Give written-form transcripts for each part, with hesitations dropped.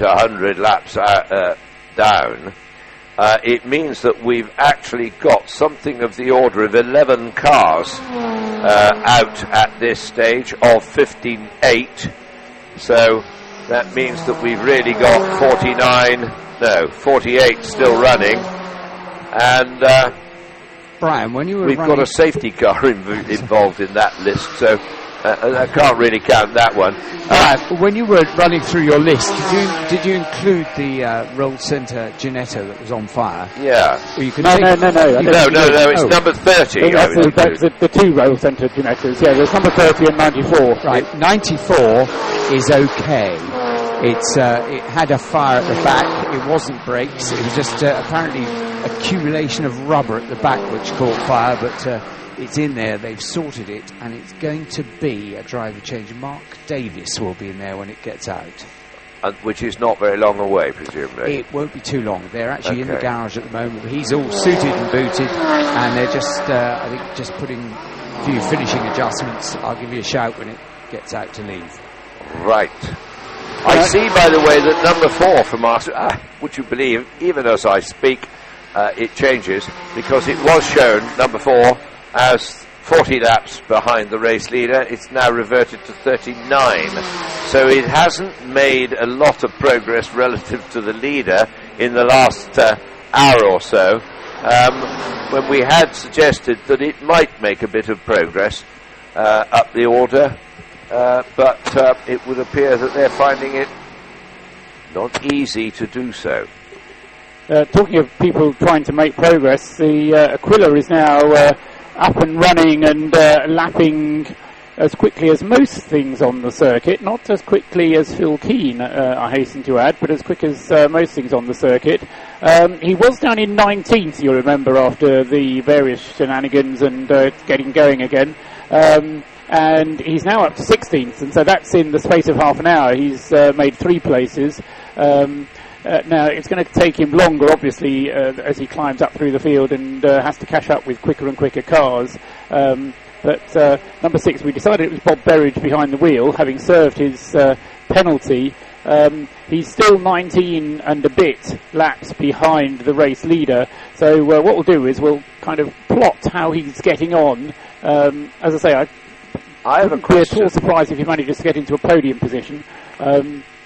about 100 laps down, it means that we've actually got something of the order of 11 cars out at this stage of 58. So that means that we've really got 48 still running. And Brian, when you were we've got a safety car involved in that list, so I can't really count that one. When you were running through your list, did you include the roll centre Ginetto that was on fire? Yeah. Or you could No, it's number 30. That's the two roll centre Ginettos. Yeah, there's number 30 and 94. Right, 94 is okay. It had a fire at the back. It wasn't brakes. It was just apparently accumulation of rubber at the back which caught fire, but it's in there. They've sorted it, and it's going to be a driver change. Mark Davis will be in there when it gets out. Which is not very long away, presumably. It won't be too long. They're actually in the garage at the moment. He's all suited and booted, and they're just, I think, just putting a few finishing adjustments. I'll give you a shout when it gets out to leave. Right. I see, by the way, that number 4 from us, would you believe, even as I speak, it changes, because it was shown, number 4, as 40 laps behind the race leader. It's now reverted to 39. So it hasn't made a lot of progress relative to the leader in the last hour or so, when we had suggested that it might make a bit of progress up the order. But it would appear that they're finding it not easy to do so. Talking of people trying to make progress, the Aquila is now up and running and lapping as quickly as most things on the circuit. Not as quickly as Phil Keane, I hasten to add, but as quick as most things on the circuit. He was down in 19th, you'll remember, after the various shenanigans and getting going again. And he's now up to 16th, and so that's in the space of half an hour. He's made 3 places. Now, it's going to take him longer, obviously, as he climbs up through the field and has to catch up with quicker and quicker cars. But number 6, we decided it was Bob Berridge behind the wheel, having served his penalty. He's still 19 and a bit laps behind the race leader. So what we'll do is we'll kind of plot how he's getting on. As I say, I have a question. Be at all surprised if he manages to get into a podium position.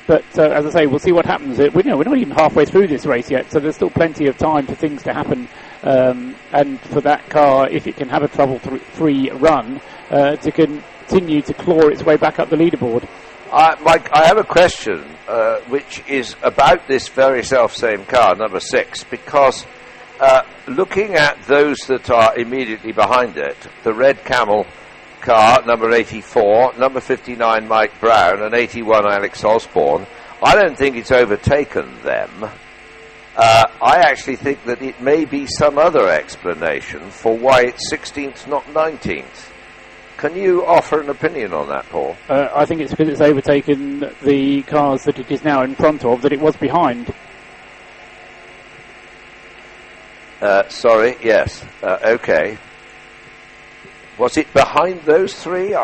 But as I say, we'll see what happens. We're not even halfway through this race yet, so there's still plenty of time for things to happen. And for that car, if it can have a trouble-free run, to continue to claw its way back up the leaderboard. Mike, I have a question, which is about this very self-same car, number 6, because looking at those that are immediately behind it, the Red Camel car, number 84, number 59 Mike Brown, and 81 Alex Osborne, I don't think it's overtaken them. I actually think that it may be some other explanation for why it's 16th, not 19th. Can you offer an opinion on that, Paul? I think it's because it's overtaken the cars that it is now in front of, that it was behind. Sorry, yes. Okay. Was it behind those 3?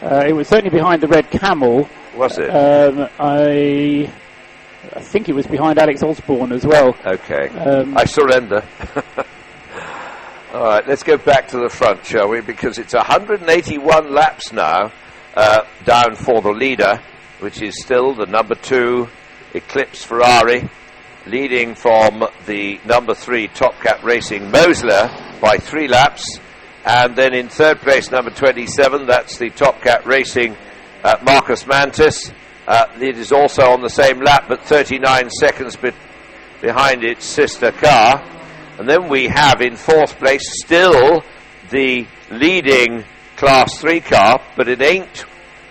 It was certainly behind the Red Camel. Was it? I think it was behind Alex Osborne as well. Okay. I surrender. All right, let's go back to the front, shall we? Because it's 181 laps now down for the leader, which is still the number 2 Eclipse Ferrari, leading from the number 3 Top Cat Racing Mosler by 3 laps. And then in third place, number 27, that's the Top Cat Racing Marcus Mantis. It is also on the same lap, but 39 seconds behind its sister car. And then we have in fourth place still the leading Class 3 car, but it ain't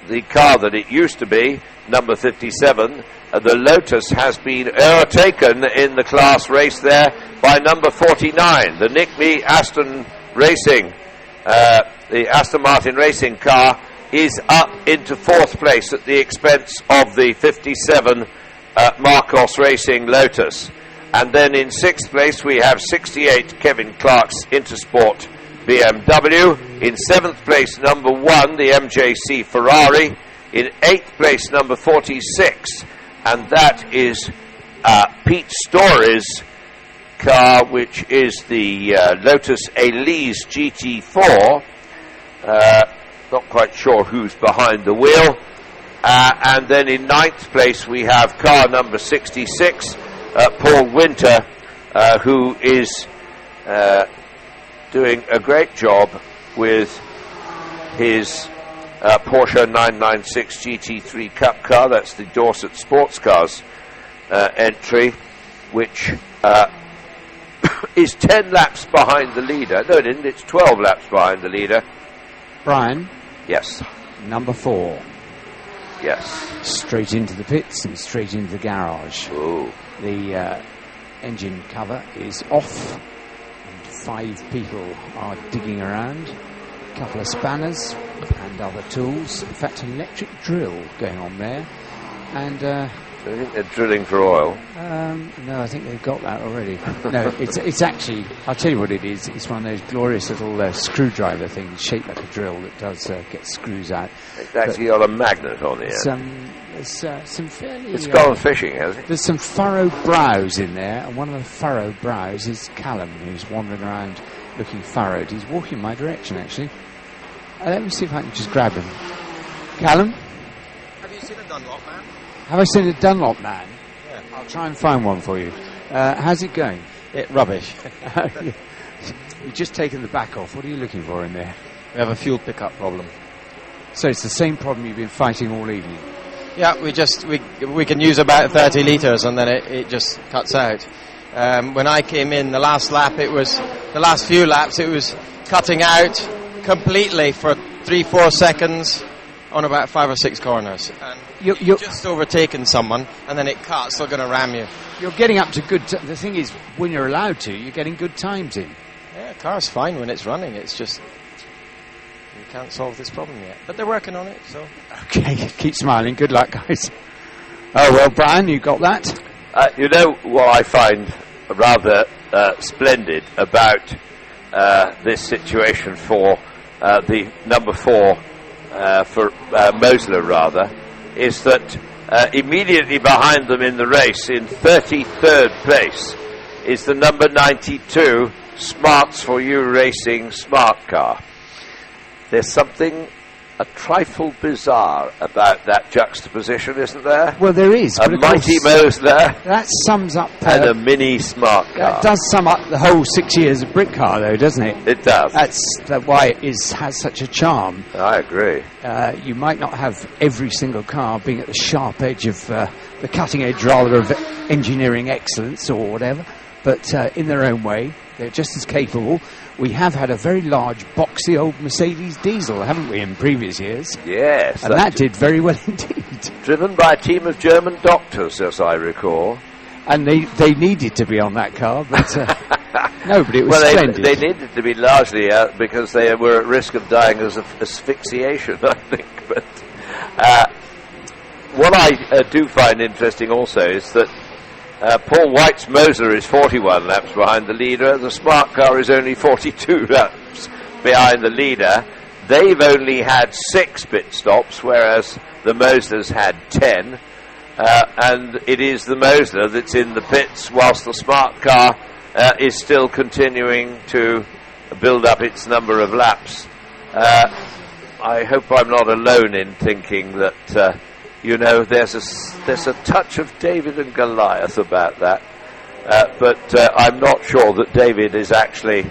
the car that it used to be, number 57. The Lotus has been overtaken in the class race there by number 49, the Nick Me Aston Racing. The Aston Martin racing car is up into fourth place at the expense of the 57 Marcos Racing Lotus. And then in sixth place we have 68 Kevin Clark's Intersport BMW. In seventh place, number 1, the MJC Ferrari. In eighth place, number 46, and that is Pete Story's car, which is the Lotus Elise GT4. Not quite sure who's behind the wheel. And then in 9th place we have car number 66, Paul Winter, who is doing a great job with his Porsche 996 GT3 Cup car. That's the Dorset Sports Cars entry, which is 10 laps behind the leader. No, it isn't. It's 12 laps behind the leader. Brian? Yes. Number 4. Yes. Straight into the pits and straight into the garage. Ooh. The engine cover is off, and 5 people are digging around. A couple of spanners and other tools. In fact, an electric drill going on there. And I think they're drilling for oil. no, I think they've got that already. No, it's actually, I'll tell you what it is. It's one of those glorious little screwdriver things shaped like a drill that does get screws out. It's actually got a magnet on it. There's some fairly... It's gone fishing, has it? There's some furrowed brows in there, and one of the furrowed brows is Callum, who's wandering around looking furrowed. He's walking my direction, actually. Let me see if I can just grab him. Callum? Have you seen a Dunlop man? Have I seen a Dunlop man? Yeah. I'll try and find one for you. How's it going? Rubbish. You've just taken the back off. What are you looking for in there? We have a fuel pickup problem. So it's the same problem you've been fighting all evening? Yeah, we can use about 30 litres and then it just cuts out. When I came in the last few laps, it was cutting out completely for 3-4 seconds on about 5 or 6 corners. And you're just overtaken someone, and then it cuts, they're going to ram you. You're getting up to good... the thing is, when you're allowed to, you're getting good times in. Yeah, the car's fine when it's running. It's just... we can't solve this problem yet. But they're working on it, so... Okay, keep smiling. Good luck, guys. Oh, well, Brian, you got that? You know what I find rather splendid about this situation for the number 4 for Mosler, rather, is that immediately behind them in the race, in 33rd place, is the number 92 Smarts for You Racing smart car. There's something a trifle bizarre about that juxtaposition, isn't there? Well, there is. A mighty Mosler that sums up... and a mini smart car. That does sum up the whole 6 years of Britcar, though, doesn't it? It does. That's why it has such a charm. I agree. You might not have every single car being at the sharp edge of the cutting edge, rather, of engineering excellence or whatever, but in their own way, they're just as capable. We have had a very large, boxy old Mercedes diesel, haven't we, in previous years? Yes. And that did very well indeed. Driven by a team of German doctors, as I recall. And they needed to be on that car, but no, but it was splendid. They needed to be largely out because they were at risk of dying of asphyxiation, I think. But what I do find interesting also is that Paul White's Moser is 41 laps behind the leader. The smart car is only 42 laps behind the leader. They've only had 6 pit stops, whereas the Moslers had 10. And it is the Mosler that's in the pits, whilst the smart car is still continuing to build up its number of laps. I hope I'm not alone in thinking that there's a touch of David and Goliath about that, but I'm not sure that David is actually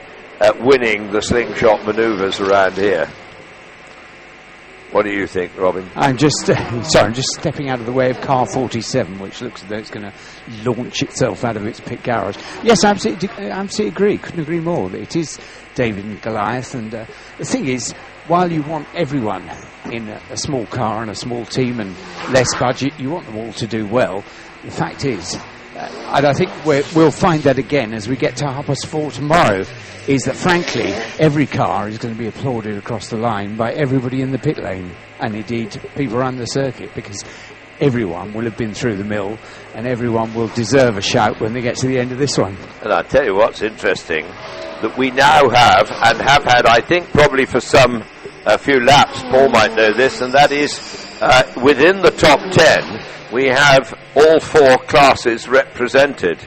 winning the slingshot manoeuvres around here. What do you think, Robin? I'm just stepping out of the way of car 47, which looks as though it's going to launch itself out of its pit garage. Yes, I absolutely agree. Couldn't agree more. It is David and Goliath, and the thing is, while you want everyone in a small car and a small team and less budget, you want them all to do well. The fact is, and I think we'll find that again as we get to 4:30 tomorrow, is that frankly every car is going to be applauded across the line by everybody in the pit lane, and indeed people around the circuit, because everyone will have been through the mill and everyone will deserve a shout when they get to the end of this one. And I'll tell you what's interesting, that we now have, and have had, I think probably for a few laps, Paul might know this, and that is within the top 10 we have all four classes represented.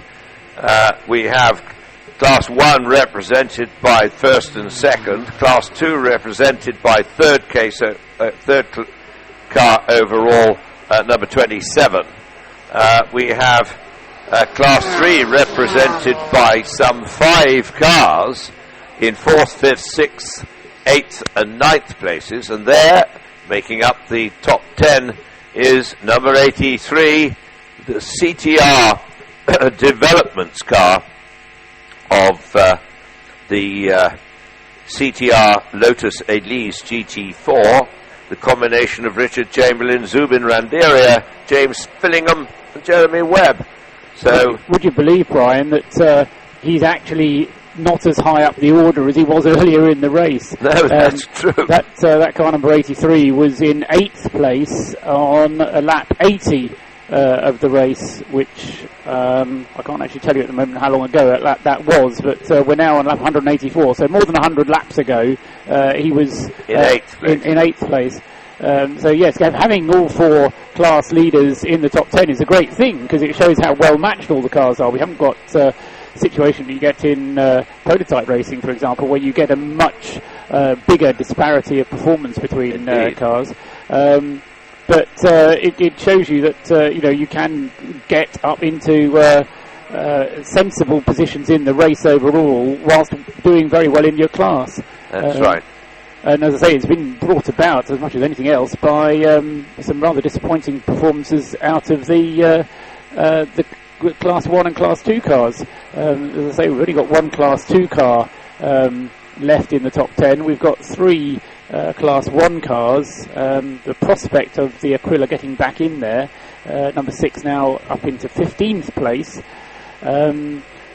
We have Class 1 represented by first and second, Class 2 represented by third car overall, number 27. We have Class 3 represented by some 5 cars in 4th, 5th, 6th, 8th and 9th places, and there, making up the top 10, is number 83, the CTR developments car of the CTR Lotus Elise GT4, the combination of Richard Chamberlain, Zubin Randeria, James Fillingham and Jeremy Webb. So, would you believe, Brian, that he's actually not as high up the order as he was earlier in the race? No, that's true. That car number 83 was in 8th place on lap 80 of the race, which I can't actually tell you at the moment how long ago that was, but we're now on lap 184, so more than 100 laps ago he was in 8th place. In 8th place. So yes, having all four class leaders in the top 10 is a great thing, because it shows how well matched all the cars are. We haven't got a situation you get in prototype racing, for example, where you get a much bigger disparity of performance between cars. But it shows you that you can get up into sensible positions in the race overall, whilst doing very well in your class. That's right. And as I say, it's been brought about, as much as anything else, by some rather disappointing performances out of the Class 1 and Class 2 cars. As I say, we've only got one Class 2 car left in the top 10. We've got 3 Class 1 cars. The prospect of the Aquila getting back in there, number 6 now up into 15th place,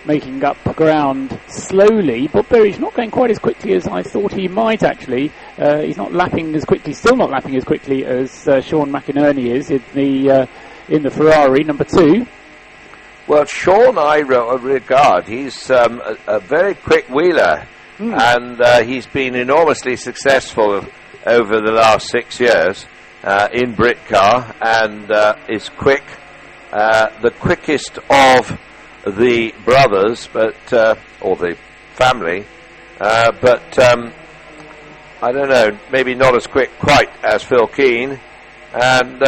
making up ground slowly. But Berry's not going quite as quickly as I thought he might, actually. He's not lapping as quickly, still not lapping as quickly as Sean McInerney is in the Ferrari, number 2. Well, Sean, I regard, he's a very quick wheeler, and he's been enormously successful over the last 6 years in Britcar, and is quick, the quickest of the brothers, but or the family, but I don't know, maybe not as quick quite as Phil Keane, and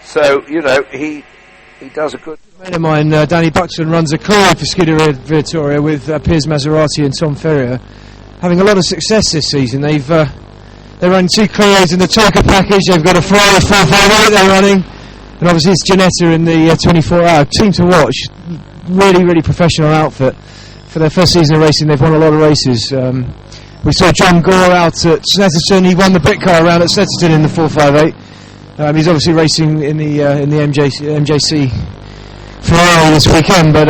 so he does a good. A mate of mine, Danny Buxton, runs a car for Scuderia Vittoria with Piers Maserati and Tom Ferrier, having a lot of success this season. They run 2 Clios in the Tonka package. They've got a Ferrari 458 they're running, and obviously it's Ginetta in the 24-hour. Team to watch. Really, really professional outfit. For their first season of racing, they've won a lot of races. We saw John Gore out at Snetterton. He won the Britcar round at Snetterton in the 458. He's obviously racing in the MJC Ferrari this weekend, but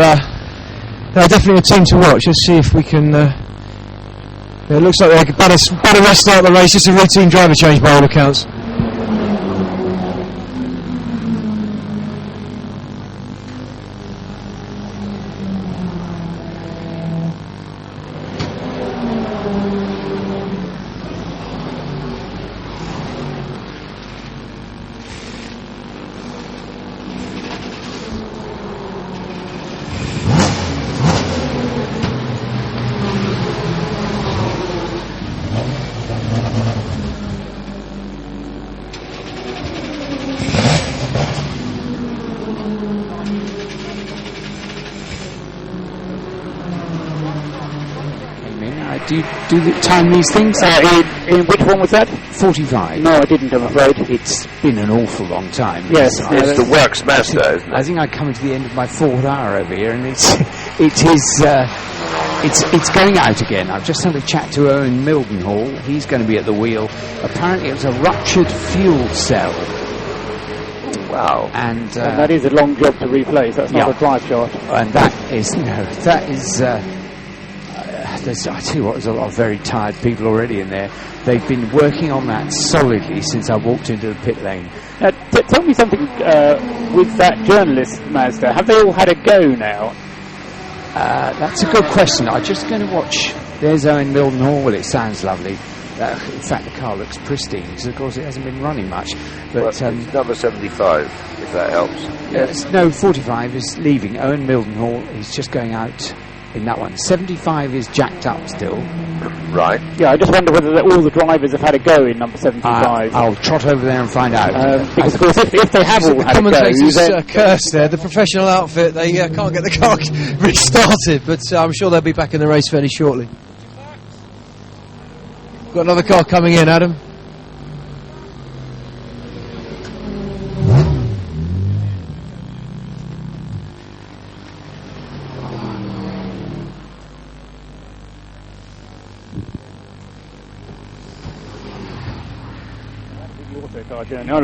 definitely a team to watch. Let's see if we can. It looks like they're about to restart the race. It's a routine driver change by all accounts. Do you time these things? In which one was that? 45. No, I didn't, I'm afraid. It's been an awful long time. Yes. It's the works master, isn't it? I think I'm coming to the end of my 4th hour over here, and it's going out again. I've just had a chat to Owen Mildenhall. He's going to be at the wheel. Apparently it was a ruptured fuel cell. Wow. And that is a long job to replace. That's not a drive shaft. And that is, I tell you what, there's a lot of very tired people already in there. They've been working on that solidly since I walked into the pit lane. Now, tell me something with that journalist, Mazda. Have they all had a go now? That's a good question. I'm just going to watch. There's Owen Mildenhall. Well, it sounds lovely. In fact, the car looks pristine because, of course, it hasn't been running much. But Well, it's number 75, if that helps. no, 45 is leaving. Owen Mildenhall is just going out in that one. 75 is jacked up still. Right. Yeah, I just wonder whether all the drivers have had a go in number 75. I'll trot over there and find out. Because, of course, if they have all The had a go, commentators then curse there. The professional outfit, they can't get the car restarted, but I'm sure they'll be back in the race fairly shortly. Got another car coming in, Adam.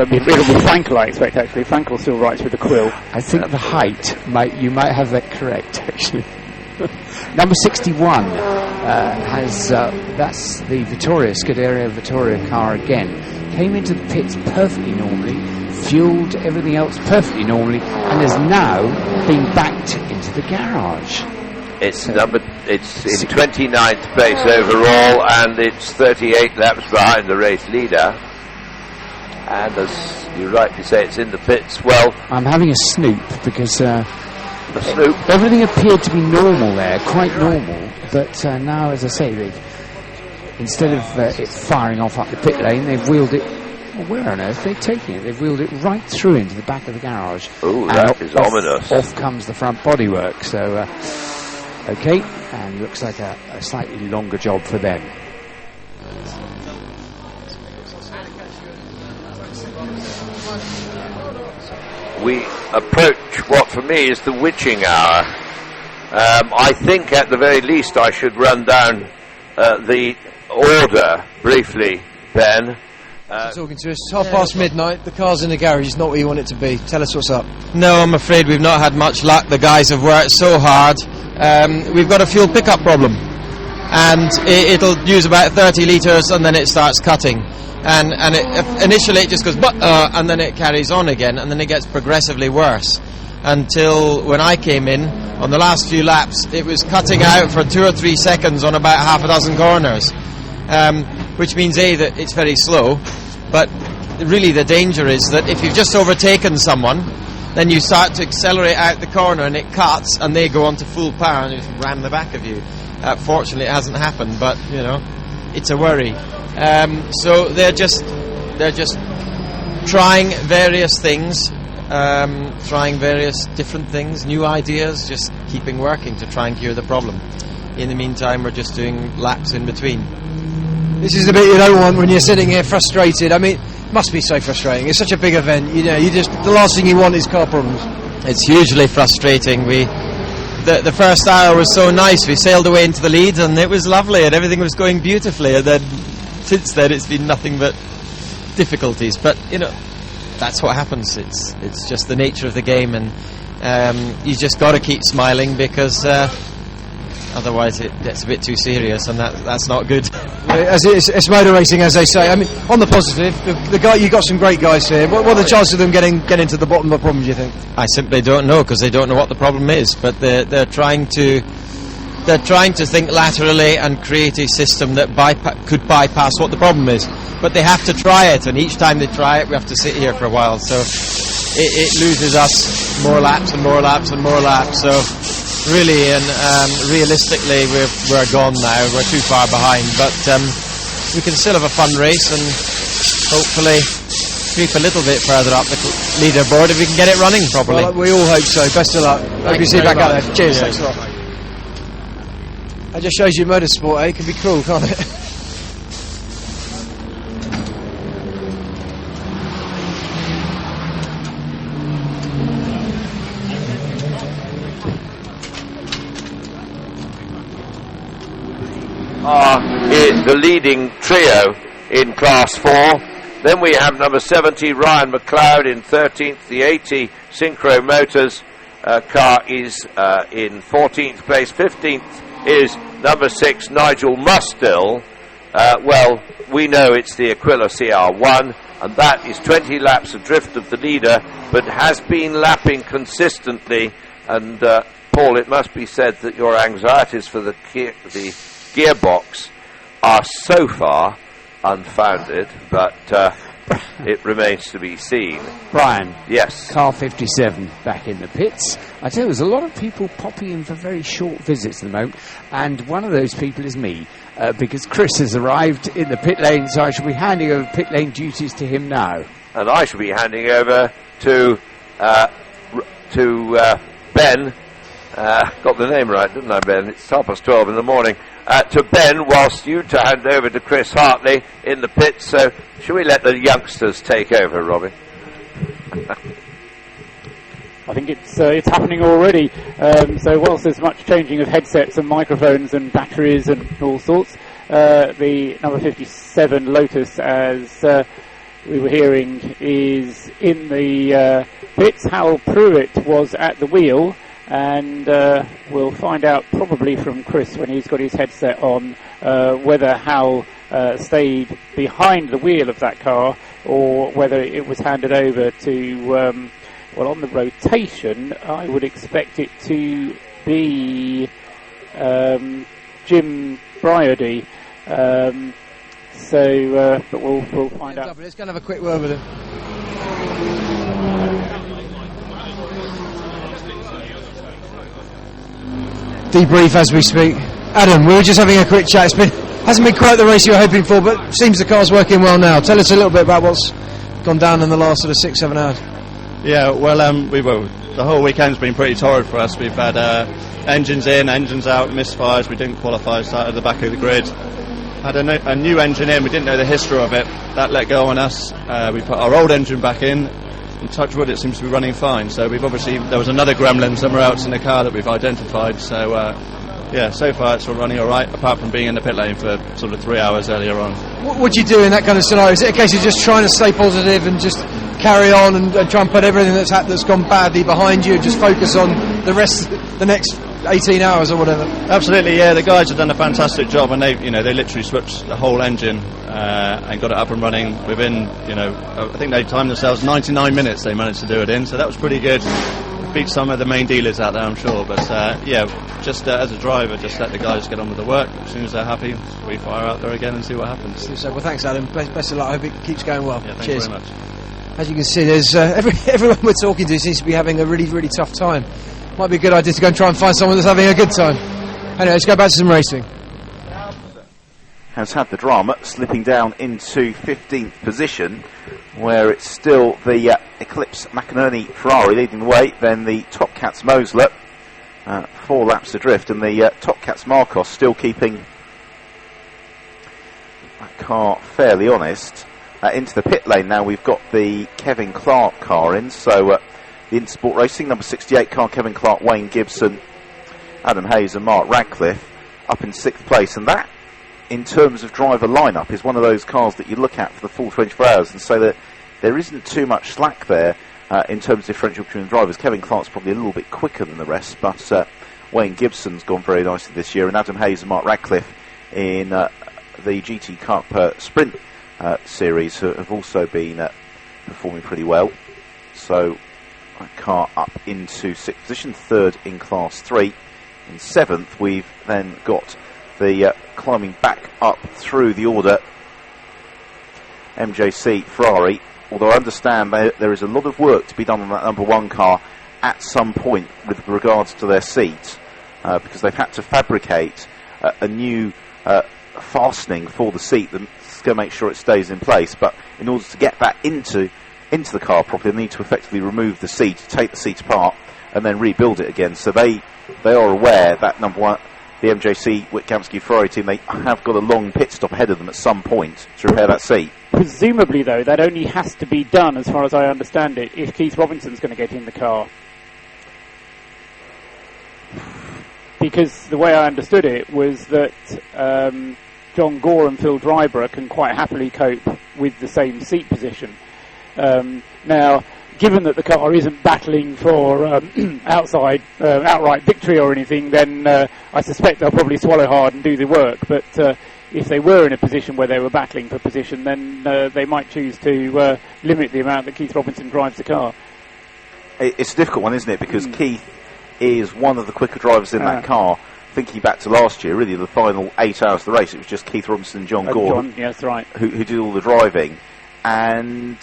it'll be Frankel, I expect, actually. Frankel still writes with the quill. I think the height, you might have that correct, actually. Number 61 that's the Scuderia Vittoria car again. Came into the pits perfectly normally, fueled everything else perfectly normally, and has now been backed into the garage. It's in 29th place overall, and it's 38 laps behind the race leader. And as you rightly say, it's in the pits. Well, I'm having a snoop because snoop. everything appeared to be normal there, quite normal. But now, as I say, instead of it firing off up the pit lane, they've wheeled it. Well, where on earth are they taking it? They've wheeled it right through into the back of the garage. Oh, that is ominous. Off comes the front bodywork. So, okay, and looks like a slightly longer job for them. We approach what for me is the witching hour. I think at the very least I should run down the order briefly, Ben. Talking to us, midnight. The car's in the garage. It's not where you want it to be. Tell us what's up. No, I'm afraid we've not had much luck. The guys have worked so hard. We've got a fuel pickup problem, and it'll use about 30 litres and then it starts cutting. And initially it just goes, and then it carries on again, and then it gets progressively worse. Until when I came in, on the last few laps, it was cutting out for 2 or 3 seconds on about half a dozen corners. Which means, that it's very slow, but really the danger is that if you've just overtaken someone, then you start to accelerate out the corner and it cuts, and they go on to full power and just ram the back of you. Fortunately, it hasn't happened, but, it's a worry. So they're just trying various things, trying various different things, new ideas, just keeping working to try and cure the problem. In the meantime, we're just doing laps in between. This is the bit you don't want when you're sitting here frustrated. I mean, it must be so frustrating. It's such a big event. The last thing you want is car problems. It's hugely frustrating. The first hour was so nice. We sailed away into the lead and it was lovely and everything was going beautifully. And then since then it's been nothing but difficulties. But that's what happens. It's just the nature of the game, and you just got to keep smiling because. Otherwise it gets a bit too serious, and that's not good. As it's motor racing, as they say. I mean, on the positive, the guy, you got some great guys here. What are the chances of them getting to the bottom of the problem, do you think? I simply don't know, because they don't know what the problem is. But they're trying to think laterally and create a system that could bypass what the problem is. But they have to try it, and each time they try it, we have to sit here for a while. So it loses us more laps and more laps and more laps. So. Really, and realistically, we're gone now. We're too far behind, but we can still have a fun race and hopefully creep a little bit further up the leaderboard if we can get it running properly. Well, we all hope so. Best of luck. Hope you see you back out there. Cheers. Thanks a lot. That just shows you motorsport, It can be cruel, can't it? Is the leading trio in Class 4. Then we have number 70, Ryan McLeod, in 13th. The 80 Synchro Motors car is in 14th place. 15th is number 6, Nigel Mustill. Well, we know it's the Aquila CR1, and that is 20 laps adrift of the leader, but has been lapping consistently. And Paul, it must be said that your anxieties for the gearbox are so far unfounded, but it remains to be seen. Brian. Yes. Car 57 back in the pits. I tell you, there's a lot of people popping in for very short visits at the moment, and one of those people is me, because Chris has arrived in the pit lane, so I shall be handing over pit lane duties to him now. And I shall be handing over to Ben. Got the name right, didn't I, Ben? It's 12:30 in the morning. To Ben, whilst you to hand over to Chris Hartley in the pits. So, shall we let the youngsters take over, Robin? I think it's happening already. So whilst there's much changing of headsets and microphones and batteries and all sorts, the number 57 Lotus, as we were hearing, is in the pits. Hal Pruitt was at the wheel, and we'll find out probably from Chris when he's got his headset on whether Hal stayed behind the wheel of that car or whether it was handed over to, well, on the rotation I would expect it to be Jim Briody. But we'll find out. Let's go and have a quick word with him. Debrief as we speak. Adam, we were just having a quick chat. Hasn't been quite the race you were hoping for, but seems the car's working well now. Tell us a little bit about what's gone down in the last sort of 6-7 hours. Yeah, well, the whole weekend's been pretty torrid for us. We've had engines in, engines out, misfires. We didn't qualify, started at the back of the grid. Had a new engine in, we didn't know the history of it. That let go on us. We put our old engine back in, and touch wood, it seems to be running fine. So we've obviously, there was another gremlin somewhere else in the car that we've identified. So yeah, so far it's all running all right, apart from being in the pit lane for sort of 3 hours earlier on. What would you do in that kind of scenario? Is it a case of just trying to stay positive and just carry on and try and put everything that's gone badly behind you and just focus on the rest, the next 18 hours or whatever? Absolutely, yeah. The guys have done a fantastic job, and they literally switched the whole engine and got it up and running within, I think they timed themselves 99 minutes. They managed to do it in, so that was pretty good. Beat some of the main dealers out there, I'm sure. But yeah, just as a driver, just let the guys get on with the work. As soon as they're happy, we fire out there again and see what happens. So, well, thanks, Adam. Best of luck. I hope it keeps going well. Yeah, thank Cheers. you very much. As you can see, there's everyone we're talking to seems to be having a really, really tough time. Might be a good idea to go and try and find someone that's having a good time. Anyway, let's go back to some racing. Has had the drama, slipping down into 15th position, where it's still the Eclipse McInerney Ferrari leading the way, then the Top Cats Mosler, 4 laps adrift, and the Top Cats Marcos still keeping that car fairly honest. Into the pit lane now, we've got the Kevin Clark car in, so the Intersport Racing number 68 car, Kevin Clark, Wayne Gibson, Adam Hayes and Mark Radcliffe up in 6th place, and that, in terms of driver lineup, is one of those cars that you look at for the full 24 hours and say that there isn't too much slack there in terms of differential between the drivers. Kevin Clark's probably a little bit quicker than the rest, but Wayne Gibson's gone very nicely this year, and Adam Hayes and Mark Radcliffe in the GT Cup Sprint series have also been performing pretty well. So that car up into 6th position, 3rd in Class 3. In 7th, we've then got the climbing back up through the order MJC Ferrari, although I understand there is a lot of work to be done on that number 1 car at some point with regards to their seat, because they've had to fabricate a new fastening for the seat that's going to make sure it stays in place. But in order to get that into the car properly, they need to effectively remove the seat, take the seat apart and then rebuild it again. So they are aware that number 1, the MJC Witkamski Ferrari team, they have got a long pit stop ahead of them at some point to repair that seat. Presumably, though, that only has to be done, as far as I understand it, if Keith Robinson's going to get in the car. Because the way I understood it was that John Gore and Phil Dryborough can quite happily cope with the same seat position. Now, given that the car isn't battling for outright victory or anything, then I suspect they'll probably swallow hard and do the work. But if they were in a position where they were battling for position, then they might choose to limit the amount that Keith Robinson drives the car. It's a difficult one, isn't it? Because Keith is one of the quicker drivers in that car thinking back to last year, really the final 8 hours of the race, it was just Keith Robinson and John Gore yeah, that's right. who did all the driving. And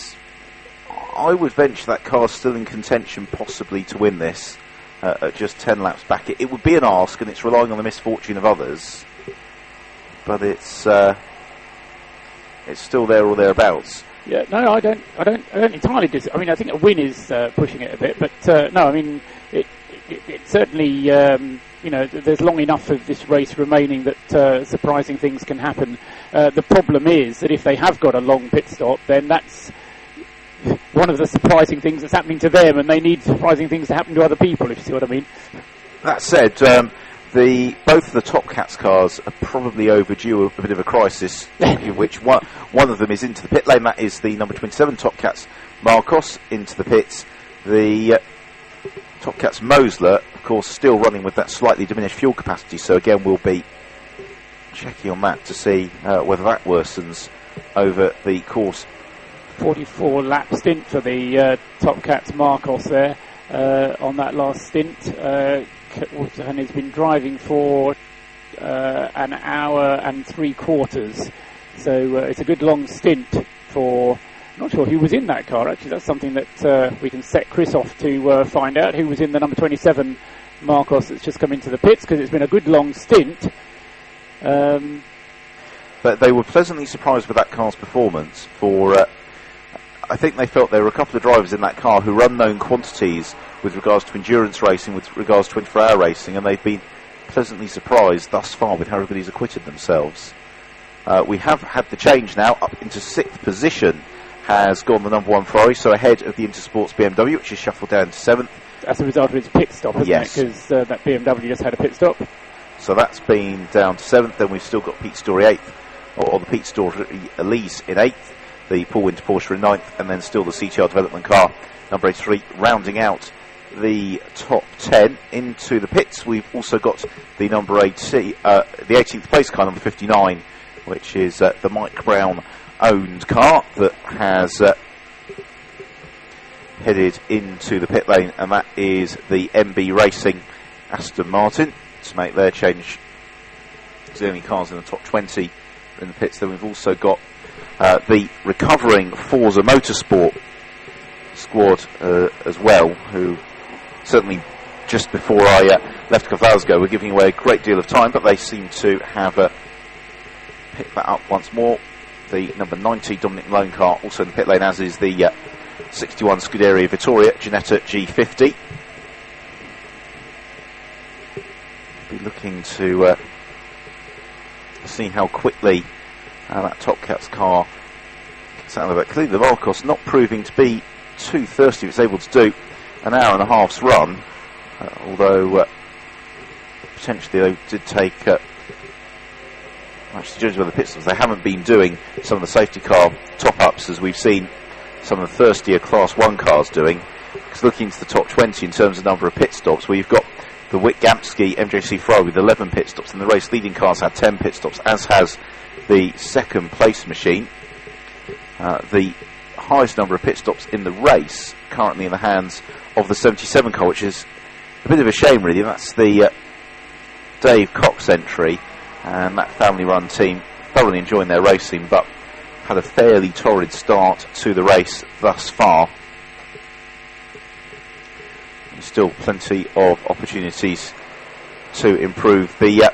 I would venture that car's still in contention possibly to win this at just 10 laps back. It would be an ask, and it's relying on the misfortune of others, but it's still there or thereabouts. Yeah, no, I don't entirely I mean, I think a win is pushing it a bit, but no, I mean, it certainly, you know, there's long enough of this race remaining that surprising things can happen. The problem is that if they have got a long pit stop, then that's one of the surprising things that's happening to them, and they need surprising things to happen to other people, if you see what I mean. That said, both of the Top Cats cars are probably overdue a bit of a crisis, which one of them is into the pit lane. That is the number 27 Top Cats Marcos into the pits. The Top Cats Mosler, of course, still running with that slightly diminished fuel capacity, so again we'll be checking on that to see whether that worsens over the course. 44 lap stint for the Top Cats Marcos there on that last stint. And he's been driving for an hour and 3/4, so it's a good long stint for. I'm not sure who was in that car, actually. That's something that we can set Chris off to find out who was in the number 27 Marcos that's just come into the pits, because it's been a good long stint. But they were pleasantly surprised with that car's performance. I think they felt there were a couple of drivers in that car who were unknown quantities with regards to endurance racing, with regards to 24-hour racing, and they've been pleasantly surprised thus far with how everybody's acquitted themselves. We have had the change now. Up into 6th position has gone the number 1 Ferrari, so ahead of the Intersports BMW, which is shuffled down to 7th. As a result of its pit stop, isn't it? Because that BMW just had a pit stop. So that's been down to 7th. Then we've still got Pete Story 8th, or the Pete Story Elise in 8th, the Paul Winter Porsche in 9th, and then still the CTR development car, number 83, rounding out the top 10. Into the pits we've also got the number 80, the 18th place car, number 59, which is the Mike Brown owned car that has headed into the pit lane, and that is the MB Racing Aston Martin to make their change. It's the only cars in the top 20 in the pits. Then we've also got the recovering Forza Motorsport squad as well, who certainly just before I left a couple of hours ago were giving away a great deal of time, but they seem to have picked that up once more. The number 90 Dominic Malone car also in the pit lane, as is the 61 Scuderia Vittoria Ginetta G50. Be looking to see how quickly that Top Cats car gets out of it. Clearly the Marcos not proving to be too thirsty. It's able to do an hour and a half's run, although potentially they did take actually, judging by the pit stops, they haven't been doing some of the safety car top-ups as we've seen some of the thirstier Class 1 cars doing. Because looking into the top 20 in terms of number of pit stops, where you've got the Witt-Gamsky MJC Ferrari with 11 pit stops, and the race leading cars had 10 pit stops, as has the second place machine. The highest number of pit stops in the race currently in the hands of the 77 car, which is a bit of a shame really. That's the Dave Cox entry, and that family-run team thoroughly enjoying their racing, but had a fairly torrid start to the race thus far. And still plenty of opportunities to improve. The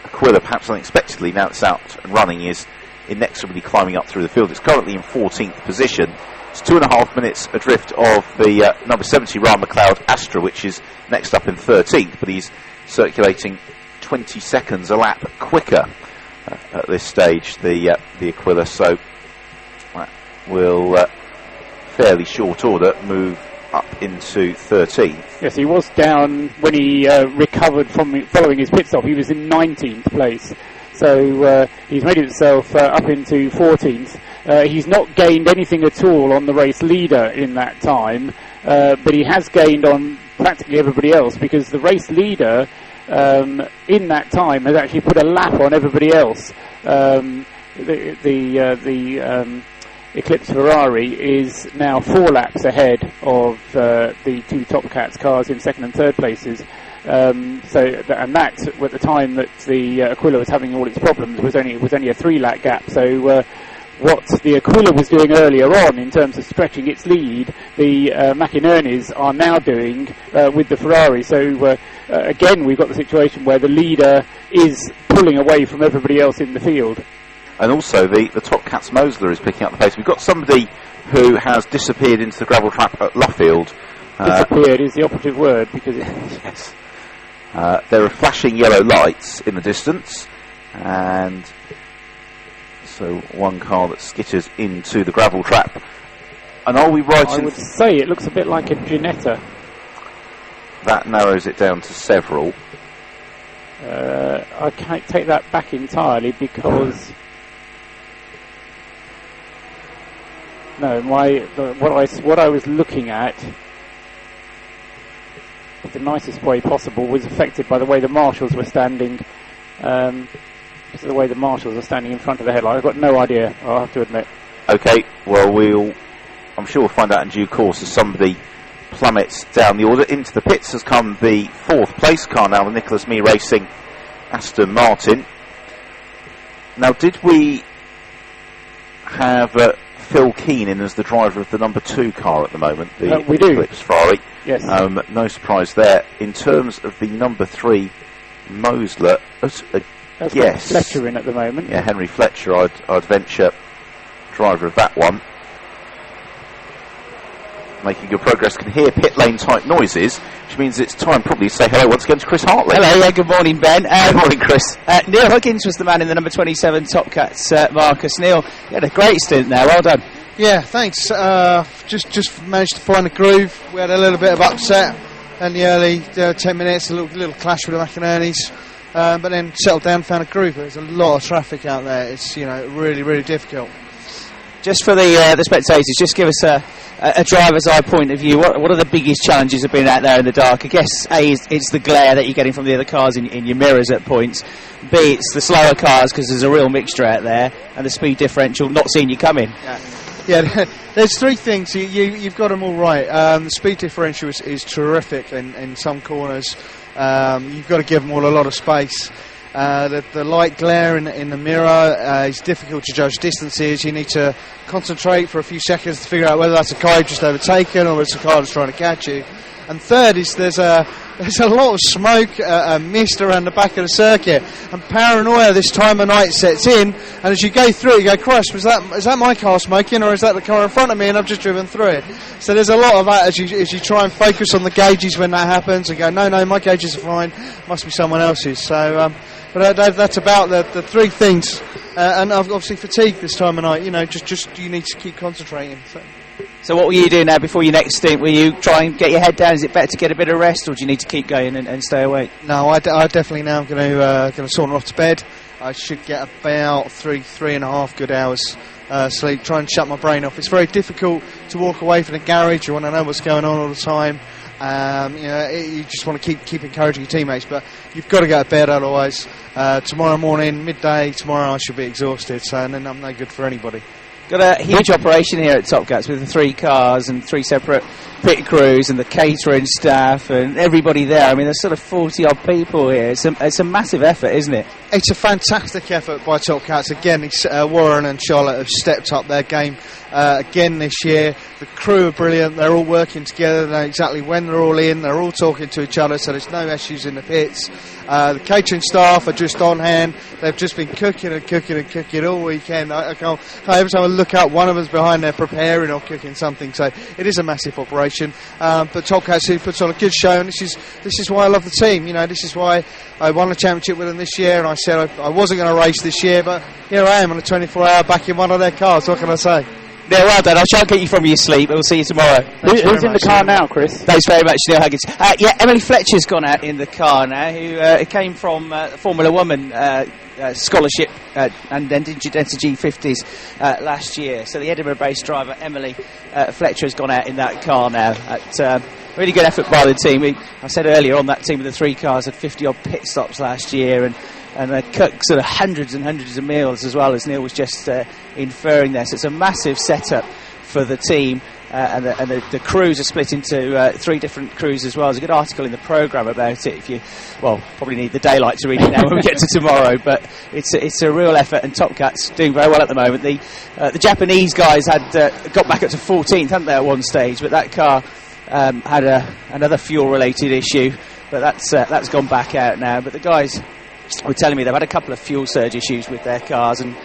Aquila, perhaps unexpectedly, now it's out and running, is inexorably climbing up through the field. It's currently in 14th position. It's 2.5 minutes adrift of the number 70 Ryan McLeod Astra, which is next up in 13th, but he's circulating 20 seconds a lap quicker at this stage, the Aquila, so that will fairly short order move up into 13th. Yes, he was down when he recovered from following his pit stop. He was in 19th place, so he's made himself up into 14th. He's not gained anything at all on the race leader in that time, but he has gained on practically everybody else, because the race leader in that time has actually put a lap on everybody else. The Eclipse Ferrari is now 4 laps ahead of the two Top Cats cars in second and third places. And that, at the time that the Aquila was having all its problems, was only a 3-lap gap. So what the Aquila was doing earlier on in terms of stretching its lead, the McInerney's are now doing with the Ferrari. So again, we've got the situation where the leader is pulling away from everybody else in the field. And also the Top Cats Mosler is picking up the pace. We've got somebody who has disappeared into the gravel trap at Luffield. Disappeared is the operative word, because yes. There are flashing yellow lights in the distance, and so one car that skitters into the gravel trap. And are we right? I would say it looks a bit like a Ginetta. That narrows it down to several. I can't take that back entirely, because what I was looking at, the nicest way possible, was affected by the way the marshals were standing. Because of the way the marshals are standing in front of the headlight. I've got no idea, I'll have to admit. Okay, well, I'm sure we'll find out in due course as somebody plummets down the order. Into the pits has come the 4th place car now, the Nicholas Mee Racing Aston Martin. Now, did we have Phil Keane in as the driver of the number 2 car at the moment? We do. Eclipse Ferrari. Yes. No surprise there. In terms of the number 3 Mosler, yes. Fletcher in at the moment. Yeah, Henry Fletcher, I'd venture, driver of that one. Making good progress. Can hear pit lane type noises, which means it's time probably to say hello once again to Chris Hartley. Hello, yeah, good morning, Ben. Good morning, Chris. Neil Huggins was the man in the number 27 Top Cats Marcus. Neil, you had a great stint there, well done. Yeah, thanks. Just managed to find a groove. We had a little bit of upset in the early 10 minutes, a little clash with the McInerney's. But then settled down, found a groove. There's a lot of traffic out there. It's really, really difficult. Just for the spectators, just give us a driver's eye point of view. What are the biggest challenges of being out there in the dark? I guess A, it's the glare that you're getting from the other cars in your mirrors at points. B, it's the slower cars because there's a real mixture out there, and the speed differential not seeing you coming. Yeah, there's 3 things. You've got them all right. The speed differential is terrific in some corners. You've got to give them all a lot of space. The light glare in the mirror is difficult to judge distances. You need to concentrate for a few seconds to figure out whether that's a car you've just overtaken or it's a car that's trying to catch you. And third is there's a lot of smoke, mist around the back of the circuit, and paranoia this time of night sets in. And as you go through it, you go, Christ, is that my car smoking, or is that the car in front of me and I've just driven through it? So there's a lot of that as you try and focus on the gauges when that happens and go, no, my gauges are fine, must be someone else's. So but that's about the 3 things. And obviously fatigue this time of night. Just you need to keep concentrating. So what will you do now before your next stint? Will you try and get your head down? Is it better to get a bit of rest, or do you need to keep going and stay awake? No, I definitely now am going to saunter off to bed. I should get about 3.5 good hours sleep. Try and shut my brain off. It's very difficult to walk away from the garage. You want to know what's going on all the time. You just want to keep encouraging your teammates, but you've got to go to bed, otherwise tomorrow morning, midday tomorrow, I should be exhausted, and then I'm no good for anybody. Got a huge operation here at Top Cats with the 3 cars and 3 separate pit crews and the catering staff and everybody there. I mean, there's sort of 40 odd people here. It's a massive effort, isn't it? It's a fantastic effort by Top Cats. Again, Warren and Charlotte have stepped up their game again this year. The crew are brilliant. They're all working together. They know exactly when they're all in. They're all talking to each other, so there's no issues in the pits. The catering staff are just on hand. They've just been cooking all weekend. Every time I look up, one of them's behind there preparing or cooking something. So it is a massive operation. But Top Cats who puts on a good show, and this is why I love the team. This is why I won the championship with them this year, and I said I wasn't going to race this year, but here I am on a 24-hour back in one of their cars. What can I say? Yeah, well done. I'll try and get you from your sleep. We'll see you tomorrow. Who's in the car now, Chris? Thanks very much, Neil Huggins. Emily Fletcher's gone out in the car now, who came from Formula Woman scholarship and then did into G50s last year. So the Edinburgh-based driver, Emily Fletcher, has gone out in that car now. Really good effort by the team. I said earlier on, that team with the 3 cars had 50-odd pit stops last year, and they cooked sort of hundreds and hundreds of meals, as well as Neil was just inferring there. So it's a massive setup for the team. and the crews are split into 3 different crews as well. There's a good article in the programme about it. If you, probably need the daylight to read it now when we get to tomorrow. But it's a real effort, and Top Cat's doing very well at the moment. The Japanese guys had got back up to 14th, hadn't they, at one stage? But that car had another fuel-related issue, but that's gone back out now. But the guys were telling me they've had a couple of fuel surge issues with their cars, and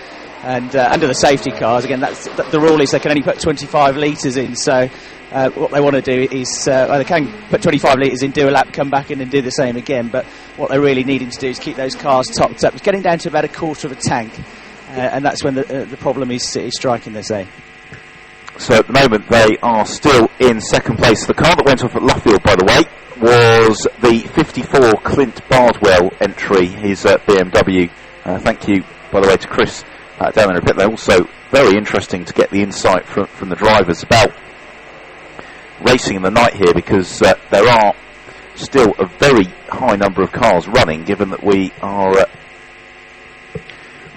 under the safety cars, again, the rule is they can only put 25 litres in. So what they want to do is they can put 25 litres in, do a lap, come back in and do the same again. But what they're really needing to do is keep those cars topped up. It's getting down to about a quarter of a tank, and that's when the problem is striking, they say. So at the moment they are still in second place. The car that went off at Luffield, by the way, was the 54 Clint Bardwell entry, his BMW. Thank you, by the way, to Chris down there a bit. They're also very interesting to get the insight from the drivers about racing in the night here, because there are still a very high number of cars running, given that we are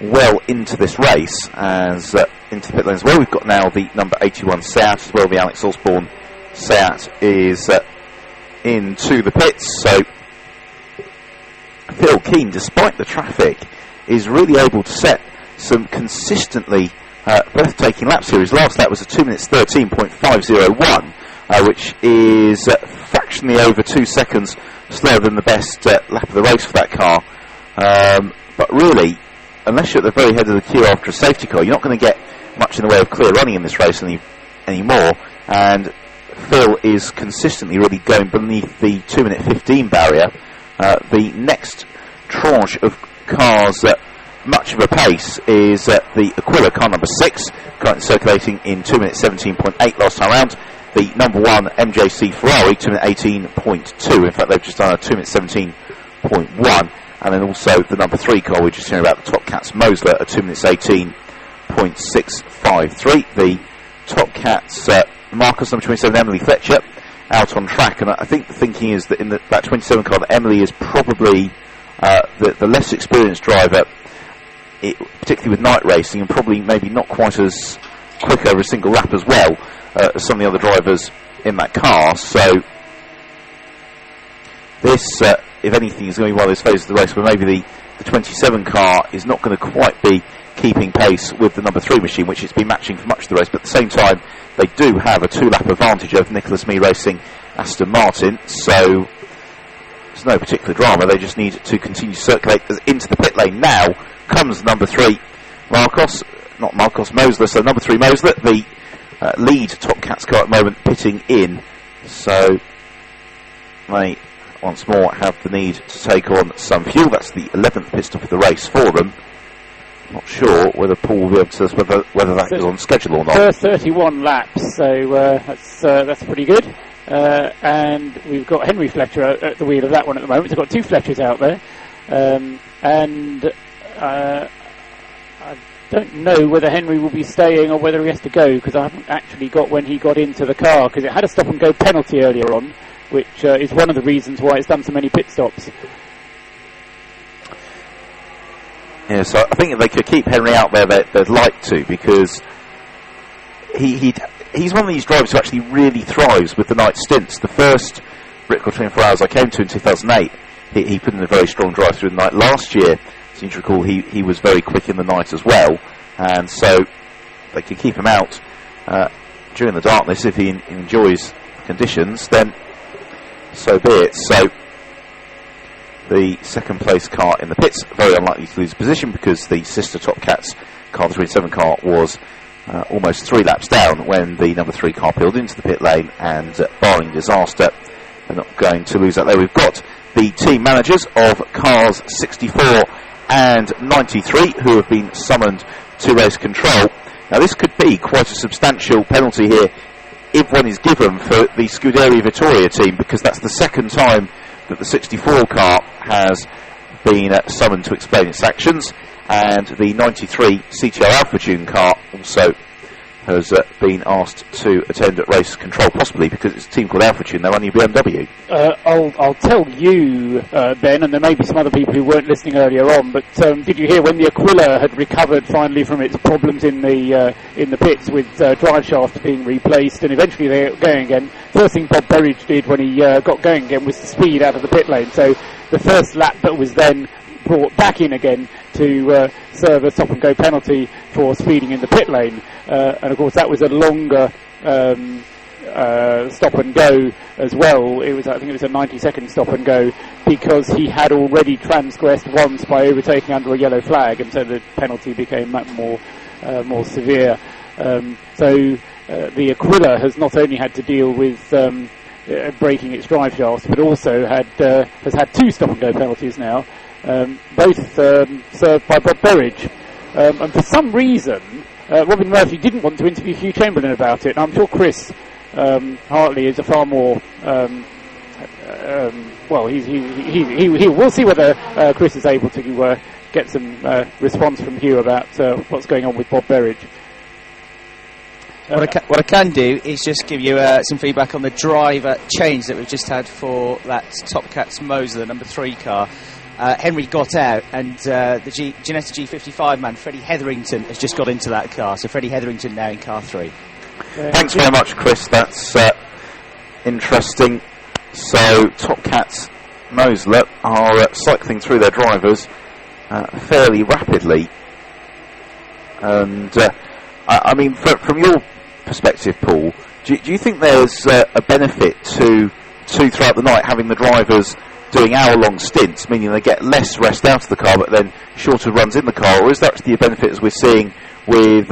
well into this race, as into the pit lane as well. We've got now the number 81 Seat as well. The Alex Osborne Seat is into the pits. So Phil Keane, despite the traffic, is really able to set some consistently breathtaking laps here. His last lap was a 2 minutes 13.501, which is fractionally over 2 seconds slower than the best lap of the race for that car. But really, unless you're at the very head of the queue after a safety car, you're not going to get much in the way of clear running in this race anymore. And Phil is consistently really going beneath the 2 minute 15 barrier. The next tranche of cars much of a pace is the Aquila, car number 6, currently circulating in 2 minutes 17.8 last time round. The number 1 MJC Ferrari, 2 minutes 18.2. In fact, they've just done a 2 minutes 17.1. And then also the number 3 car, we're just hearing about the Top Cats Mosler, a 2 minutes 18.653. The Top Cats Marcus, number 27, Emily Fletcher, out on track. And I think the thinking is that in that 27 car, that Emily is probably the less experienced driver, particularly with night racing, and probably maybe not quite as quick over a single lap as well as some of the other drivers in that car. So this, if anything, is going to be one of those phases of the race where maybe the 27 car is not going to quite be keeping pace with the number 3 machine, which it's been matching for much of the race. But at the same time, they do have a 2-lap advantage over Nicholas Mee Racing Aston Martin. So there's no particular drama. They just need to continue to circulate. Into the pit lane now comes number 3 Mosler. So number 3 Mosler, the lead Top Cats car at the moment, pitting in. So they once more have the need to take on some fuel. That's the 11th pit stop of the race for them. Not sure whether Paul will be able to tell us whether that is on schedule or not. 31 laps, so that's pretty good. And we've got Henry Fletcher at the wheel of that one at the moment. We've got 2 Fletchers out there. I don't know whether Henry will be staying or whether he has to go, because I haven't actually got when he got into the car, because it had a stop and go penalty earlier on, which is one of the reasons why it's done so many pit stops. Yeah, so I think if they could keep Henry out there, they'd like to, because he's one of these drivers who actually really thrives with the night stints. The first Britcar 24 Hours I came to in 2008, he put in a very strong drive through the night. Last year, I seem to recall, he was very quick in the night as well, and so they could keep him out during the darkness. If he enjoys conditions, then so be it. So the second place car in the pits, very unlikely to lose position, because the sister Top Cats car, the 27 car, was almost 3 laps down when the number 3 car peeled into the pit lane, and barring disaster, they're not going to lose that there. We've got the team managers of cars 64 and 93 who have been summoned to race control. Now this could be quite a substantial penalty here if one is given for the Scuderia Vittoria team, because that's the second time that the 64 car has been summoned to explain its actions, and the 93 CTR Alpha June car also has been asked to attend at race control, possibly because it's a team called Alpha Tune. They're running BMW. I'll tell you, Ben, and there may be some other people who weren't listening earlier on, but did you hear when the Aquila had recovered finally from its problems in the pits with drive shafts being replaced, and eventually they got going again? First thing Bob Berridge did when he got going again was to speed out of the pit lane. So the first lap that was then brought back in again to serve a stop and go penalty for speeding in the pit lane, and of course that was a longer stop and go as well. I think it was a 90-second stop and go, because he had already transgressed once by overtaking under a yellow flag, and so the penalty became much more severe. So the Aquila has not only had to deal with breaking its drive shafts, but also has had 2 stop and go penalties now, both served by Bob Berridge. And for some reason, Robin Murphy didn't want to interview Hugh Chamberlain about it. And I'm sure Chris Hartley is a far more we'll see whether Chris is able to get some response from Hugh about what's going on with Bob Berridge. What I can do is just give you some feedback on the driver change that we've just had for that Top Cats Moser, the number 3 car. Henry got out, and the Ginetta G55 man, Freddie Hetherington, has just got into that car. So Freddie Hetherington now in car 3. Thanks very much, Chris. That's interesting. So Top Cats Moser are cycling through their drivers fairly rapidly. And I mean, from your perspective, Paul, do you think there's a benefit to throughout the night having the drivers doing hour-long stints, meaning they get less rest out of the car but then shorter runs in the car, or is that actually a benefit as we're seeing with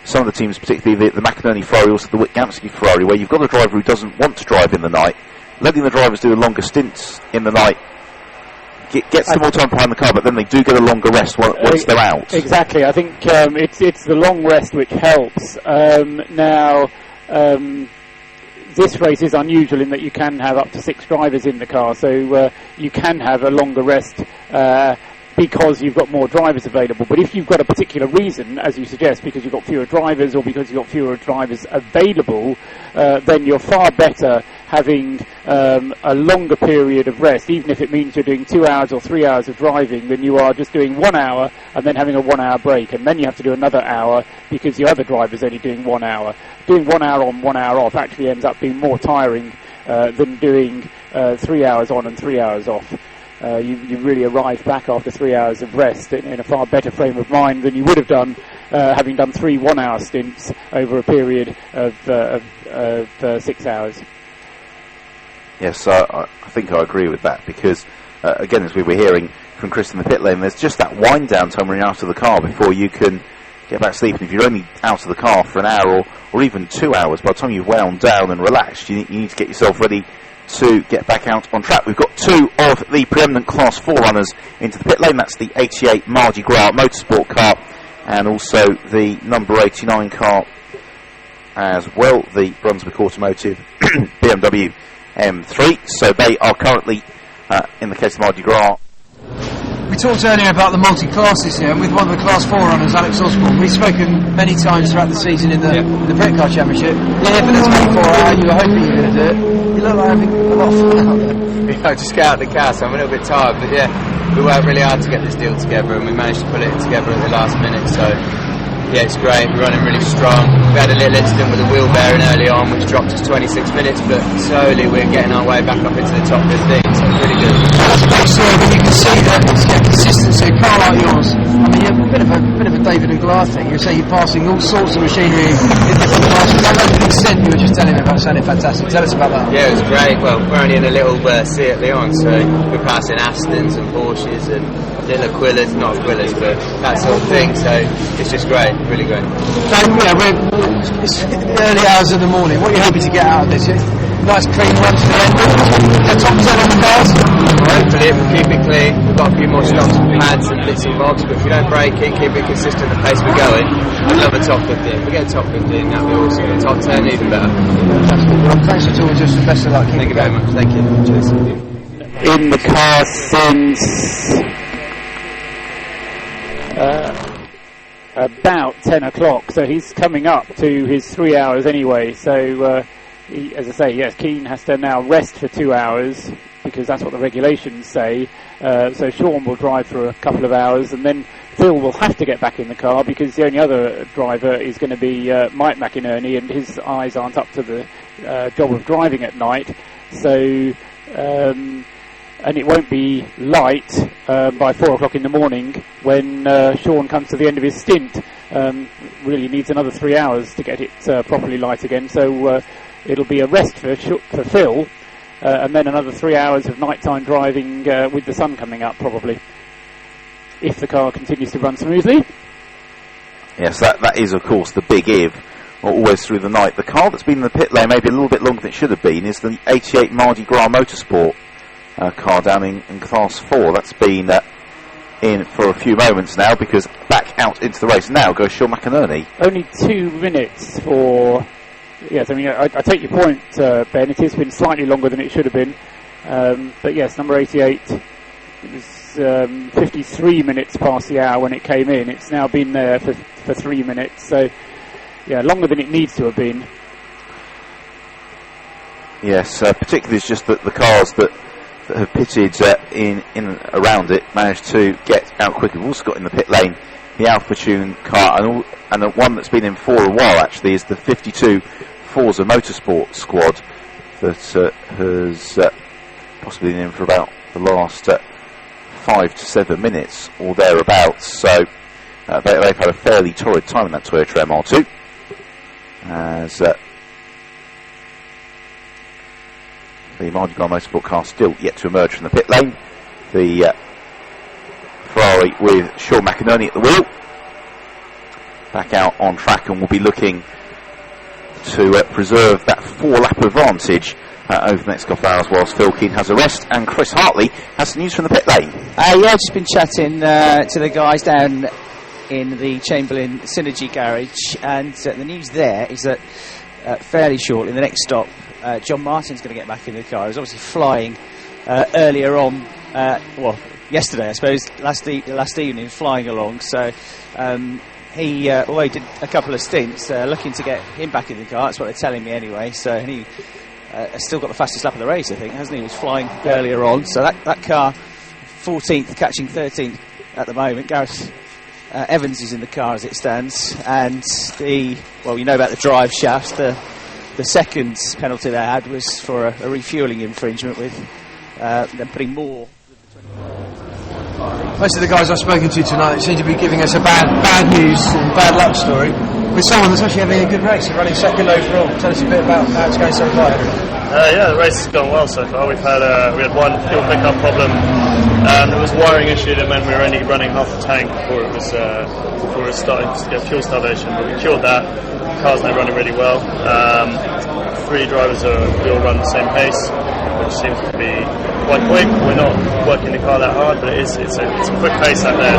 some of the teams, particularly the McInerney Ferrari, also the Witt-Gamsky Ferrari, where you've got a driver who doesn't want to drive in the night, letting the drivers do the longer stints in the night gets them more time behind the car, but then they do get a longer rest once they're out. Exactly. I think it's the long rest which helps. This race is unusual in that you can have up to 6 drivers in the car, so you can have a longer rest because you've got more drivers available. But if you've got a particular reason, as you suggest, because you've got fewer drivers or because you've got fewer drivers available, then you're far better having a longer period of rest, even if it means you're doing 2 hours or 3 hours of driving, than you are just doing 1 hour and then having a 1 hour break, and then you have to do another hour because the other driver's only doing 1 hour. Doing 1 hour on, 1 hour off actually ends up being more tiring than doing 3 hours on and 3 hours off. You really arrive back after 3 hours of rest in a far better frame of mind than you would have done having done 3 1-hour stints over a period of 6 hours. Yes, I think I agree with that, because again, as we were hearing from Chris in the pit lane, there's just that wind down time when you're out of the car before you can get back to sleep. And if you're only out of the car for an hour or even 2 hours, by the time you've wound down and relaxed, you need to get yourself ready to get back out on track. We've got 2 of the preeminent Class 4 runners into the pit lane. That's the 88 Mardi Gras Motorsport car and also the number 89 car as well, the Brunswick Automotive BMW M3. So they are currently, in the case of Mardi Gras. We talked earlier about the multi-classes here, and with one of the Class 4 runners, Alex Osborne, we've spoken many times throughout the season in the Britcar Championship. You're here for the 24-hour, you were hoping you were going to do it. You look like having a lot of fun out there. Yeah, I just got out of the car, so I'm a little bit tired, but yeah, we worked really hard to get this deal together, and we managed to put it together at the last minute, so yeah, it's great. We're running really strong. We had a little incident with the wheel bearing early on, which dropped us 26 minutes, but slowly we're getting our way back up into the top 15, so it's really good. That's a great story when you can see that it's consistency. A car like yours, I mean, you're a bit of a David and Goliath thing. You say you're passing all sorts of machinery in different classes. I know the extent you were just telling me about sounding fantastic. Tell us about that. Yeah, it was great. Well, we're only in a little Seat Leon, so we're passing Astons and Porsches and little Aquilas, not Aquilas, but that sort of thing, so it's just great. Really great. So, it's the early hours of the morning. What are you hoping to get out of this? Nice clean run to the end. The top 10 on the cars. Hopefully, we'll keep it clean. We've got a few more stops and pads and bits and bobs, but if we don't break it, keep it consistent at the pace we're going, I'd love a top 15. If we get a top 15, that'd be awesome. A top 10, even better. Fantastic. Well, thanks for talking to us. Best of luck. Thank you very much. Thank you. Cheers. In the car since about 10 o'clock, so he's coming up to his 3 hours anyway. So, as I say, yes, Keane has to now rest for 2 hours because that's what the regulations say. So Sean will drive for a couple of hours, and then Phil will have to get back in the car because the only other driver is going to be Mike McInerney, and his eyes aren't up to the job of driving at night. So, and it won't be light by 4 o'clock in the morning when Sean comes to the end of his stint. Really needs another 3 hours to get it properly light again. So it'll be a rest for Phil, and then another 3 hours of nighttime driving with the sun coming up, probably, if the car continues to run smoothly. Yes, that is, of course, the big if, always through the night. The car that's been in the pit lane maybe a little bit longer than it should have been is the 88 Mardi Gras Motorsport car down in Class 4. That's been in for a few moments now, because back out into the race now goes Sean McInerney. Only 2 minutes for... Yes, I mean, I take your point, Ben. It has been slightly longer than it should have been. But yes, number 88, it was 53 minutes past the hour when it came in. It's now been there for 3 minutes. So, yeah, longer than it needs to have been. Yes, particularly it's just that the cars that have pitted in and around it managed to get out quickly. We've also got in the pit lane the Alpha Tune car, and the one that's been in for a while actually is the 52 Forza Motorsport squad that has possibly been in for about the last 5 to 7 minutes or thereabouts. So they've had a fairly torrid time in that Toyota MR2 as the Mardi Gras Motorsport car still yet to emerge from the pit lane. The Ferrari with Sean McInerney at the wheel back out on track, and will be looking to preserve that 4-lap advantage over the next couple of hours whilst Phil Keane has a rest. And Chris Hartley has some news from the pit lane. Yeah, I've just been chatting to the guys down in the Chamberlain Synergy garage, and the news there is that fairly shortly, the next stop, John Martin's going to get back in the car. He was obviously flying earlier on, yesterday, I suppose, last evening, flying along. So he did a couple of stints, looking to get him back in the car. That's what they're telling me anyway. So he has still got the fastest lap of the race, I think, hasn't he? He was flying earlier on. So that car, 14th, catching 13th at the moment. Gareth Evans is in the car as it stands, and you know about the drive shafts. The second penalty they had was for a refuelling infringement, with them putting more. Most of the guys I've spoken to tonight seem to be giving us a bad news and bad luck story, with someone that's actually having a good race and running second overall. Tell us a bit about how it's going so far. The race has gone well so far. We had one fuel pickup problem. There was a wiring issue that meant we were only running half the tank before it was starting to get fuel starvation. But we cured that. The car's now running really well. 3 drivers we all run the same pace, which seems to be quite quick. We're not working the car that hard, but it's a quick pace out there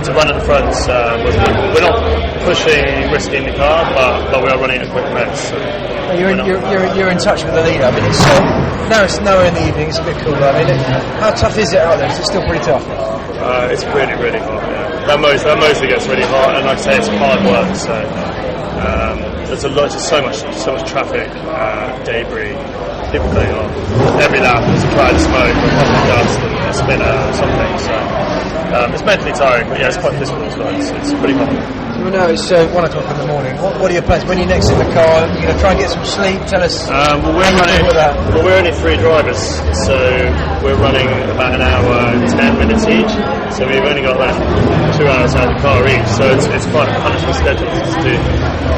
to run at the front. We're not pushing, risking the car, but we are running at a quick pace. So you're in touch with the leader. I mean, now it's nowhere in the evening. It's a bit cooler. I mean, how tough is it out there? Is it still pretty tough? It's really, really hot. Yeah. That mostly gets really hot, and like I say, it's hard work. So there's just so much traffic, debris, people going on. Every lap there's a cloud of smoke, a puff of dust, and a spinner or something. So it's mentally tiring, but yeah, it's quite physical as well. It's pretty hot. Well, no, it's 1 o'clock in the morning. What are your plans? When you're next in the car, you're going to try and get some sleep? Tell us. We're only 3 drivers, so we're running about an hour and 10 minutes each. So we've only got like 2 hours out of the car each. So it's quite a punishing schedule to do.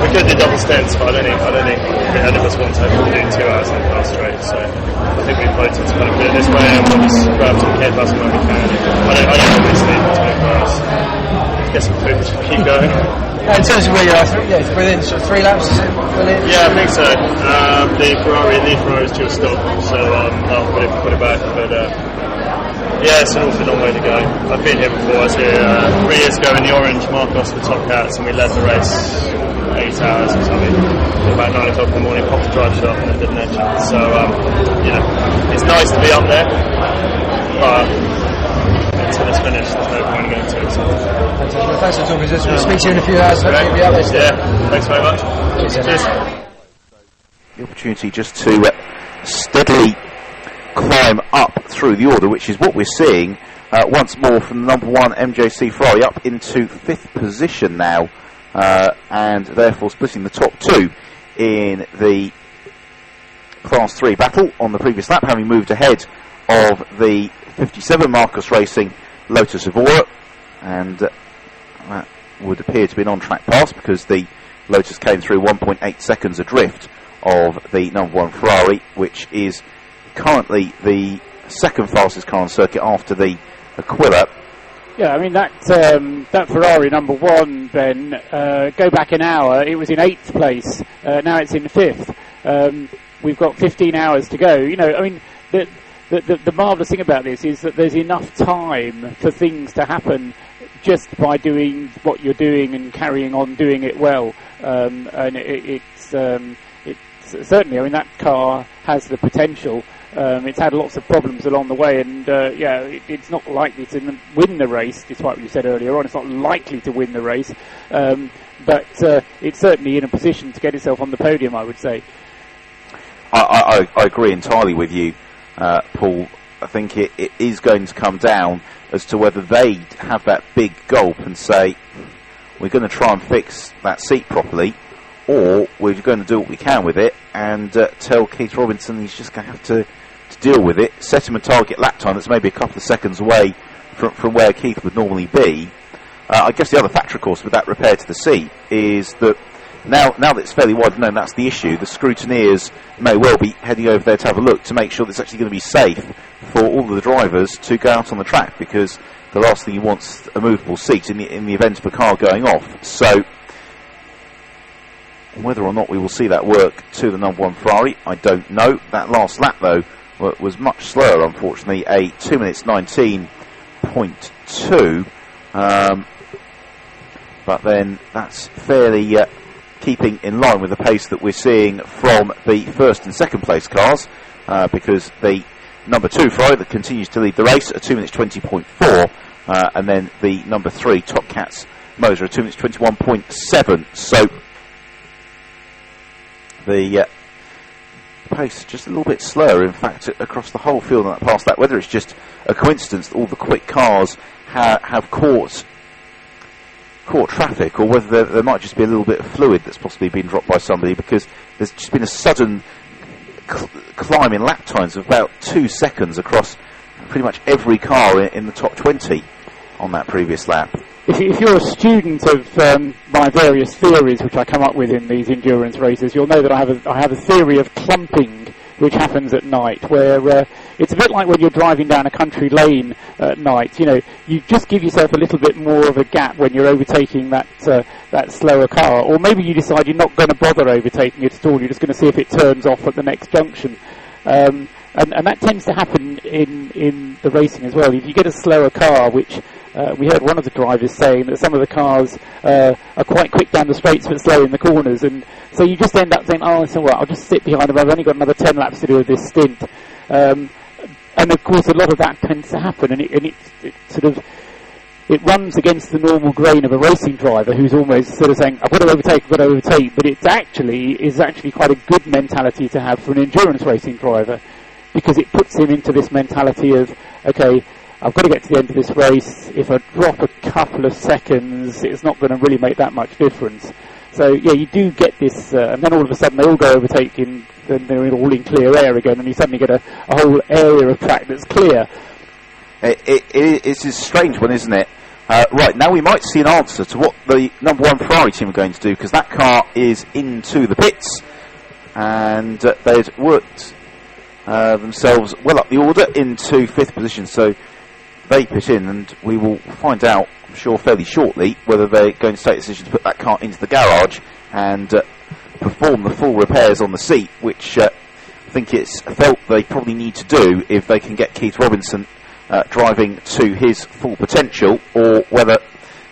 We could do double stints, but I don't think any of us want to do 2 hours in the car straight. So I think we've voted to kind of do it this way, and we'll just grab some kid bus when we can. I don't really sleep for 24 hours. Get some food, just keep going. In terms of where you're at, within sort of 3 laps, is it? Yeah, I think so. The Ferrari is due to stop, so I'll put it back. But it's an awfully long way to go. I've been here before. I was here 3 years ago in the orange Marcos with Top Cats, and we led the race 8 hours or something. About 9 o'clock in the morning, popped the drive shaft and it didn't engine. So it's nice to be up there, but until it's finished, there's no point in going to it. So. Well, thanks for talking to us. We'll speak to you in a few hours. Hopefully you'll be out there. Yeah, thanks very much. Cheers. The opportunity just to steadily climb up through the order, which is what we're seeing once more from the number 1 MJC Ferrari up into 5th position now, and therefore splitting the top 2 in the Class 3 battle on the previous lap, having moved ahead of the 57 Marcus Racing Lotus Evora, and that would appear to be an on-track pass because the Lotus came through 1.8 seconds adrift of the number 1 Ferrari, which is currently the second fastest car on circuit after the Aquila. Yeah, I mean that Ferrari number 1, Ben, go back an hour, it was in 8th place, now it's in 5th. We've got 15 hours to go. You know, I mean, the marvellous thing about this is that there's enough time for things to happen just by doing what you're doing and carrying on doing it well. And it's certainly, I mean, that car has the potential. It's had lots of problems along the way, and it's not likely to win the race, despite what you said earlier on. It's not likely to win the race, but it's certainly in a position to get itself on the podium, I would say. I agree entirely with you, Paul. I think it is going to come down as to whether they have that big gulp and say, we're going to try and fix that seat properly, or we're going to do what we can with it and tell Keith Robinson he's just going to have to deal with it, set him a target lap time that's maybe a couple of seconds away from where Keith would normally be. I guess the other factor, of course, with that repair to the seat is that now that it's fairly widely known that's the issue, the scrutineers may well be heading over there to have a look to make sure that it's actually going to be safe for all of the drivers to go out on the track, because the last thing you want is a movable seat in the event of a car going off. So whether or not we will see that work to the number 1 Ferrari, I don't know. That last lap, though, was much slower, unfortunately, a 2 minutes 19.2. But then that's fairly keeping in line with the pace that we're seeing from the first and second place cars, because the number 2 Ferrari that continues to lead the race at 2 minutes 20.4, and then the number 3 Top Cats Moser at 2 minutes 21.7. So the pace just a little bit slower, in fact, across the whole field and past that. Whether it's just a coincidence that all the quick cars have caught traffic, or whether there might just be a little bit of fluid that's possibly been dropped by somebody, because there's just been a sudden climb in lap times of about 2 seconds across pretty much every car in the top 20 on that previous lap. If you're a student of my various theories which I come up with in these endurance races, you'll know that I have a theory of clumping which happens at night, where it's a bit like when you're driving down a country lane at night. You know, you just give yourself a little bit more of a gap when you're overtaking that slower car, or maybe you decide you're not going to bother overtaking it at all. You're just going to see if it turns off at the next junction, and that tends to happen in the racing as well. If you get a slower car, which we heard one of the drivers saying that some of the cars are quite quick down the straights but slow in the corners, and so you just end up saying, oh, so what, I'll just sit behind them, I've only got another 10 laps to do of this stint. And of course a lot of that tends to happen, and it it runs against the normal grain of a racing driver who's almost sort of saying, I've got to overtake, but is actually quite a good mentality to have for an endurance racing driver, because it puts him into this mentality of, okay, I've got to get to the end of this race. If I drop a couple of seconds, it's not going to really make that much difference. So, yeah, you do get this, and then all of a sudden they all go overtaking, then they're all in clear air again, and you suddenly get a whole area of track that's clear. It's a strange one, isn't it? Right, now we might see an answer to what the number 1 Ferrari team are going to do, because that car is into the pits, and they'd worked themselves well up the order into 5th position, so they pit in, and we will find out, I'm sure, fairly shortly whether they're going to take the decision to put that car into the garage and perform the full repairs on the seat, which I think it's felt they probably need to do if they can get Keith Robinson driving to his full potential, or whether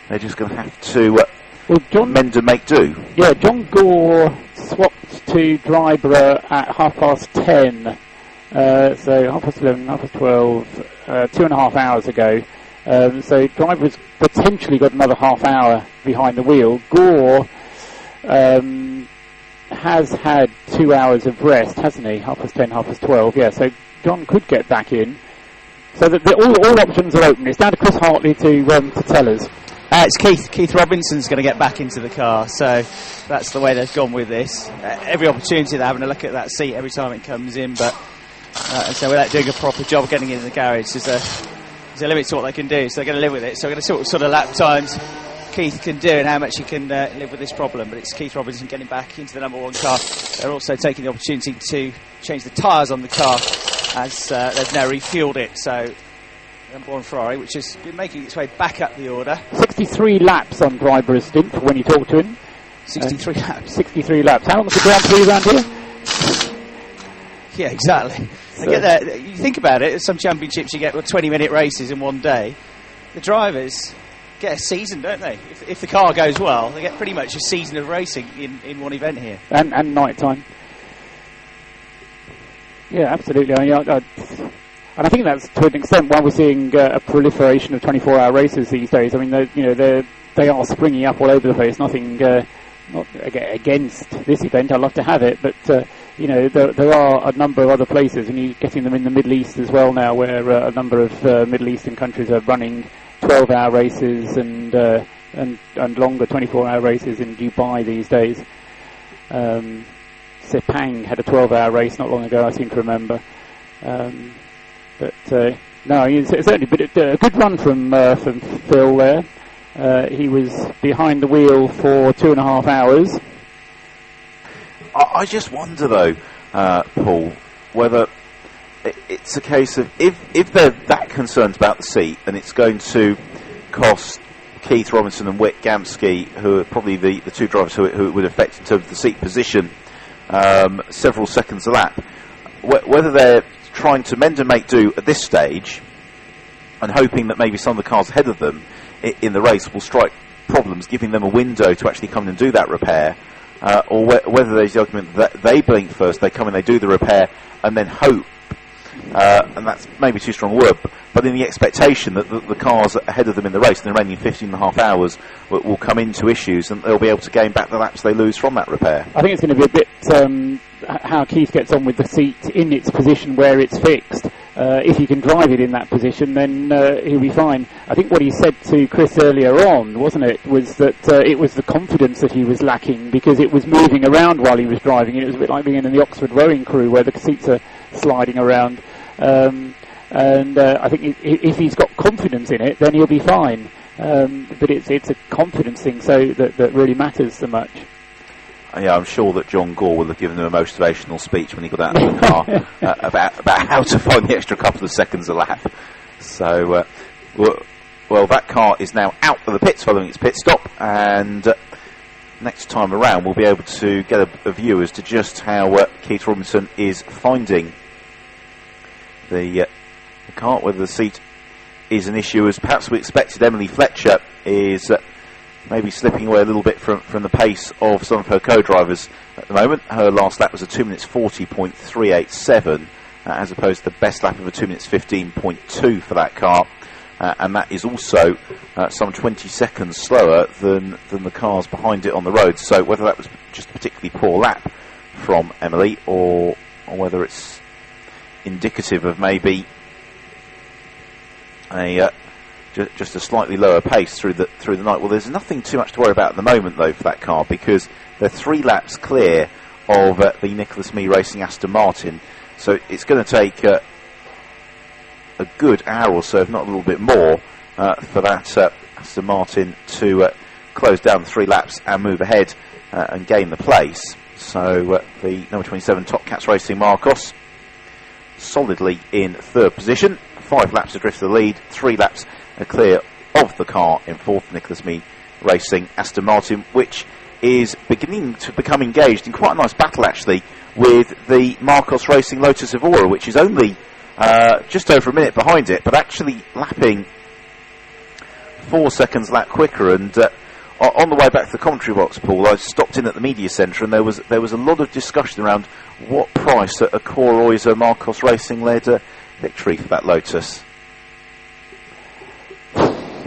they're just going to have to mend and make do. Yeah, John Gore swapped to Dryborough at 10:30. So 11:30, 12:30, 2.5 hours ago. So driver's potentially got another half hour behind the wheel. Gore has had 2 hours of rest, hasn't he? 10:30, 12:30. Yeah, so John could get back in. So that all options are open. It's down to Chris Hartley to tell us. It's Keith Robinson's going to get back into the car, so that's the way they've gone with this. Every opportunity they're having a look at that seat every time it comes in, but so without doing a proper job of getting it in the garage, there's a limit to what they can do, so they're going to live with it. So we're going to see what sort of lap times Keith can do and how much he can live with this problem. But it's Keith Robinson getting back into the number one car. They're also taking the opportunity to change the tyres on the car as they've now refueled it. So number one Ferrari, which has been making its way back up the order. 63 laps on driver's stint when you talk to him. 63 laps. 63 laps. How long's the Grand Prix around here? Yeah, exactly. So get there. You think about it, some championships you get 20-minute races in one day. The drivers get a season, don't they? If the car goes well, they get pretty much a season of racing in one event here. And night time. Yeah, absolutely. And I think that's to an extent why we're seeing a proliferation of 24-hour races these days. I mean, they are springing up all over the place. Nothing not against this event. I'd love to have it, but there are a number of other places, and you're getting them in the Middle East as well now, where a number of Middle Eastern countries are running 12-hour races and longer 24-hour races in Dubai these days. Sepang had a 12-hour race not long ago, I seem to remember. But no, it's certainly been a good run from Phil there. He was behind the wheel for 2.5 hours. I just wonder though, Paul, whether it's a case of if they're that concerned about the seat and it's going to cost Keith Robinson and Whit Gamsky, who are probably the two drivers who it would affect in terms of the seat position, several seconds a lap, whether they're trying to mend and make do at this stage and hoping that maybe some of the cars ahead of them in the race will strike problems, giving them a window to actually come in and do that repair, or whether there's the argument that they blink first, they come in, they do the repair, and then hope, and that's maybe too strong a word, but in the expectation that the cars ahead of them in the race in the remaining 15.5 hours will come into issues and they'll be able to gain back the laps they lose from that repair. I think it's going to be a bit how Keith gets on with the seat in its position where it's fixed. If he can drive it in that position, then he'll be fine. I think what he said to Chris earlier on, wasn't it, was that it was the confidence that he was lacking because it was moving around while he was driving. It was a bit like being in the Oxford rowing crew where the seats are sliding around. And I think if he's got confidence in it, then he'll be fine. But it's a confidence thing, so that really matters so much. Yeah, I'm sure that John Gore will have given him a motivational speech when he got out of the car about how to find the extra couple of seconds a lap. So, well, that car is now out of the pits following its pit stop, and next time around we'll be able to get a view as to just how Keith Robinson is finding the car, whether the seat is an issue, as perhaps we expected. Emily Fletcher is maybe slipping away a little bit from the pace of some of her co-drivers at the moment. Her last lap was a 2 minutes 40.387, as opposed to the best lap of a 2 minutes 15.2 for that car, and that is also some 20 seconds slower than the cars behind it on the road. So whether that was just a particularly poor lap from Emily, or whether it's indicative of maybe just a slightly lower pace through the night. Well, there's nothing too much to worry about at the moment, though, for that car, because they're 3 laps clear of the Nicholas Mee Racing Aston Martin. So it's going to take a good hour or so, if not a little bit more, for that Aston Martin to close down the 3 laps and move ahead and gain the place. So the number 27 Top Cats Racing Marcos solidly in 3rd position, 5 laps adrift of the lead, 3 laps clear of the car in 4th, Nicholas Mee Racing Aston Martin, which is beginning to become engaged in quite a nice battle actually with the Marcos Racing Lotus Evora, which is only just over a minute behind it, but actually lapping 4 seconds lap quicker. And on the way back to the commentary box, Paul, I stopped in at the media centre, and there was a lot of discussion around what price a Coroiser Marcos Racing led victory for that Lotus.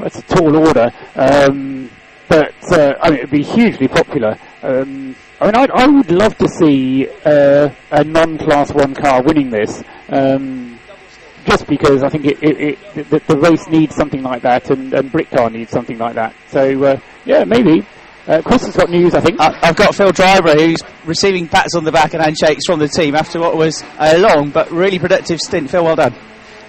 that's a tall order. But I mean, it'd be hugely popular. I mean, I would love to see a non-Class 1 car winning this, just because I think the race needs something like that, and Britcar needs something like that. So, yeah, maybe. Chris has got news, I think. I've got Phil Driver, who's receiving pats on the back and handshakes from the team after what was a long but really productive stint. Phil, well done.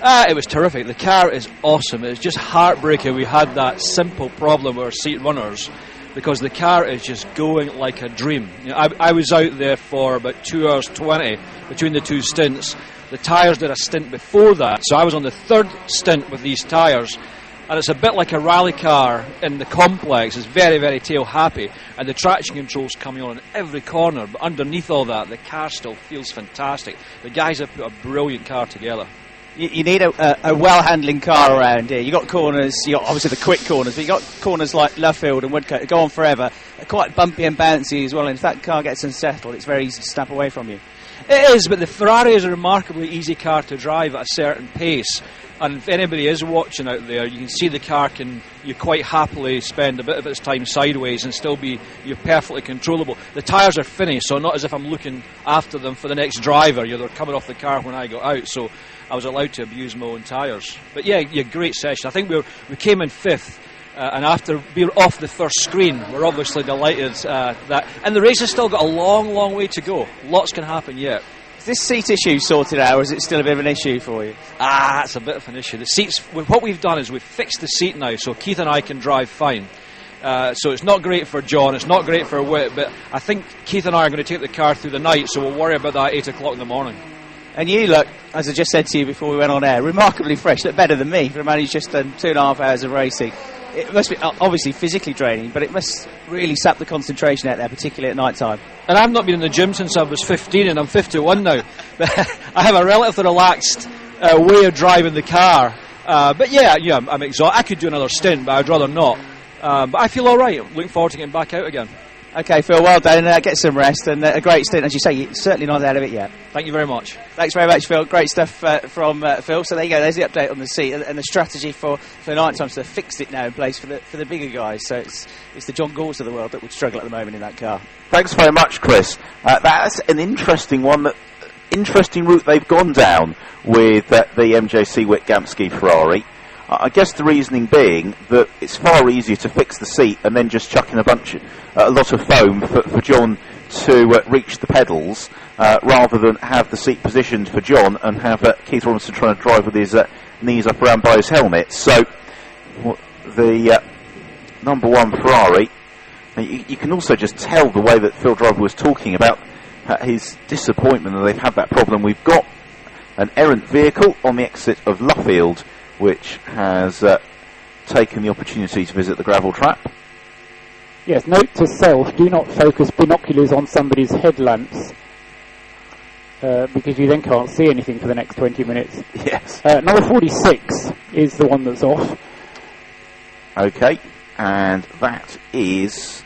It was terrific. The car is awesome. It's just heartbreaking we had that simple problem with our seat runners, because the car is just going like a dream. You know, I was out there for about 2 hours 20 between the two stints. The tyres did a stint before that, so I was on the third stint with these tyres. And it's a bit like a rally car in the complex. It's very, very tail happy, and the traction control's coming on in every corner. But underneath all that, the car still feels fantastic. The guys have put a brilliant car together. You need a well-handling car around here. You got corners, you got obviously the quick corners, but you got corners like Luffield and Woodcote that go on forever. They're quite bumpy and bouncy as well. And if that car gets unsettled, it's very easy to snap away from you. It is, but the Ferrari is a remarkably easy car to drive at a certain pace. And if anybody is watching out there, you can see the car you quite happily spend a bit of its time sideways and still be perfectly controllable. The tyres are finished, so not as if I'm looking after them for the next driver. They're coming off the car when I got out, so I was allowed to abuse my own tyres. But yeah, great session. I think we came in fifth, and after being off the first screen, we're obviously delighted that. And the race has still got a long, long way to go. Lots can happen yet. Is this seat issue sorted out, or is it still a bit of an issue for you? That's a bit of an issue. The seats, what we've done is we've fixed the seat now, so Keith and I can drive fine. So it's not great for John, it's not great for Whit, but I think Keith and I are going to take the car through the night, so we'll worry about that at 8 o'clock in the morning. And you look, as I just said to you before we went on air, remarkably fresh. Look better than me for a man who's just done 2.5 hours of racing. It must be obviously physically draining, but it must really sap the concentration out there, particularly at night time. And I've not been in the gym since I was 15, and I'm 51 now. But I have a relatively relaxed way of driving the car. But yeah, I'm exhausted. I could do another stint, but I'd rather not. But I feel all right. Looking forward to getting back out again. Okay, Phil, well done. Get some rest, and a great stint. As you say, you're certainly not out of it yet. Thank you very much. Thanks very much, Phil. Great stuff from Phil. So there you go. There's the update on the seat and the strategy for night time. So they've fixed it now in place for the bigger guys. So it's the John Galls of the world that would struggle at the moment in that car. Thanks very much, Chris. That's an interesting one. Interesting route they've gone down with the MJC Witt-Gamsky Ferrari. I guess the reasoning being that it's far easier to fix the seat and then just chuck in a lot of foam for John to reach the pedals, rather than have the seat positioned for John and have Keith Robinson trying to drive with his knees up around by his helmet. So the number one Ferrari, you can also just tell the way that Phil Driver was talking about his disappointment that they've had that problem. We've got an errant vehicle on the exit of Luffield, which has taken the opportunity to visit the gravel trap. Yes, note to self, do not focus binoculars on somebody's headlamps, because you then can't see anything for the next 20 minutes. Yes. Number 46 is the one that's off. Okay, and that is,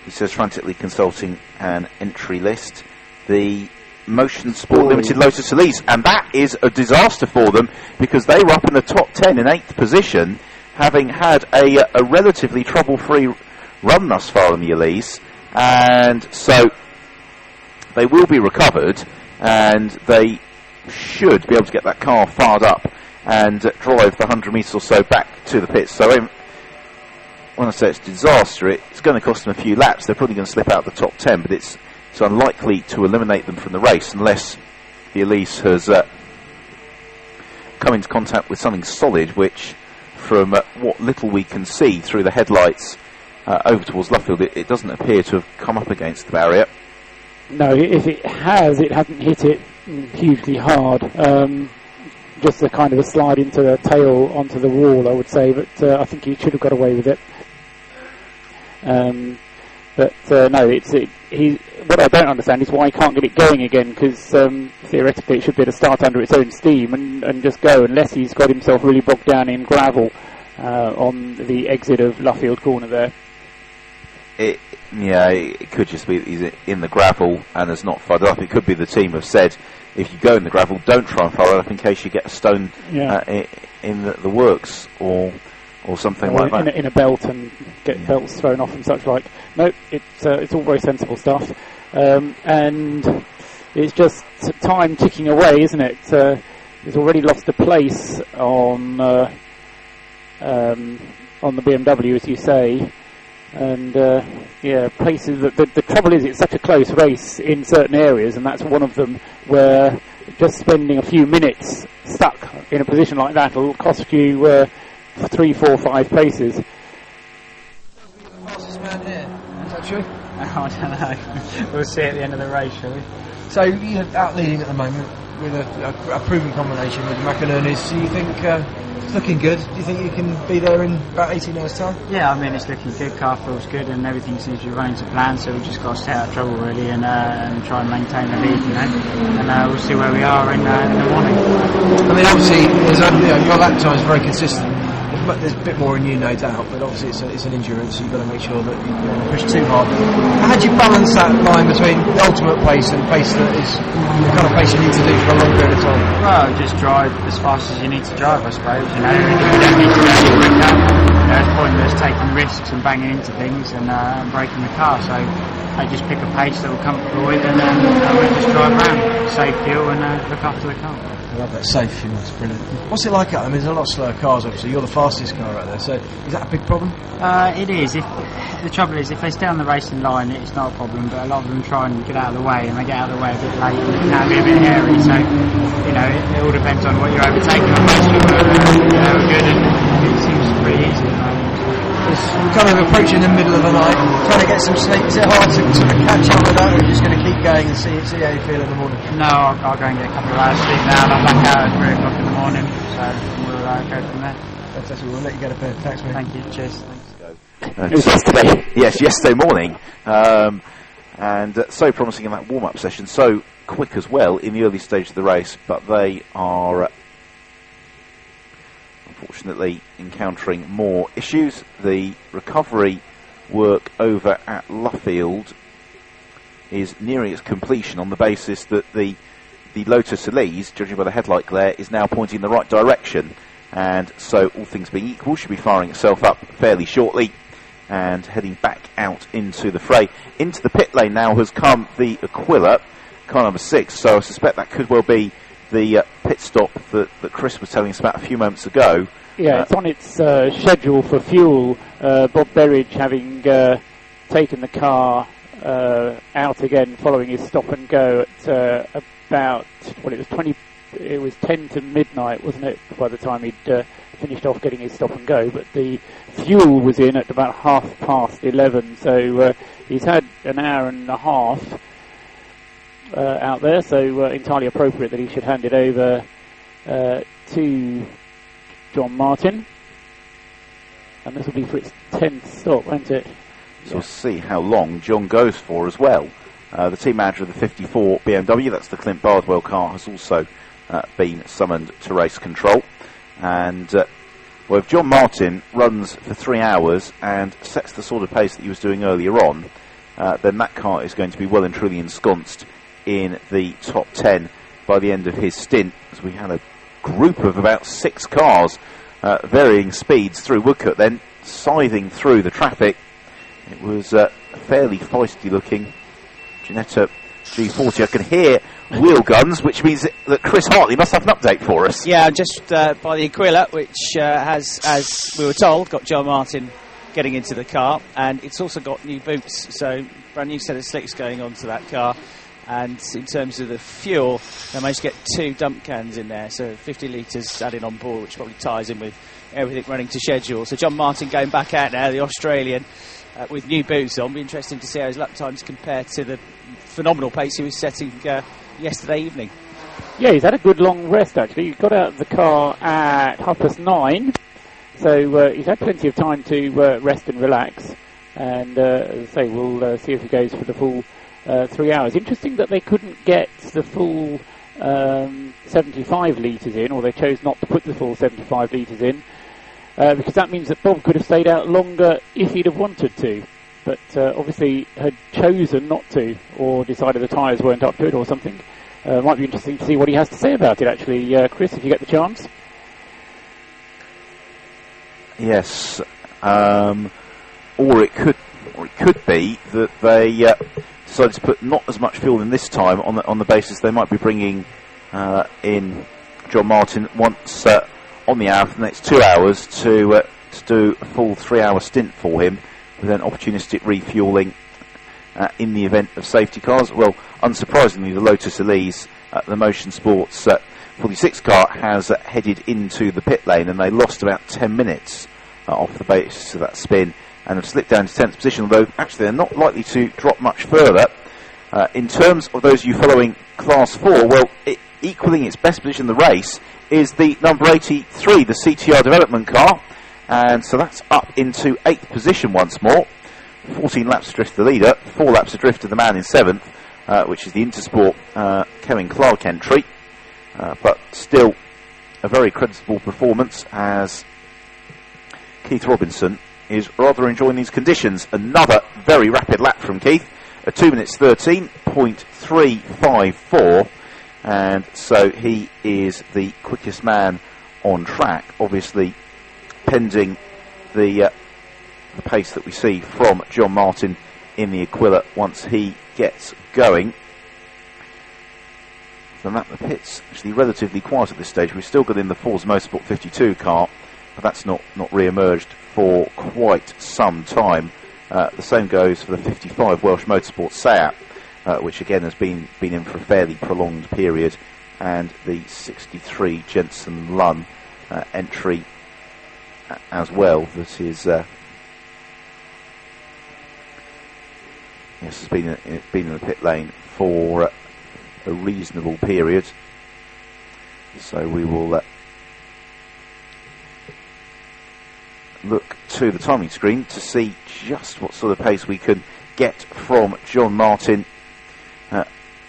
he says, frantically consulting an entry list, the Motion Sport Limited Lotus Elise, and that is a disaster for them, because they were up in the top 10 in 8th position, having had a relatively trouble-free run thus far in the Elise, and so they will be recovered, and they should be able to get that car fired up and drive the 100 metres or so back to the pits. So when I say it's a disaster, it's going to cost them a few laps. They're probably going to slip out of the top 10, but it's unlikely to eliminate them from the race unless the Elise has come into contact with something solid, which, from what little we can see through the headlights over towards Luffield, it doesn't appear to have come up against the barrier. No, if it has, it hasn't hit it hugely hard. Just a kind of a slide into the tail onto the wall, I would say, but I think he should have got away with it. But no, what I don't understand is why he can't get it going again, because theoretically it should be able to start under its own steam and just go, unless he's got himself really bogged down in gravel on the exit of Luffield Corner there. It could just be that he's in the gravel and has not fired up. It could be the team have said, if you go in the gravel, don't try and fire up in case you get a stone in the works or something like that? In a belt and get belts thrown off and such like. No, it's all very sensible stuff, and it's just time ticking away, isn't it? It's already lost a place on the BMW, as you say, and places. The trouble is, it's such a close race in certain areas, and that's one of them where just spending a few minutes stuck in a position like that will cost you 3, 4, 5 places. Fastest man here. Is that true? I don't know. We'll see at the end of the race, shall we? So you're out leading at the moment with a proven combination with McInerney's. Do you think it's looking good? Do you think you can be there in about 18 hours' time? Yeah, I mean, it's looking good. Car feels good and everything seems to be running to plan, so we've just got to stay out of trouble really and try and maintain the lead, and we'll see where we are in the morning. I mean, obviously, your lap time is very consistent. There's a bit more in you, no doubt, but obviously it's an endurance, so you've got to make sure that you don't push too hard. How do you balance that line between the ultimate pace and pace that is the kind of pace you need to do for a long period of time? Well, just drive as fast as you need to drive, I suppose. You don't need to go quicker. It's pointless taking risks and banging into things and breaking the car, so I just pick a pace that we're comfortable with and we just drive around, save fuel and look after the car. I love that safe fuel, it's brilliant. What's it like out? I mean, there's a lot of slower cars, obviously. You're the fastest car out there, so is that a big problem? It is. The trouble is, if they stay on the racing line, it's not a problem, but a lot of them try and get out of the way, and they get out of the way a bit late, and it can be a bit hairy, so, it all depends on what you're overtaking. Most people are good, and it seems pretty easy at the moment. We're kind of approaching the middle of the night, trying to get some sleep. Is it hard to sort of catch up with that, or are you just going to keep going and see how you feel in the morning? No, I'll go and get a couple of hours sleep now, and I'm back out at 3 o'clock in the morning, so we'll go from there. Fantastic, we'll let you go to bed. Thanks, mate. Thank you, cheers. It was yesterday. Yes, yesterday morning, and so promising in that warm-up session, so quick as well in the early stage of the race, but they are unfortunately encountering more issues. The recovery work over at Luffield is nearing its completion on the basis that the Lotus Elise, judging by the headlight glare, is now pointing in the right direction, and so all things being equal should be firing itself up fairly shortly and heading back out into the fray. Into the pit lane now has come the Aquila, car number 6, so I suspect that could well be the pit stop that Chris was telling us about a few moments ago. Yeah, it's on its schedule for fuel. Bob Berridge having taken the car out again following his stop and go at about, it was 10 to midnight, wasn't it, by the time he'd finished off getting his stop and go, but the fuel was in at about 11:30, so he's had an hour and a half out there, so entirely appropriate that he should hand it over to John Martin, and this will be for its 10th stop, won't it? So we'll see how long John goes for as well. The team manager of the 54 BMW, that's the Clint Bardwell car, has also been summoned to race control, and if John Martin runs for 3 hours and sets the sort of pace that he was doing earlier on, then that car is going to be well and truly ensconced in the top 10 by the end of his stint, as we had a group of about 6 cars varying speeds through Woodcote, then scything through the traffic. It was fairly feisty looking Ginetta G40. I can hear wheel guns, which means that Chris Hartley must have an update for us. Yeah, just by the Aquila, which has, as we were told, got John Martin getting into the car, and it's also got new boots, so brand new set of slicks going onto that car. And in terms of the fuel, they managed to get 2 dump cans in there, so 50 litres added on board, which probably ties in with everything running to schedule. So John Martin going back out now, the Australian, with new boots on. Be interesting to see how his lap times compare to the phenomenal pace he was setting yesterday evening. Yeah, he's had a good long rest actually. He got out of the car at 9:30, so he's had plenty of time to rest and relax. And as I say, we'll see if he goes for the full 3 hours. Interesting that they couldn't get the full 75 litres in, or they chose not to put the full 75 litres in, because that means that Bob could have stayed out longer if he'd have wanted to, but obviously had chosen not to, or decided the tyres weren't up to it or something. Might be interesting to see what he has to say about it actually, Chris, if you get the chance. Yes, or it could be that they decided to put not as much fuel in this time on the basis they might be bringing in John Martin once on the hour for the next 2 hours to do a full 3-hour stint for him, with then opportunistic refuelling in the event of safety cars. Well, unsurprisingly, the Lotus Elise, the Motion Sports 46 car, has headed into the pit lane, and they lost about 10 minutes off the basis of that spin and have slipped down to 10th position, although actually they're not likely to drop much further. In terms of those of you following Class 4, well, equaling its best position in the race is the number 83, the CTR development car, and so that's up into 8th position once more. 14 laps adrift to the leader, 4 laps adrift to the man in 7th, which is the Intersport Kevin Clark entry, but still a very creditable performance, as Keith Robinson is rather enjoying these conditions. Another very rapid lap from Keith, a 2 minutes 13.354, and so he is the quickest man on track, obviously pending the pace that we see from John Martin in the Aquila once he gets going. The lap of the pit's actually relatively quiet at this stage. We've still got in the Forza Motorsport 52 car, but that's not re-emerged for quite some time. The same goes for the 55 Welsh Motorsport Seat, which again has been in for a fairly prolonged period, and the 63 Jensen Lunn entry as well, that is yes, it's been in the pit lane for a reasonable period. So we will look to the timing screen to see just what sort of pace we can get from John Martin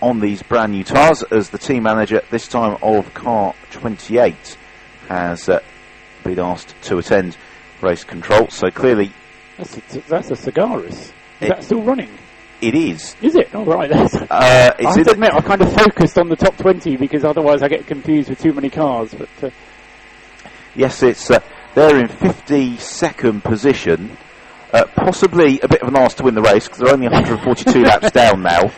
on these brand new tyres, as the team manager this time of car 28 has been asked to attend race control. So clearly that's a Cigaris. Is that still running? It is. Is it? Oh, right. I have to admit, I kind of focused on the top 20 because otherwise I get confused with too many cars. But yes, it's they're in 52nd position. Possibly a bit of an arse to win the race because they're only 142 laps down now.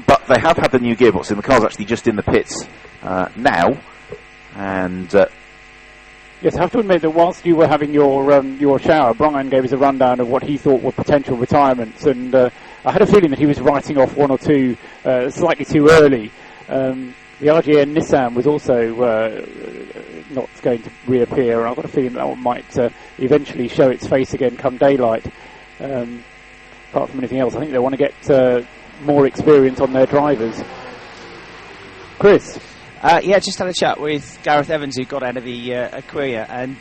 But they have had the new gearbox in. The car's actually just in the pits now. And yes, I have to admit that whilst you were having your shower, Brian gave us a rundown of what he thought were potential retirements, and I had a feeling that he was writing off one or two slightly too early. The RGN Nissan was also not going to reappear, and I've got a feeling that one might eventually show its face again come daylight. Apart from anything else, I think they want to get more experience on their drivers. Chris? Yeah, just had a chat with Gareth Evans, who got out of the Aquila, and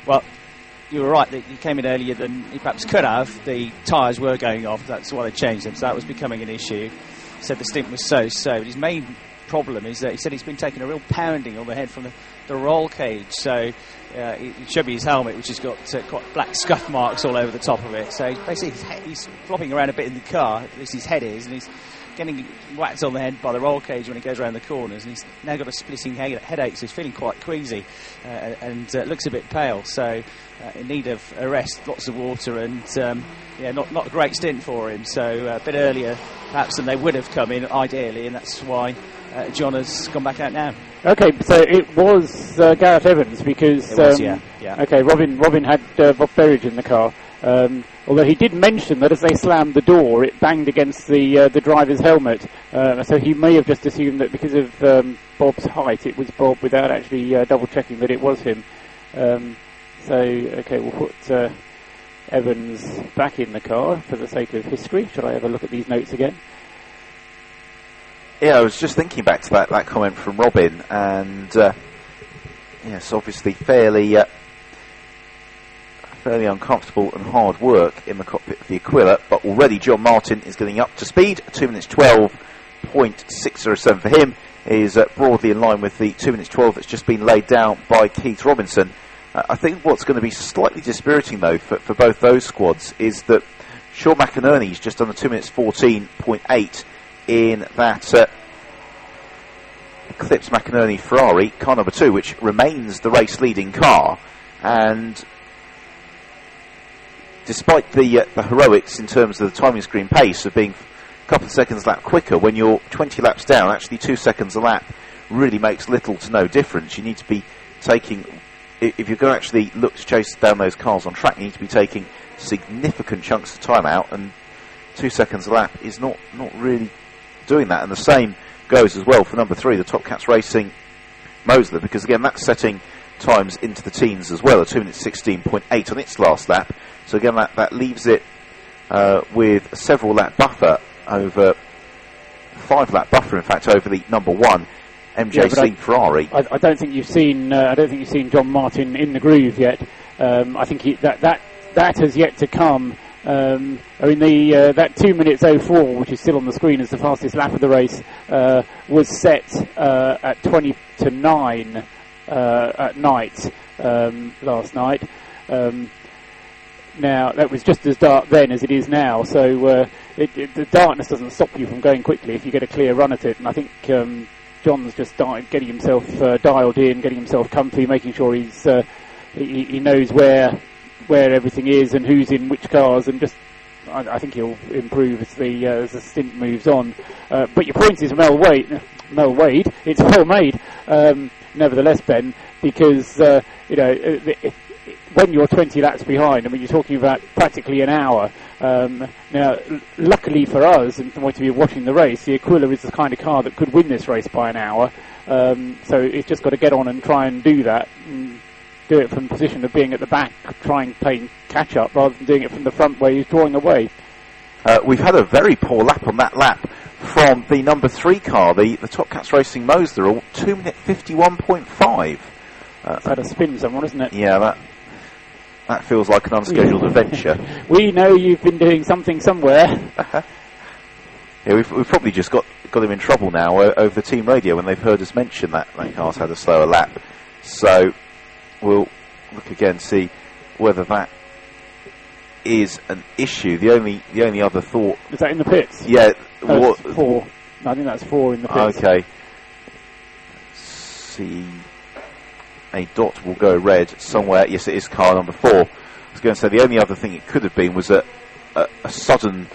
well, you were right that he came in earlier than he perhaps could have. The tyres were going off, that's why they changed them, so that was becoming an issue. He said the stint was so-so, but his main problem is that he said he's been taking a real pounding on the head from the roll cage, so it should be his helmet, which has got quite black scuff marks all over the top of it, so basically he's flopping around a bit in the car, at least his head is, and he's getting whacked on the head by the roll cage when he goes around the corners, and he's now got a splitting headache, so he's feeling quite queasy and looks a bit pale, so in need of a rest, lots of water, and yeah, not a great stint for him, so a bit earlier perhaps than they would have come in ideally, and that's why John has gone back out now. Okay, so it was Gareth Evans, because it was, yeah. Okay, Robin had Bob Berridge in the car. Although he did mention that as they slammed the door, it banged against the driver's helmet. So he may have just assumed that because of Bob's height, it was Bob, without actually double checking that it was him. So okay, we'll put Evans back in the car for the sake of history. Shall I have a look at these notes again? Yeah, I was just thinking back to that comment from Robin, and yes, obviously fairly uncomfortable and hard work in the cockpit of the Aquila, but already John Martin is getting up to speed. 2 minutes 12.607 for him is broadly in line with the 2 minutes 12 that's just been laid down by Keith Robinson. I think what's going to be slightly dispiriting though for both those squads is that Sean McInerney's just under 2 minutes 14.8 in that Eclipse McInerney Ferrari, car number 2, which remains the race leading car. And despite the heroics in terms of the timing screen pace of being a couple of seconds a lap quicker, when you're 20 laps down, actually 2 seconds a lap really makes little to no difference. You need to be taking, if you're going to actually look to chase down those cars on track, you need to be taking significant chunks of time out, and 2 seconds a lap is not really doing that. And the same goes as well for number 3, the Top Cats Racing Mosler, because again that's setting times into the teens as well, a 2 minutes 16.8 on its last lap. So again that leaves it with a several lap buffer, over 5 lap buffer in fact, over the number 1 MJC Ferrari. I don't think you've seen John Martin in the groove yet. I think that has yet to come. That 2 minutes 04, which is still on the screen as the fastest lap of the race, was set at 20 to 9 at night last night. Now that was just as dark then as it is now, so the darkness doesn't stop you from going quickly if you get a clear run at it. And I think John's just started getting himself dialed in, getting himself comfy, making sure he knows where everything is and who's in which cars, and just I think he'll improve as the stint moves on. But your point is Mel Wade. It's well made, nevertheless, Ben, because when you're 20 laps behind, I mean, you're talking about practically an hour. Now, luckily for us, and from the point of view of watching the race, the Aquila is the kind of car that could win this race by an hour. So it's just got to get on and try and do that. And do it from the position of being at the back, playing catch-up, rather than doing it from the front where he's drawing away. We've had a very poor lap on that lap from the number 3 car, the Top Cats Racing Mosler, 2 minute 51.5. It's had a spin, someone, isn't it? Yeah, that feels like an unscheduled adventure. We know you've been doing something somewhere. Yeah, we've probably just got him in trouble now over the team radio when they've heard us mention that car's had a slower lap. So we'll look again, see whether that is an issue. The only other thought... Is that in the pits? Yeah. No, 4. No, I think that's 4 in the pits. Okay. See... A dot will go red somewhere. Yes, it is car number 4. I was going to say the only other thing it could have been was a sudden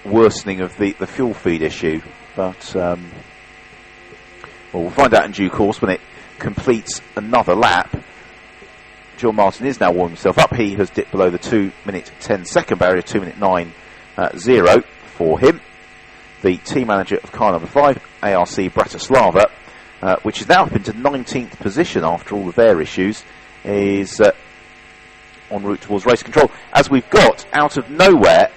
worsening of the fuel feed issue. But we'll find out in due course when it completes another lap. John Martin is now warming himself up. He has dipped below the 2 minute 10 second barrier, 2 minute 9.0 for him. The team manager of car number 5, ARC Bratislava, which is now up into 19th position after all of their issues, is en route towards race control. As we've got out of nowhere,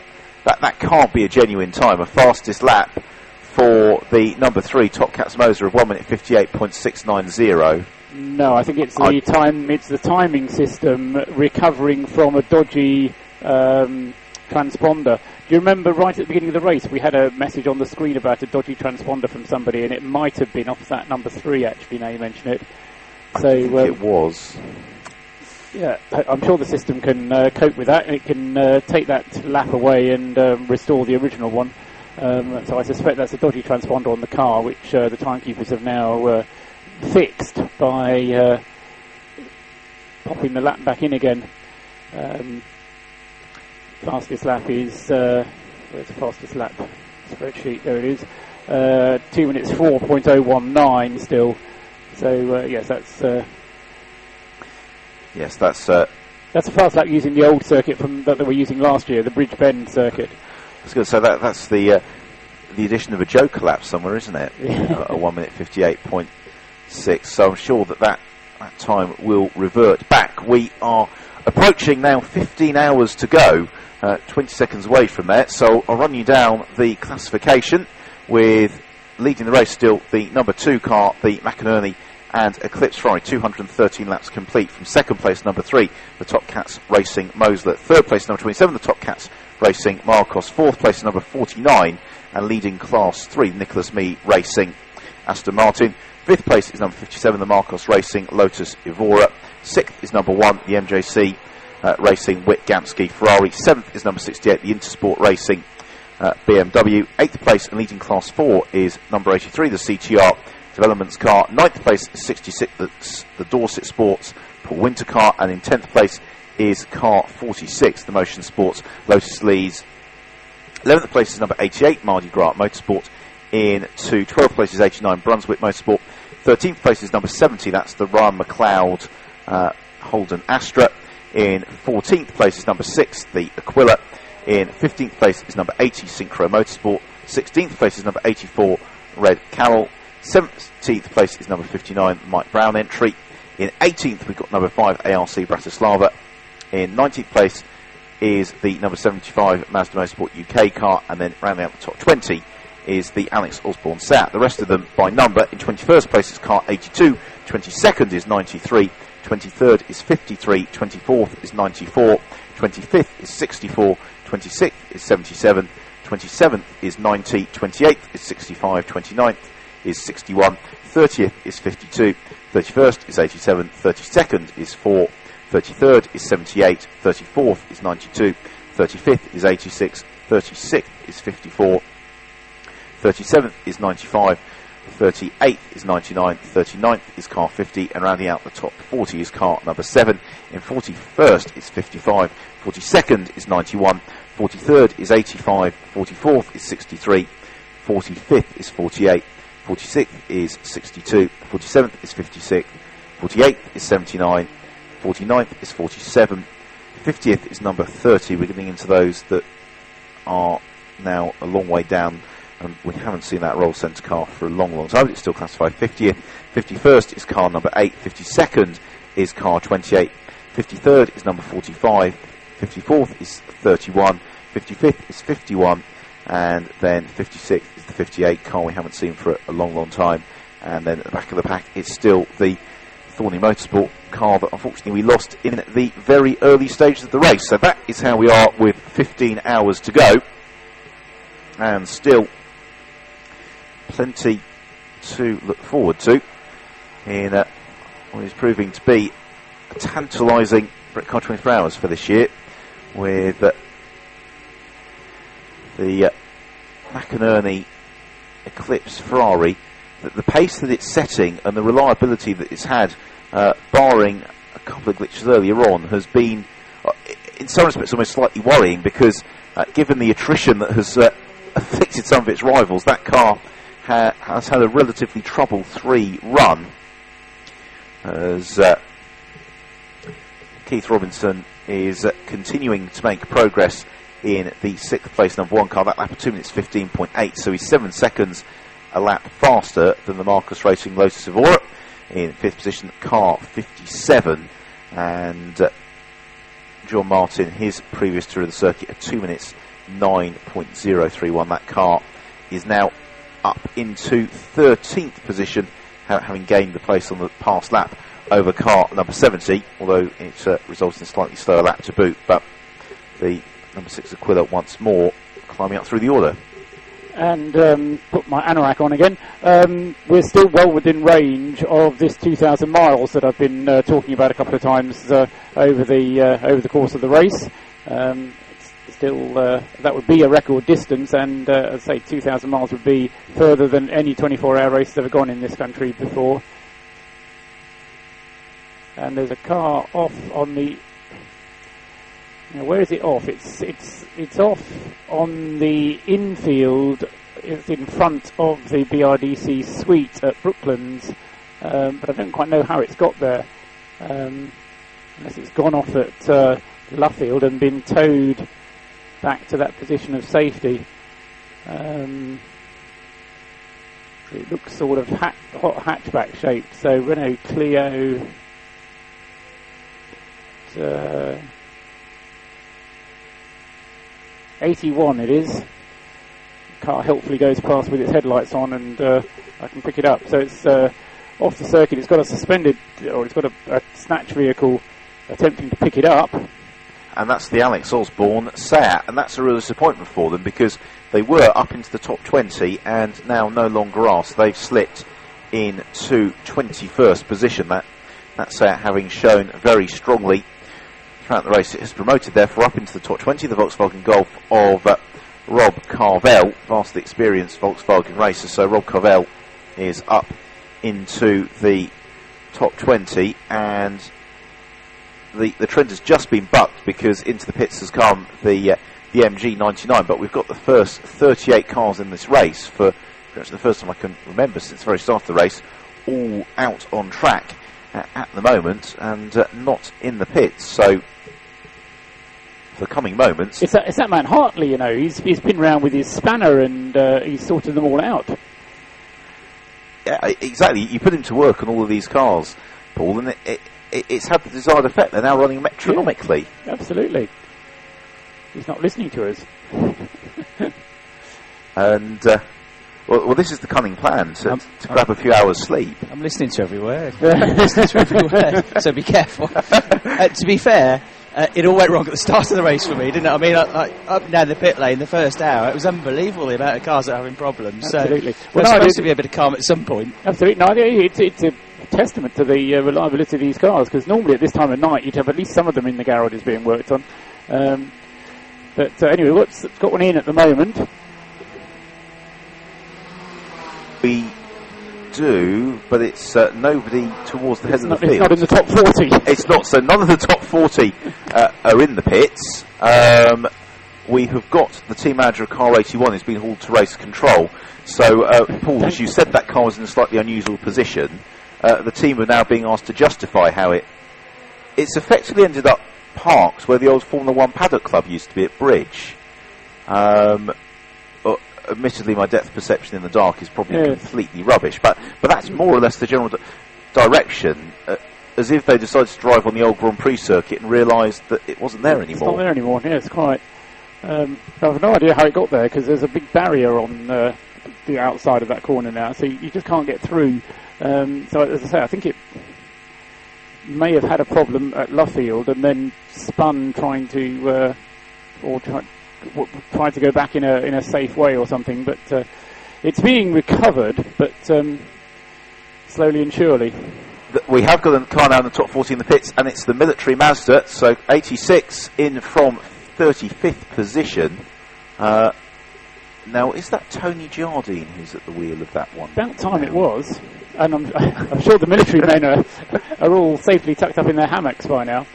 that can't be a genuine time, a fastest lap for the number 3 Top Cats Moser of 1 minute 58.690. No, I think it's the timing system recovering from a dodgy transponder. Do you remember right at the beginning of the race we had a message on the screen about a dodgy transponder from somebody, and it might have been off that number 3 actually, now you mention it. So I think it was. Yeah, I'm sure the system can cope with that. It can take that lap away and restore the original one. So I suspect that's a dodgy transponder on the car, which the timekeepers have now fixed by popping the lap back in again. Fastest lap is where's the fastest lap spreadsheet? There it is. 2 minutes 4.019 still. So yes, that's a fast lap using the old circuit that they were using last year, the Bridge Bend circuit. I was going to say that's the addition of a Joker lap somewhere, isn't it? A 1 minute 58.6. So I'm sure that time will revert back. We are approaching now 15 hours to go, 20 seconds away from there. So I'll run you down the classification with leading the race still the number 2 car, the McInerney and Eclipse Ferrari, 213 laps complete. From second place, number 3, the Top Cats Racing Mosler. Third place, number 27, the Top Cats Racing Marcos. Fourth place, number 49, and leading class 3, Nicholas Mee Racing Aston Martin. Fifth place is number 57, the Marcos Racing Lotus Evora. Sixth is number 1, the MJC Racing Witt Gamsky Ferrari. Seventh is number 68, the Intersport Racing BMW. Eighth place and leading class 4 is number 83, the CTR Developments car. 9th place is 66, that's the Dorset Sports Paul Winter car, and in 10th place is car 46, the Motion Sports Lotus Lees. 11th place is number 88, Mardi Gras Motorsport. In to 12th place is 89, Brunswick Motorsport. 13th place is number 70, that's the Ryan McLeod Holden Astra. In 14th place is number 6, the Aquila. In 15th place is number 80, Synchro Motorsport. 16th place is number 84, Red Carroll. 17th place is number 59, Mike Brown entry. In 18th we've got number 5, ARC Bratislava. In 19th place is the number 75 Mazda Motorsport UK car, and then rounding out the top 20 is the Alex Osborne Seat. The rest of them by number. In 21st place is car 82, 22nd is 93, 23rd is 53, 24th is 94, 25th is 64, 26th is 77, 27th is 90, 28th is 65, 29th is 61, 30th is 52, 31st is 87, 32nd is 4, 33rd is 78, 34th is 92, 35th is 86, 36th is 54, 37th is 95, 38th is 99, 39th is car 50, and rounding out the top 40 is car number 7. In 41st is 55, 42nd is 91, 43rd is 85, 44th is 63, 45th is 48, 46th is 62, 47th is 56, 48th is 79, 49th is 47, 50th is number 30. We're getting into those that are now a long way down, and we haven't seen that roll centre car for a long, long time. It's still classified 50th. 51st is car number 8. 52nd is car 28. 53rd is number 45. 54th is 31. 55th is 51. And then 56th is the 58 car we haven't seen for a long, long time. And then at the back of the pack is still the Thorny Motorsport car that unfortunately we lost in the very early stages of the race. So that is how we are with 15 hours to go. And still plenty to look forward to in what is proving to be a tantalising Britcar 24 Hours for this year, with the McInerney Eclipse Ferrari. The pace that it's setting and the reliability that it's had, barring a couple of glitches earlier on, has been in some respects almost slightly worrying, because given the attrition that has afflicted some of its rivals, that car has had a relatively trouble-free run, as Keith Robinson is continuing to make progress in the 6th place number 1 car. That lap of 2 minutes 15.8, so he's 7 seconds a lap faster than the Marcus Racing Lotus Evora. In 5th position, car 57, and John Martin, his previous tour of the circuit, at 2 minutes 9.031. That car is now up into 13th position, having gained the place on the past lap over car number 70, although it results in a slightly slower lap to boot. But the number 6 Aquila once more climbing up through the order. And put my anorak on again. We're still well within range of this 2,000 miles that I've been talking about a couple of times over the course of the race. Still, that would be a record distance, and I'd say 2,000 miles would be further than any 24-hour race that's ever gone in this country before. And there's a car off on the. Now, where is it off? It's off on the infield. It's in front of the BRDC suite at Brooklands, but I don't quite know how it's got there, unless it's gone off at Luffield and been towed back to that position of safety. It looks sort of hot hatchback shaped. So Renault Clio. 81 it is. Car helpfully goes past with its headlights on, and I can pick it up. So it's off the circuit. It's got a suspended, or it's got a snatch vehicle attempting to pick it up. And that's the Alex Osborne Seat, and that's a real disappointment for them, because they were up into the top 20 and now no longer are. So they've slipped into 21st position. That Seat having shown very strongly throughout the race. It has promoted therefore up into the top 20, the Volkswagen Golf of Rob Carvel, vastly experienced Volkswagen racer. So Rob Carvel is up into the top 20, and the trend has just been bucked because into the pits has come the MG99, but we've got the first 38 cars in this race for pretty much the first time I can remember since the very start of the race, all out on track at the moment and not in the pits. So for the coming moments, it's that man Hartley, you know, he's been round with his spanner and he's sorted them all out. Yeah, exactly. You put him to work on all of these cars, Paul, and it's had the desired effect. They're now running metronomically. Yeah, absolutely. He's not listening to us. And well, this is the cunning plan to grab a few hours sleep. I'm listening to every word. Listening to every word. So be careful. To be fair, it all went wrong at the start of the race for me, didn't it? I mean, up down the pit lane, the first hour, it was unbelievable the amount of cars that are having problems. Absolutely. So there's supposed to be a bit of calm at some point. Absolutely. No, it's a testament to the reliability of these cars, because normally at this time of night you'd have at least some of them in the garages being worked on. But anyway, what's got one in at the moment? We do, but it's nobody towards the head of the field. It's not in the top 40. It's not, so none of the top 40 are in the pits. We have got the team manager of car 81 who's been hauled to race control. So, Paul, as you said, that car was in a slightly unusual position. The team are now being asked to justify how it's effectively ended up parked where the old Formula 1 paddock club used to be at Bridge. Admittedly, my depth perception in the dark is probably completely rubbish, but that's more or less the general direction, as if they decided to drive on the old Grand Prix circuit and realised that it wasn't there anymore. It's not there anymore, yeah, it's quite... I have no idea how it got there, because there's a big barrier on the outside of that corner now, so you just can't get through. So, as I say, I think it may have had a problem at Luffield and then spun trying to... trying to go back in a safe way or something, but it's being recovered, but slowly and surely. We have got a car now in the top 40 in the pits, and it's the military Mazda, so 86 in from 35th position. Now, is that Tony Jardine who's at the wheel of that one? About time it was, and I'm sure the military men are all safely tucked up in their hammocks by now.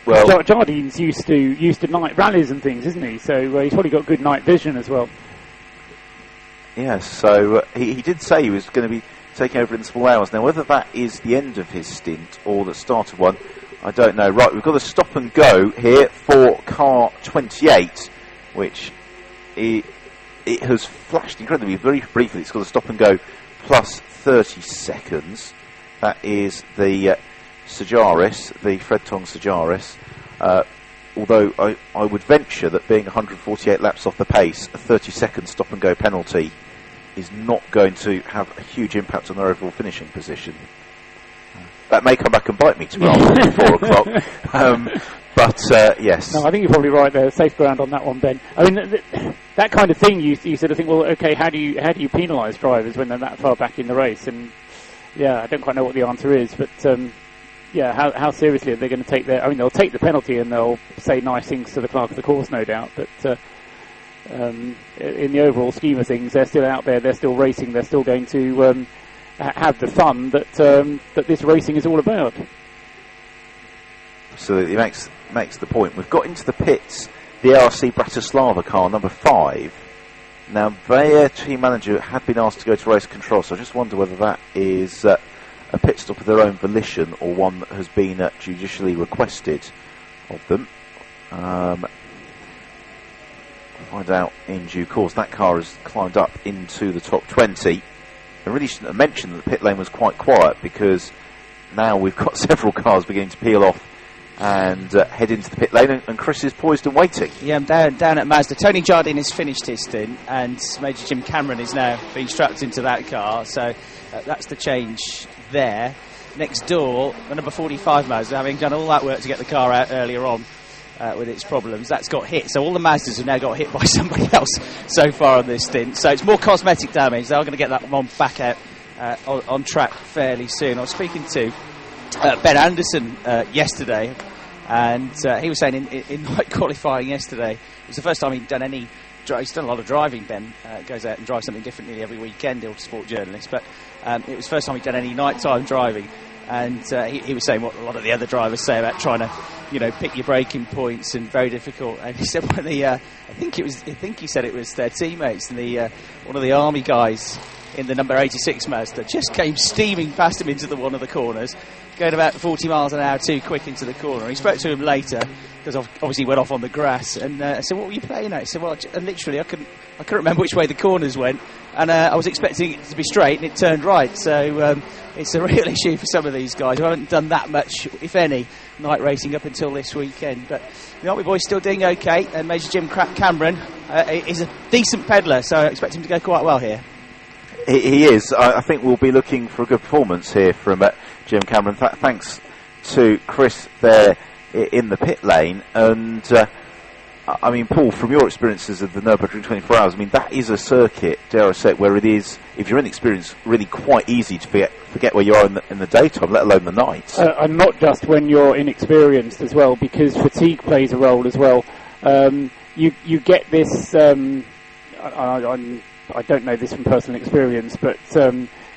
Well, Jardine's used to night rallies and things, isn't he? So he's probably got good night vision as well. Yes, so he did say he was going to be taking over in the small hours. Now, whether that is the end of his stint or the start of one, I don't know. Right, we've got a stop and go here for car 28, which it has flashed incredibly very briefly. It's got a stop and go plus 30 seconds. That is the Sajaris, the Fred Tong Sajaris, although I would venture that being 148 laps off the pace, a 30-second stop-and-go penalty is not going to have a huge impact on their overall finishing position. That may come back and bite me tomorrow at 4 o'clock. But yes. No, I think you're probably right there. Safe ground on that one, Ben. I mean, that kind of thing, you sort of think, well, okay, how do you penalise drivers when they're that far back in the race? And yeah, I don't quite know what the answer is, but yeah, how seriously are they going to take their... I mean, they'll take the penalty and they'll say nice things to the clerk of the course, no doubt, but in the overall scheme of things, they're still out there, they're still racing, they're still going to have the fun that this racing is all about. Absolutely, makes the point. We've got into the pits the ARC Bratislava car, number 5. Now, their team manager had been asked to go to race control, so I just wonder whether that is... a pit stop of their own volition or one that has been judicially requested of them. Find out in due course. That car has climbed up into the top 20. I really shouldn't have mentioned that the pit lane was quite quiet, because now we've got several cars beginning to peel off and head into the pit lane, and Chris is poised and waiting. Yeah, I'm down at Mazda. Tony Jardine has finished his stint, and Major Jim Cameron is now being strapped into that car, so that's the change there. Next door, the number 45 Mazda, having done all that work to get the car out earlier on with its problems, that's got hit. So all the Mazdas have now got hit by somebody else so far on this stint. So it's more cosmetic damage. They are going to get that one back out on track fairly soon. I was speaking to Ben Anderson yesterday, and he was saying in night qualifying yesterday, it was the first time he'd done any he's done a lot of driving, Ben. Goes out and drives something different nearly every weekend, the Autosport journalist. But it was the first time he'd done any nighttime driving. And he was saying what a lot of the other drivers say about trying to, pick your braking points, and very difficult. And he said one of the, I think he said it was their teammates, and one of the army guys in the number 86 Mazda just came steaming past him into one of the corners, going about 40 miles an hour too quick into the corner. He spoke to him later, because obviously he went off on the grass, and I said, what were you playing at? He said, well, literally I couldn't remember which way the corners went, and I was expecting it to be straight, and it turned right. So it's a real issue for some of these guys who haven't done that much, if any, night racing up until this weekend. But the Army boy's still doing okay, and Major Jim Cameron is a decent peddler, so I expect him to go quite well here. He is. I think we'll be looking for a good performance here from Jim Cameron. Thanks to Chris there in the pit lane. And I mean, Paul, from your experiences of the Nürburgring 24 Hours, I mean, that is a circuit, dare I say, where it is, if you're inexperienced, really quite easy to forget where you are in the daytime, let alone the night. And not just when you're inexperienced as well, because fatigue plays a role as well. You get this. I don't know this from personal experience, but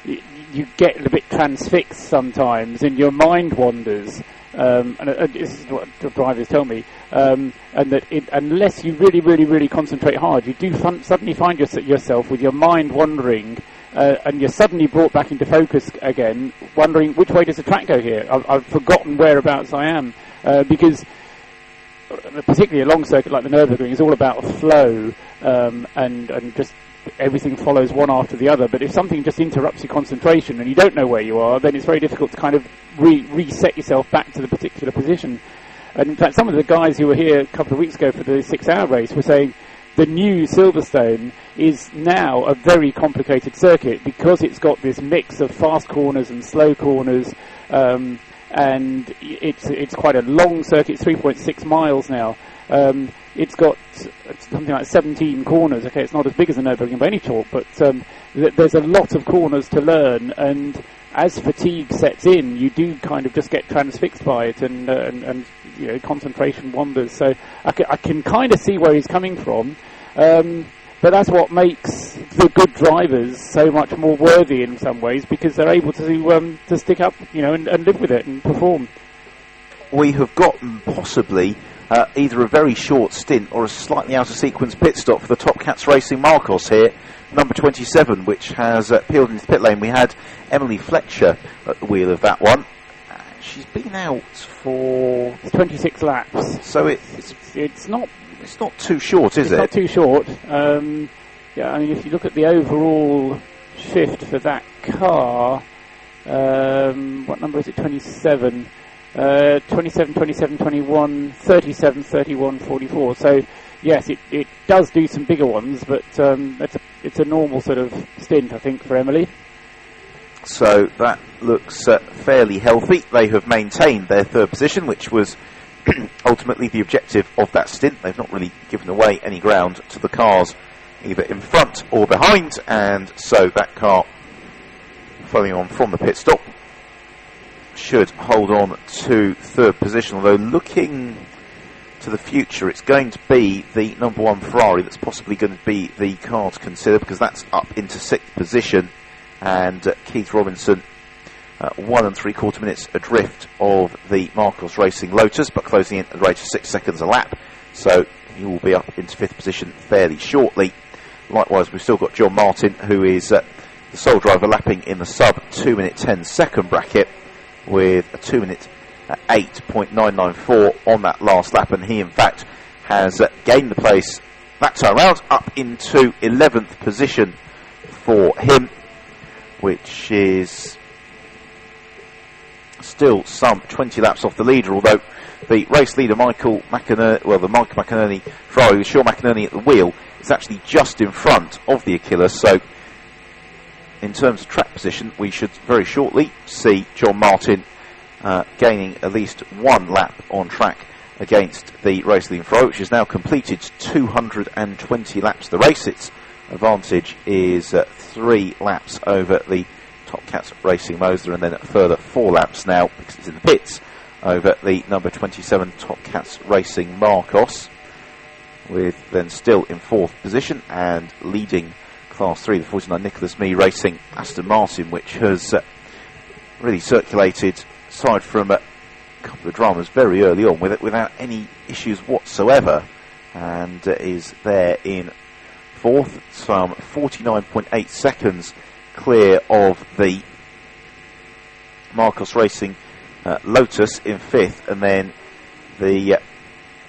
you get a bit transfixed sometimes, and your mind wanders. And this is what the drivers tell me. And that unless you really, really, really concentrate hard, you do suddenly find yourself with your mind wandering, and you're suddenly brought back into focus again, wondering which way does the track go here. I've forgotten whereabouts I am, because particularly a long circuit like the Nürburgring is all about flow, and just everything follows one after the other. But if something just interrupts your concentration and you don't know where you are, then it's very difficult to kind of reset yourself back to the particular position. And in fact, some of the guys who were here a couple of weeks ago for the 6-hour race were saying the new Silverstone is now a very complicated circuit, because it's got this mix of fast corners and slow corners, and it's quite a long circuit. It's 3.6 miles now. It's got something like 17 corners. Okay, it's not as big as the Nürburgring by any talk, but there's a lot of corners to learn, and as fatigue sets in, you do kind of just get transfixed by it, and concentration wanders. So I can kind of see where he's coming from, but that's what makes the good drivers so much more worthy in some ways, because they're able to stick up, and live with it and perform. We have gotten possibly either a very short stint or a slightly out of sequence pit stop for the Top Cats Racing Marcos here, number 27, which has peeled into pit lane. We had Emily Fletcher at the wheel of that one. She's been out for 26 laps, so it's not too short, is it? It's not too short. I mean, if you look at the overall shift for that car, what number is it? 27. 27, 27, 21, 37, 31, 44. So, yes, it does do some bigger ones, but it's a normal sort of stint, I think, for Emily. So that looks fairly healthy. They have maintained their third position, which was ultimately the objective of that stint. They've not really given away any ground to the cars, either in front or behind, and so that car, following on from the pit stop, should hold on to third position, although looking to the future, it's going to be the number one Ferrari that's possibly going to be the car to consider, because that's up into sixth position, and Keith Robinson 1 3/4 minutes adrift of the Marcos Racing Lotus, but closing in at the rate of 6 seconds a lap, so he will be up into fifth position fairly shortly. Likewise, we've still got John Martin, who is the sole driver lapping in the sub 2 minute 10 second bracket, with a 2 minute 8.994 on that last lap, and he in fact has gained the place that time round up into 11th position for him, which is still some 20 laps off the leader, although the race leader Michael McInerney Ferrari with Sean McInerney at the wheel is actually just in front of the Achilles. So in terms of track position, we should very shortly see John Martin gaining at least one lap on track against the race leading Ferrari, which has now completed 220 laps of the race. Its advantage is 3 laps over the Top Cats Racing Mazda, and then a further 4 laps now, because it's in the pits, over the number 27 Top Cats Racing Marcos. with then still in 4th position and leading Class 3, the 49 Nicholas Mee Racing Aston Martin, which has really circulated, aside from a couple of dramas very early on, without any issues whatsoever, and is there in 4th, some 49.8 seconds clear of the Marcos Racing Lotus in 5th, and then the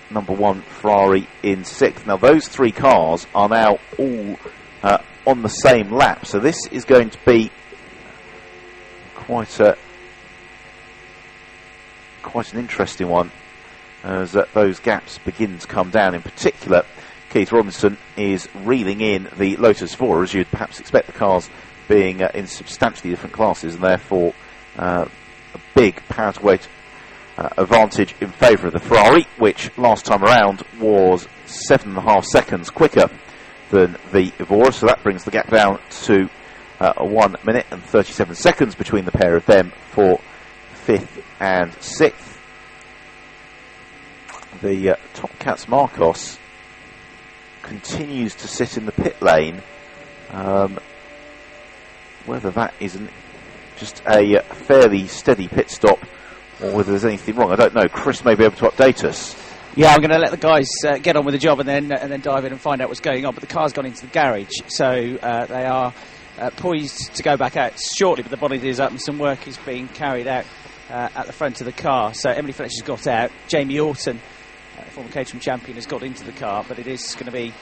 number 1 Ferrari in 6th. Now those 3 cars are now all on the same lap, so this is going to be quite an interesting one as those gaps begin to come down. In particular, Keith Robinson is reeling in the Lotus 4, as you'd perhaps expect, the cars being in substantially different classes, and therefore a big power to weight advantage in favour of the Ferrari, which last time around was 7.5 seconds quicker than the Evora, so that brings the gap down to 1 minute and 37 seconds between the pair of them for 5th and 6th. The Top Cats Marcos continues to sit in the pit lane. Whether that isn't just a fairly steady pit stop or whether there's anything wrong, I don't know. Chris may be able to update us. Yeah, I'm going to let the guys get on with the job and then dive in and find out what's going on. But the car's gone into the garage, so they are poised to go back out shortly. But the bonnet is up and some work is being carried out at the front of the car. So Emily Fletcher's got out. Jamie Orton, former Caterham champion, has got into the car. But it is going to be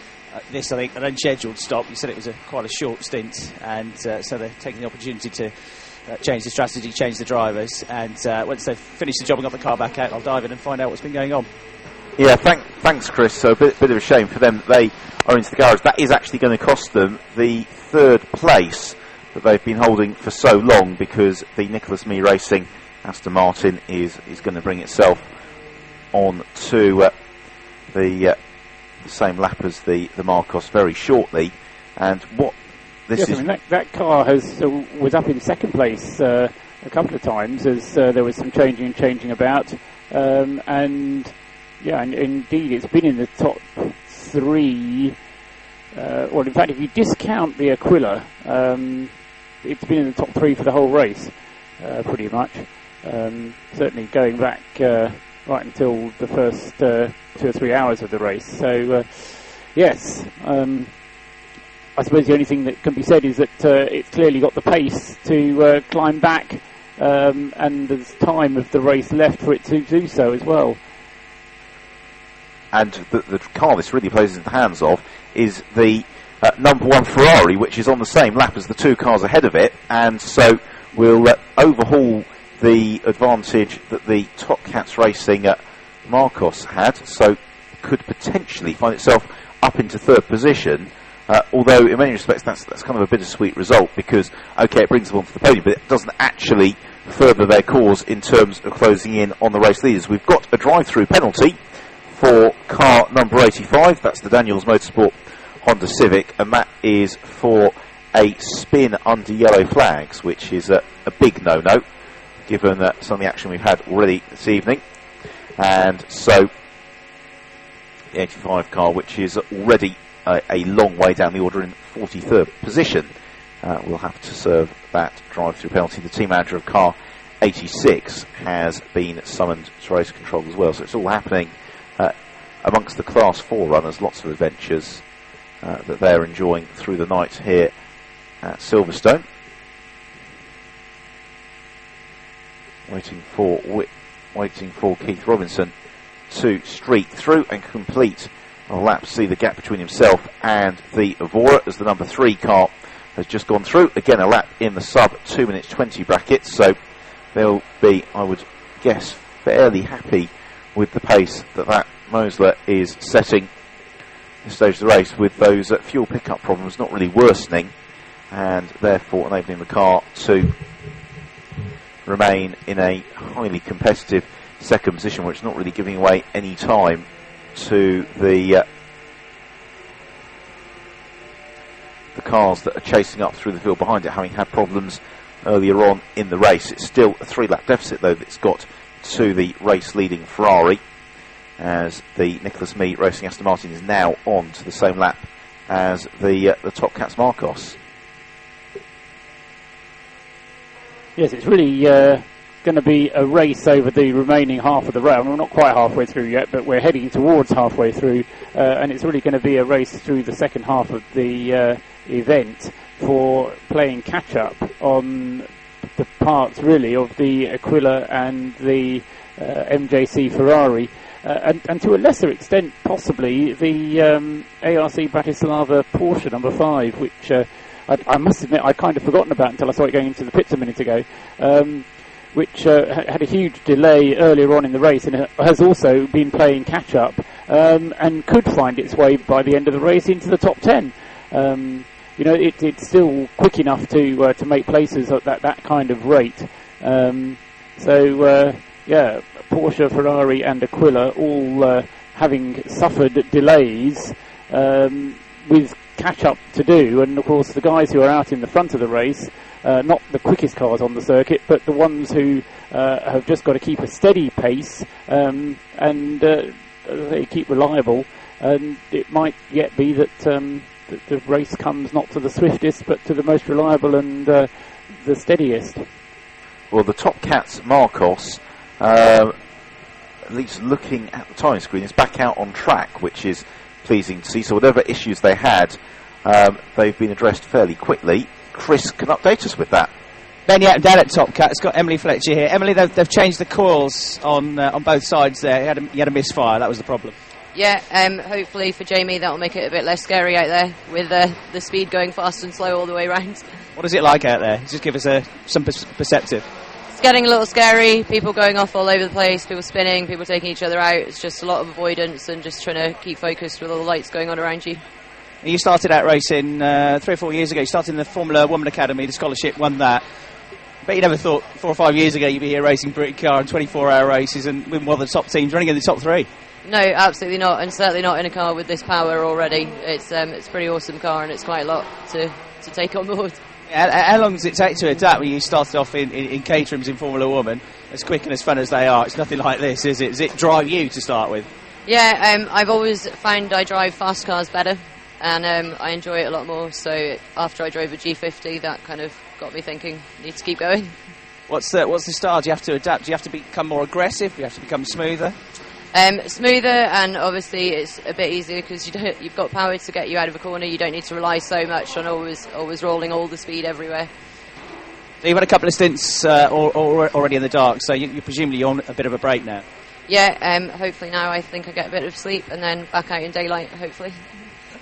this, I think, an unscheduled stop. You said it was quite a short stint, and so they're taking the opportunity to change the strategy, change the drivers. And once they've finished the job and got the car back out, I'll dive in and find out what's been going on. Yeah, thanks, Chris. So a bit of a shame for them. They are into the garage. That is actually going to cost them the 3rd place that they've been holding for so long, because the Nicholas Mee Racing Aston Martin is going to bring itself on to the same lap as the Marcos very shortly. And what this yes, is... I mean, that car was up in 2nd place a couple of times as there was some changing about. And indeed, it's been in the top 3. Well, in fact, if you discount the Aquila, it's been in the top 3 for the whole race, pretty much. Certainly going back right until the first 2 or 3 hours of the race. So, yes, I suppose the only thing that can be said is that it's clearly got the pace to climb back, and there's time of the race left for it to do so as well. And the car this really plays in the hands of is the number 1 Ferrari, which is on the same lap as the 2 cars ahead of it, and so will overhaul the advantage that the Top Cats Racing Marcos had, so could potentially find itself up into 3rd position, although in many respects that's kind of a bittersweet result, because, okay, it brings them onto the podium, but it doesn't actually further their cause in terms of closing in on the race leaders. We've got a drive-through penalty for car number 85, that's the Daniels Motorsport Honda Civic, and that is for a spin under yellow flags, which is a big no-no, given some of the action we've had already this evening. And so the 85 car, which is already a long way down the order in 43rd position, will have to serve that drive-through penalty. The team manager of car 86 has been summoned to race control as well, so it's all happening amongst the Class 4 runners. Lots of adventures that they're enjoying through the night here at Silverstone. Waiting for Keith Robinson to streak through and complete a lap, see the gap between himself and the Evora, as the number 3 car has just gone through. Again, a lap in the sub 2 minutes 20 bracket, so they'll be, I would guess, fairly happy with the pace that Mosler is setting this stage of the race, with those fuel pickup problems not really worsening, and therefore enabling the car to remain in a highly competitive 2nd position, where it's not really giving away any time to the cars that are chasing up through the field behind it, having had problems earlier on in the race. It's still a 3-lap deficit, though, that's got to the race-leading Ferrari, as the Nicholas Mee Racing Aston Martin is now on to the same lap as the Top Cats Marcos. Yes, it's really going to be a race over the remaining half of the round. We're not quite halfway through yet, but we're heading towards halfway through, and it's really going to be a race through the second half of the event for playing catch-up on the parts, really, of the Aquila and the MJC Ferrari, and to a lesser extent, possibly, the ARC Bratislava Porsche number 5, which I must admit I'd kind of forgotten about until I saw it going into the pits a minute ago, which had a huge delay earlier on in the race and has also been playing catch-up and could find its way by the end of the race into the top 10. It's still quick enough to make places at that kind of rate. Porsche, Ferrari and Aquila all having suffered delays with catch-up to do, and of course the guys who are out in the front of the race, not the quickest cars on the circuit, but the ones who have just got to keep a steady pace and they keep reliable, and it might yet be that the race comes not to the swiftest but to the most reliable and the steadiest. Well, the Top Cats Marcos, at least looking at the timing screen, is back out on track, which is pleasing to see. So whatever issues they had, they've been addressed fairly quickly. Chris can update us with that. Ben, yeah, down at Top Cat, it's got Emily Fletcher here. Emily, they've changed the coils on both sides there. You had a misfire, that was the problem. Yeah, hopefully for Jamie that'll make it a bit less scary out there with the speed going fast and slow all the way round. What is it like out there? Just give us some perceptive. It's getting a little scary, people going off all over the place, people spinning, people taking each other out. It's just a lot of avoidance and just trying to keep focused with all the lights going on around you. You started out racing 3 or 4 years ago. You started in the Formula Woman Academy, the scholarship, won that. But you never thought 4 or 5 years ago you'd be here racing Britcar and 24-hour races and win one of the top teams, running in the top 3. No, absolutely not, and certainly not in a car with this power already. It's a pretty awesome car, and it's quite a lot to take on board. How long does it take to adapt when you started off in caterings in Formula Woman? As quick and as fun as they are, it's nothing like this, is it? Does it drive you to start with? Yeah, I've always found I drive fast cars better, and I enjoy it a lot more. So after I drove a G50, that kind of got me thinking, need to keep going. What's the style? Do you have to adapt? Do you have to become more aggressive? Do you have to become smoother? Smoother, and obviously it's a bit easier because you've got power to get you out of a corner. You don't need to rely so much on always rolling all the speed everywhere. So you've had a couple of stints already in the dark, so you're presumably on a bit of a break now. Yeah, hopefully now I think I get a bit of sleep and then back out in daylight, hopefully.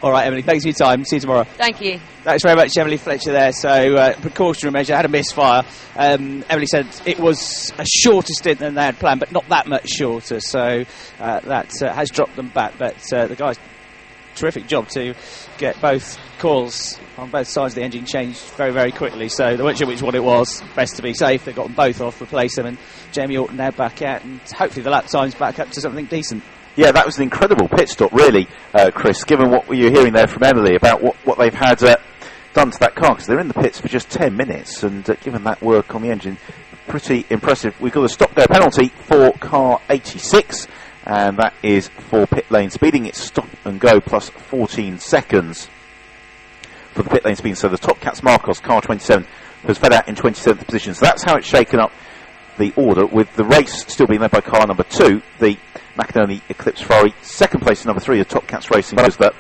All right, Emily, thanks for your time. See you tomorrow. Thank you. Thanks very much, Emily Fletcher there. So, precautionary measure, had a misfire. Emily said it was a shorter stint than they had planned, but not that much shorter. So, that has dropped them back. But the guys, terrific job to get both coils on both sides of the engine changed very, very quickly. So, they weren't sure which one it was. Best to be safe. They've got them both off, replace them, and Jamie Orton now back out. And hopefully the lap time's back up to something decent. Yeah, that was an incredible pit stop, really, Chris, given what you were hearing there from Emily about what they've had done to that car, because they're in the pits for just 10 minutes, and given that work on the engine, pretty impressive. We've got a stop-go penalty for car 86, and that is for pit lane speeding. It's stop and go plus 14 seconds for the pit lane speed. So the Top Cats Marcos, car 27, has fed out in 27th position. So that's how it's shaken up the order, with the race still being led by car number 2, the Macanoni Eclipse Ferrari. Second place is number 3, the Top Cats Racing. That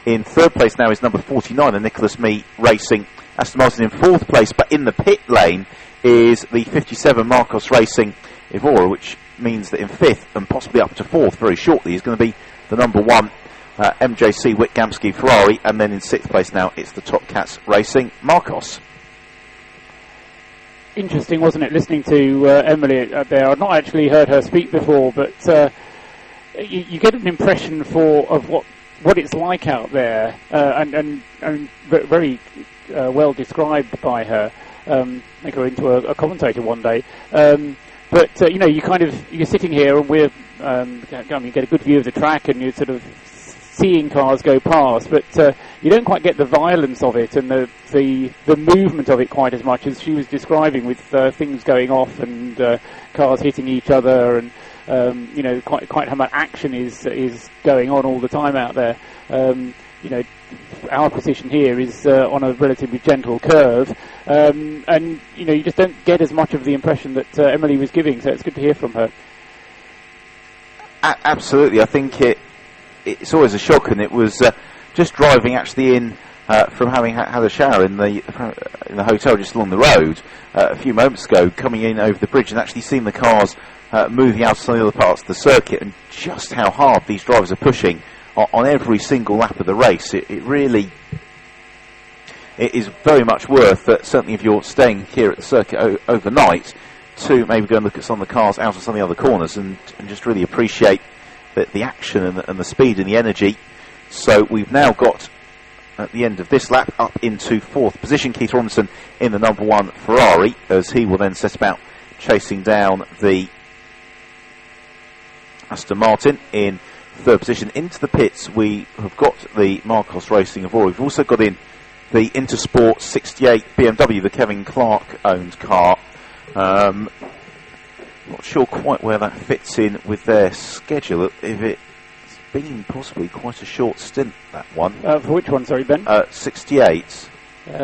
in third place now is number 49, the Nicholas Mee Racing Aston Martin. In fourth place, but in the pit lane, is the 57 Marcos Racing Evora, which means that in fifth and possibly up to fourth very shortly is going to be the number 1 MJC Wittgamski Ferrari, and then in sixth place now it's the Top Cats Racing Marcos. Interesting, wasn't it, listening to Emily there? I've not actually heard her speak before, but you get an impression of what it's like out there, and very well described by her. Make her into a commentator one day. But you're sitting here, and we're you get a good view of the track, and you're sort of seeing cars go past, but you don't quite get the violence of it and the movement of it quite as much as she was describing, with things going off and cars hitting each other, and quite how much action is going on all the time out there. Our position here is on a relatively gentle curve, and you just don't get as much of the impression that Emily was giving. So it's good to hear from her. Absolutely, I think it's always a shock, and it was just driving actually in from having had a shower in the hotel just along the road a few moments ago, coming in over the bridge and actually seeing the cars moving out to some of the other parts of the circuit, and just how hard these drivers are pushing on every single lap of the race. It is very much worth, certainly if you're staying here at the circuit overnight, to maybe go and look at some of the cars out of some of the other corners and just really appreciate the action and the speed and the energy. So we've now got, at the end of this lap, up into 4th position, Keith Robinson in the number 1 Ferrari, as he will then set about chasing down the Aston Martin in 3rd position. Into the pits we have got the Marcos Racing Evora. We've also got in the Intersport 68 BMW, the Kevin Clark owned car. Not sure quite where that fits in with their schedule, if it's been possibly quite a short stint, that one. For which one, sorry, Ben? 68. It's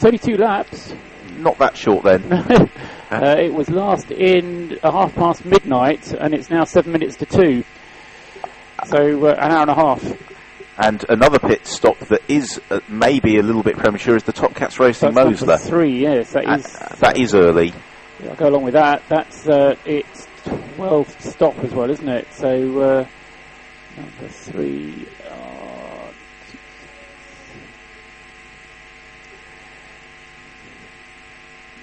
only 2 laps. Not that short then. It was last in midnight, and it's now 7 minutes to 2. So an hour and a half. And another pit stop that is maybe a little bit premature is the Top Cats Racing Mosler. That's 3, yes. That is early. Yeah, I'll go along with that. That's it's 12th stop as well, isn't it? So number 3.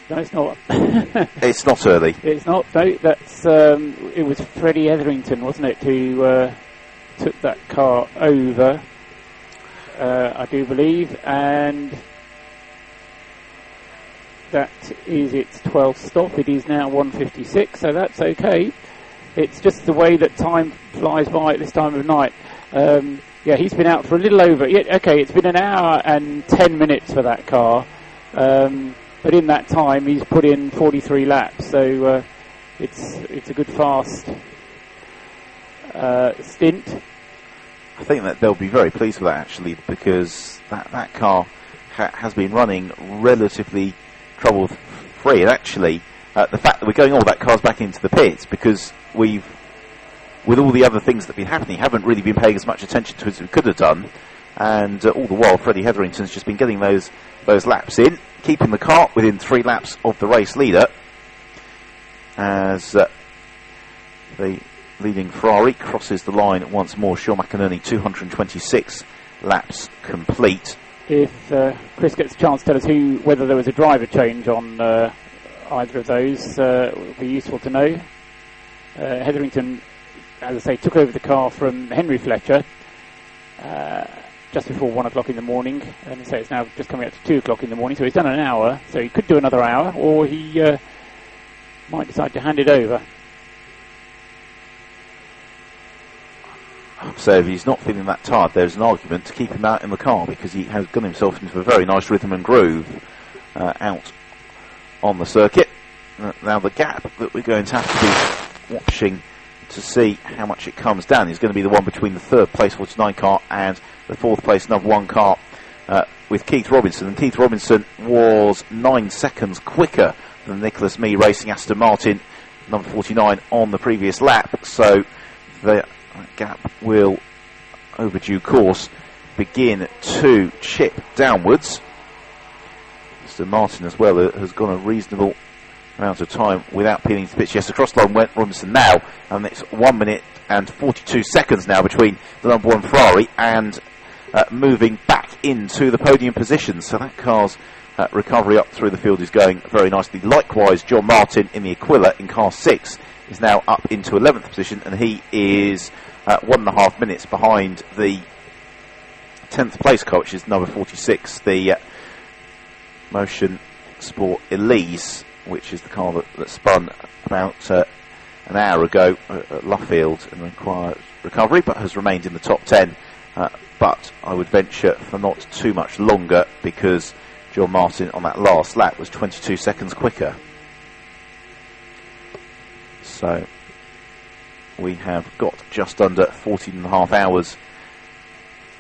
No, it's not. It's not early. It's not. No, that's. It was Freddie Etherington, wasn't it, who took that car over, I do believe, and that is its 12th stop. It is now 1:56, so that's okay. It's just the way that time flies by at this time of night. He's been out for a little over. Yeah, okay, it's been an hour and 10 minutes for that car, but in that time he's put in 43 laps. So it's a good fast stint. I think that they'll be very pleased with that, actually, because that car has been running relatively trouble-free. And actually, the fact that we're going all that car's back into the pits, because with all the other things that have been happening, haven't really been paying as much attention to as we could have done. And all the while, Freddie Hetherington's just been getting those laps in, keeping the car within 3 laps of the race leader, as the leading Ferrari crosses the line once more. Sean McInerney, 226 laps complete. If Chris gets a chance to tell us whether there was a driver change on either of those, it would be useful to know. Hetherington, as I say, took over the car from Henry Fletcher just before 1 o'clock in the morning, and so it's now just coming up to 2 o'clock in the morning, so he's done an hour, so he could do another hour, or he might decide to hand it over. So if he's not feeling that tired, there's an argument to keep him out in the car, because he has gotten himself into a very nice rhythm and groove out on the circuit. Now the gap that we're going to have to be watching to see how much it comes down is going to be the one between the 3rd place 49 car and the 4th place number 1 car with Keith Robinson. And Keith Robinson was 9 seconds quicker than Nicholas Mee racing Aston Martin number 49 on the previous lap. So the gap will, over due course, begin to chip downwards. Aston Martin as well has gone a reasonable amount of time without peeling to pitch. Yes, across the line went Robinson now, and it's 1 minute and 42 seconds now between the number 1 Ferrari and moving back into the podium position. So that car's recovery up through the field is going very nicely. Likewise, John Martin in the Aquila in car 6 is now up into 11th position, and he is 1.5 minutes behind the 10th place car, which is number 46, the Motion Sport Elise, which is the car that spun about an hour ago at Luffield and required recovery, but has remained in the top 10. But I would venture for not too much longer, because John Martin on that last lap was 22 seconds quicker. So we have got just under 14.5 hours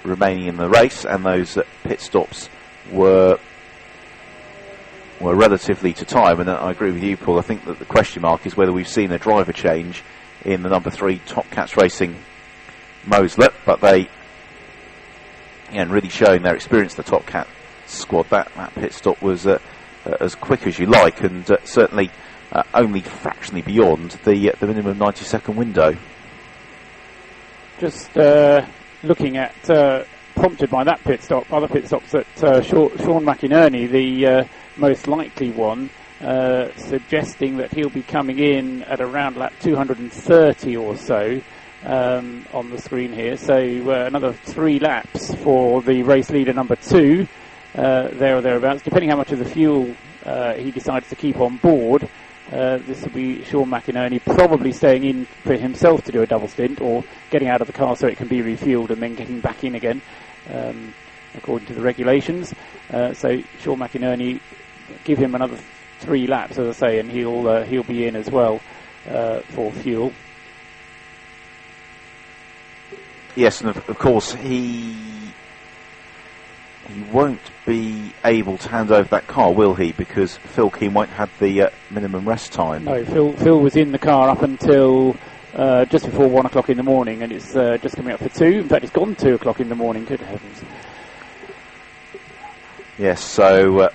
remaining in the race, and those pit stops were relatively to time. And I agree with you, Paul. I think that the question mark is whether we've seen a driver change in the number 3 Top Cats Racing Moseley, but they, and really showing their experience, the Top Cat squad. That pit stop was as quick as you like, and certainly only fractionally beyond the minimum 90-second window. Just looking at, prompted by that pit stop, other pit stops that Sean McInerney, the most likely one, suggesting that he'll be coming in at around lap 230 or so on the screen here. So another 3 laps for the race leader number 2, there or thereabouts, depending how much of the fuel he decides to keep on board. This will be Sean McInerney probably staying in for himself to do a double stint, or getting out of the car so it can be refueled and then getting back in again, according to the regulations. So Sean McInerney, give him another 3 laps, as I say, and he'll be in as well for fuel. Yes, and of course he won't be able to hand over that car, will he? Because Phil Keane won't have the minimum rest time. No, Phil was in the car up until just before 1 o'clock in the morning, and it's just coming up for 2. In fact, it's gone 2 o'clock in the morning. Good heavens. Yes, so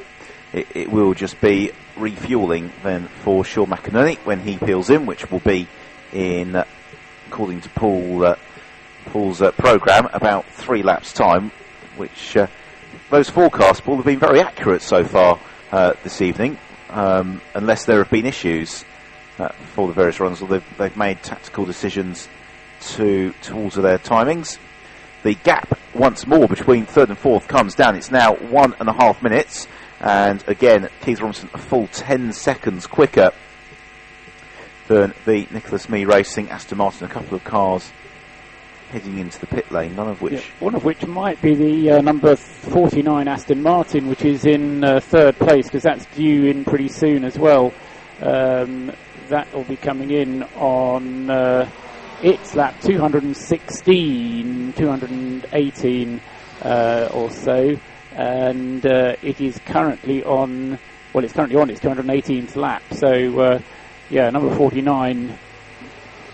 it will just be refuelling then for Sean McInerney when he peels in, which will be in, according to Paul's programme, about 3 laps time, which those forecasts, Paul, have been very accurate so far this evening, unless there have been issues for the various runners, or they've made tactical decisions to alter their timings. The gap once more between 3rd and 4th comes down. It's now 1.5 minutes, and again Keith Robinson a full 10 seconds quicker than the Nicholas Mee Racing Aston Martin. A couple of cars heading into the pit lane, one of which might be the number 49 Aston Martin, which is in 3rd place, because that's due in pretty soon as well. That will be coming in on its lap 216, 218 or so, and it is currently on, its 218th lap. So number 49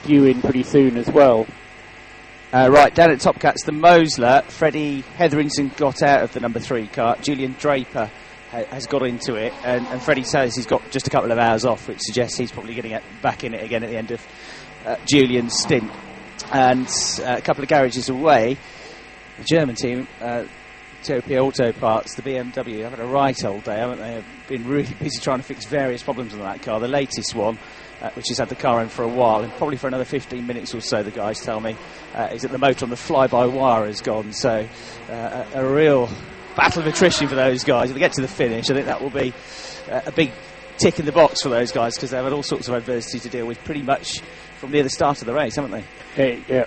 due in pretty soon as well. Right, down at Top Cats, the Moseley, Freddie Hetherington got out of the number 3 car. Julian Draper has got into it, and Freddie says he's got just a couple of hours off, which suggests he's probably getting back in it again at the end of Julian's stint. And a couple of garages away, the German team, Utopia Auto Parts, the BMW, have had a right old day, haven't they? They've been really busy trying to fix various problems on that car. The latest one, which has had the car in for a while, and probably for another 15 minutes or so, the guys tell me, is that the motor on the fly-by-wire has gone. So a real battle of attrition for those guys. If they get to the finish, I think that will be a big tick in the box for those guys, because they've had all sorts of adversity to deal with pretty much from near the start of the race, haven't they? Yeah.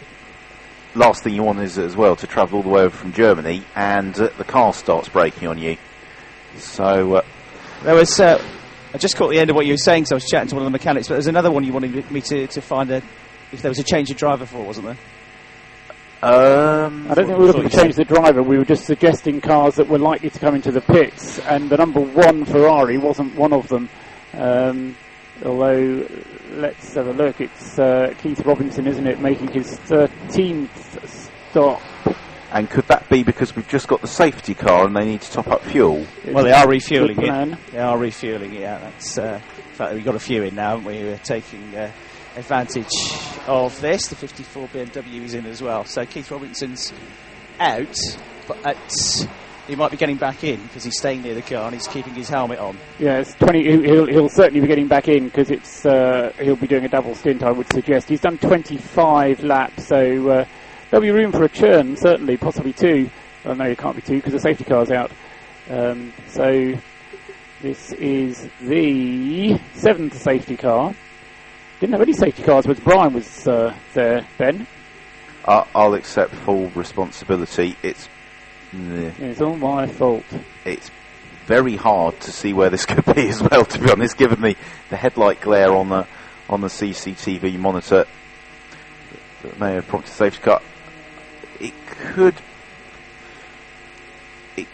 Last thing you want is as well to travel all the way over from Germany and the car starts braking on you. So there was I just caught the end of what you were saying, so I was chatting to one of the mechanics, but there's another one you wanted me to find if there was a change of driver for, wasn't there? I don't think we were looking to change the driver. We were just suggesting cars that were likely to come into the pits, and the number 1 Ferrari wasn't one of them. Although, let's have a look. It's Keith Robinson, isn't it, making his 13th stop. And could that be because we've just got the safety car and they need to top up fuel? Well, they are refuelling it. They are refuelling it, yeah. That's the fact that we've got a few in now, haven't we? We're taking advantage of this. The 54 BMW is in as well. So Keith Robinson's out, but he might be getting back in because he's staying near the car and he's keeping his helmet on. Yeah, it's 20. He'll certainly be getting back in because it's he'll be doing a double stint, I would suggest. He's done 25 laps, so there'll be room for a churn, certainly, possibly 2. Oh, no, it can't be 2 because the safety car's out. So this is the 7th safety car. Didn't have any safety cars when Brian was there, Ben. I'll accept full responsibility. It's all my fault. It's very hard to see where this could be as well, to be honest, given the headlight glare on on the CCTV monitor that may have prompted safety car. It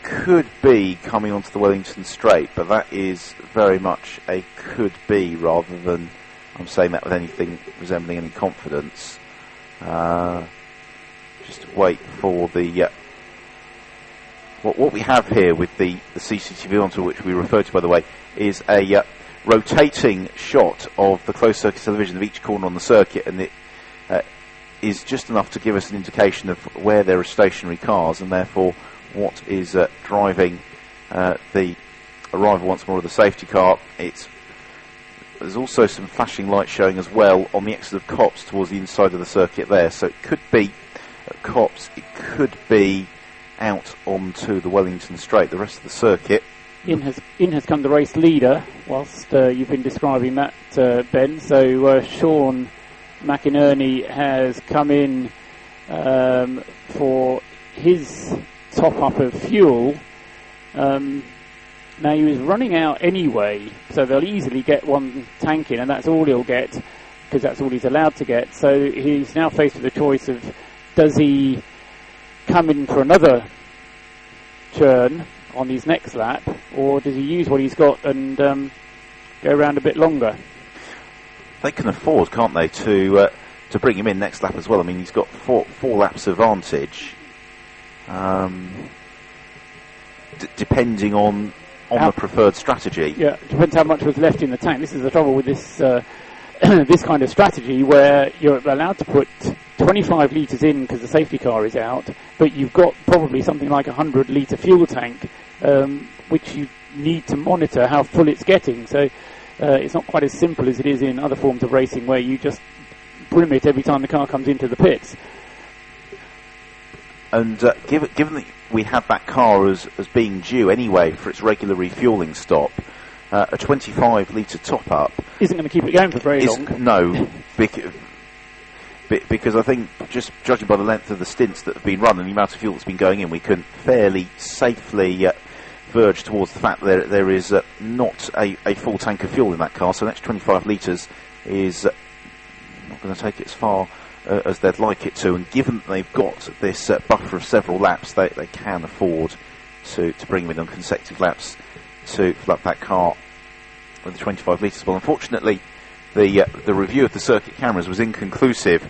could be coming onto the Wellington Straight, but that is very much a could be rather than I'm saying that with anything resembling any confidence. Just wait for the what we have here with the CCTV monitor, which we refer to, by the way, is a rotating shot of the closed circuit television of each corner on the circuit, and it is just enough to give us an indication of where there are stationary cars, and therefore what is driving the arrival once more of the safety car. There's also some flashing lights showing as well on the exit of Copse towards the inside of the circuit there, so it could be at Copse, it could be out onto the Wellington Straight. The rest of the circuit. In has come the race leader, whilst you've been describing that, Ben. So Sean McInerney has come in for his top-up of fuel. Now, he was running out anyway, so they'll easily get one tank in, and that's all he'll get, because that's all he's allowed to get. So he's now faced with the choice of, does he come in for another churn on his next lap, or does he use what he's got and go around a bit longer? They can afford, can't they, to bring him in next lap as well. I mean, he's got four laps advantage, depending on the preferred strategy. Yeah, depends how much was left in the tank. This is the trouble with this this kind of strategy, where you're allowed to put 25 litres in because the safety car is out, but you've got probably something like a 100-litre fuel tank, which you need to monitor how full it's getting. So it's not quite as simple as it is in other forms of racing, where you just brim it every time the car comes into the pits. And given that we have that car as being due anyway for its regular refuelling stop, a 25-litre top-up isn't going to keep it going for very long. No, because I think, just judging by the length of the stints that have been run and the amount of fuel that's been going in, we can fairly safely verge towards the fact that there is not a full tank of fuel in that car, so an extra 25 litres is not going to take it as far as they'd like it to, and given that they've got this buffer of several laps, they can afford to bring him in on consecutive laps to fill up that car with the 25 litres. Well, unfortunately, the review of the circuit cameras was inconclusive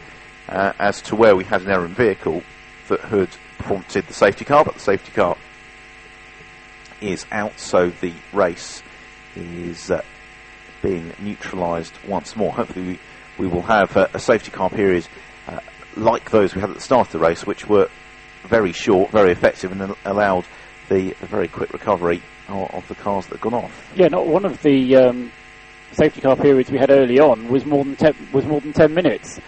as to where we had an errant vehicle that had prompted the safety car, but the safety car is out, so the race is being neutralised once more. Hopefully we will have a safety car period like those we had at the start of the race, which were very short, very effective, and allowed the very quick recovery of the cars that had gone off. Yeah, not one of the safety car periods we had early on was more than 10 minutes.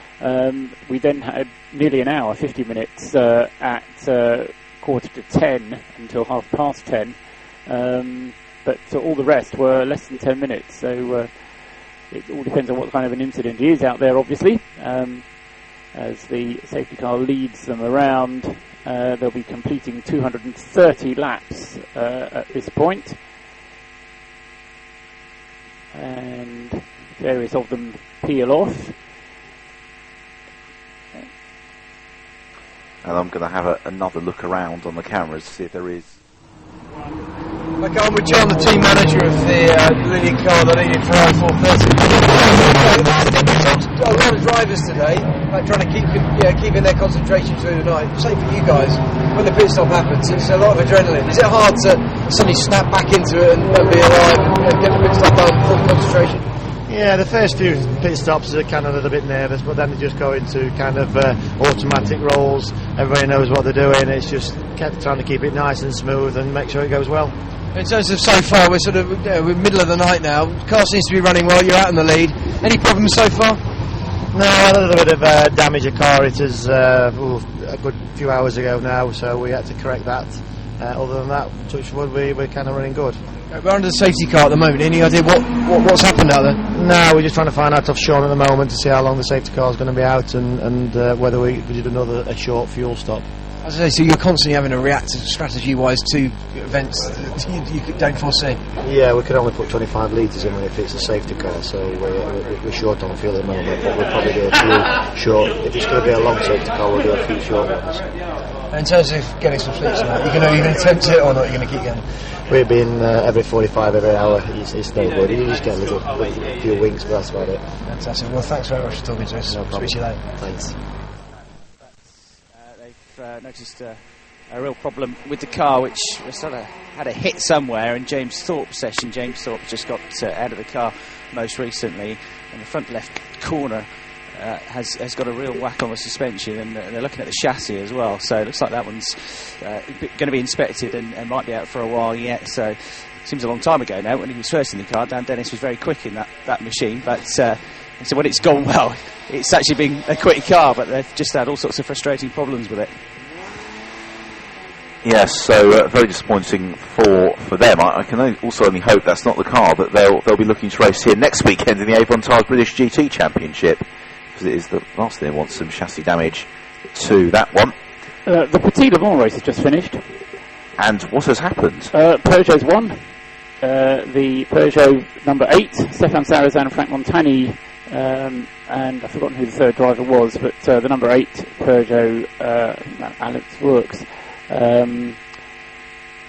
We then had nearly an hour, 50 minutes at 9:45 until 10:30. But all the rest were less than 10 minutes. So it all depends on what kind of an incident it is out there, obviously. As the safety car leads them around, they'll be completing 230 laps at this point. And various of them peel off. And I'm going to have another look around on the cameras to see if there is. Okay, I'm with John, the team manager of the Lillian car, the Lillian Ferrari 430. A lot of drivers today trying to keeping their concentration through the night. Same for you guys. When the pit stop happens, it's a lot of adrenaline. Is it hard to suddenly snap back into it and be alive and get the pit stop done, full concentration? Yeah, the first few pit stops are kind of a little bit nervous, but then they just go into kind of automatic rolls. Everybody knows what they're doing. It's just trying to keep it nice and smooth and make sure it goes well. In terms of so far, we're sort of we're middle of the night now. The car seems to be running well. You're out in the lead. Any problems so far? No, a little bit of damage a car. It is a good few hours ago now, so we had to correct that. Other than that, touch wood, we're kind of running good. We're under the safety car at the moment. Any idea what's happened out there? No, we're just trying to find out off Sean at the moment to see how long the safety car is going to be out and whether we did a short fuel stop. As I say, so you're constantly having to react strategy-wise to events that you don't foresee. Yeah, we can only put 25 litres in if it's a safety car, so we're short on fuel at the moment, but we'll probably do a few short. If it's going to be a long safety car, we'll do a few short ones. And in terms of getting some fleets on that, you're going to attempt it or not? You're going to keep going? We've been every 45, every hour. It's no good. You just get a few wings, but that's about it. Fantastic. Well, thanks very much for talking to us. No problem. Speak to you later. Thanks. They've noticed a real problem with the car, which sort of had a hit somewhere in James Thorpe's session. James Thorpe just got out of the car most recently, and the front left corner has got a real whack on the suspension, and they're looking at the chassis as well, so it looks like that one's going to be inspected and might be out for a while yet. So it seems a long time ago now when he was first in the car. Dan Dennis was very quick in that machine, but so when it's gone well, it's actually been a quick car, but they've just had all sorts of frustrating problems with it. Yes, so very disappointing for them. I can also only hope that's not the car that they'll be looking to race here next weekend in the Avon Tyres British GT Championship, because it is the last thing they want, some chassis damage to that one. The Petit Le Mans race has just finished. And what has happened? Peugeot's won. The Peugeot number 8, Stefan Sarazan and Frank Montani, and I've forgotten who the third driver was, but the number 8 Peugeot, Alex Works,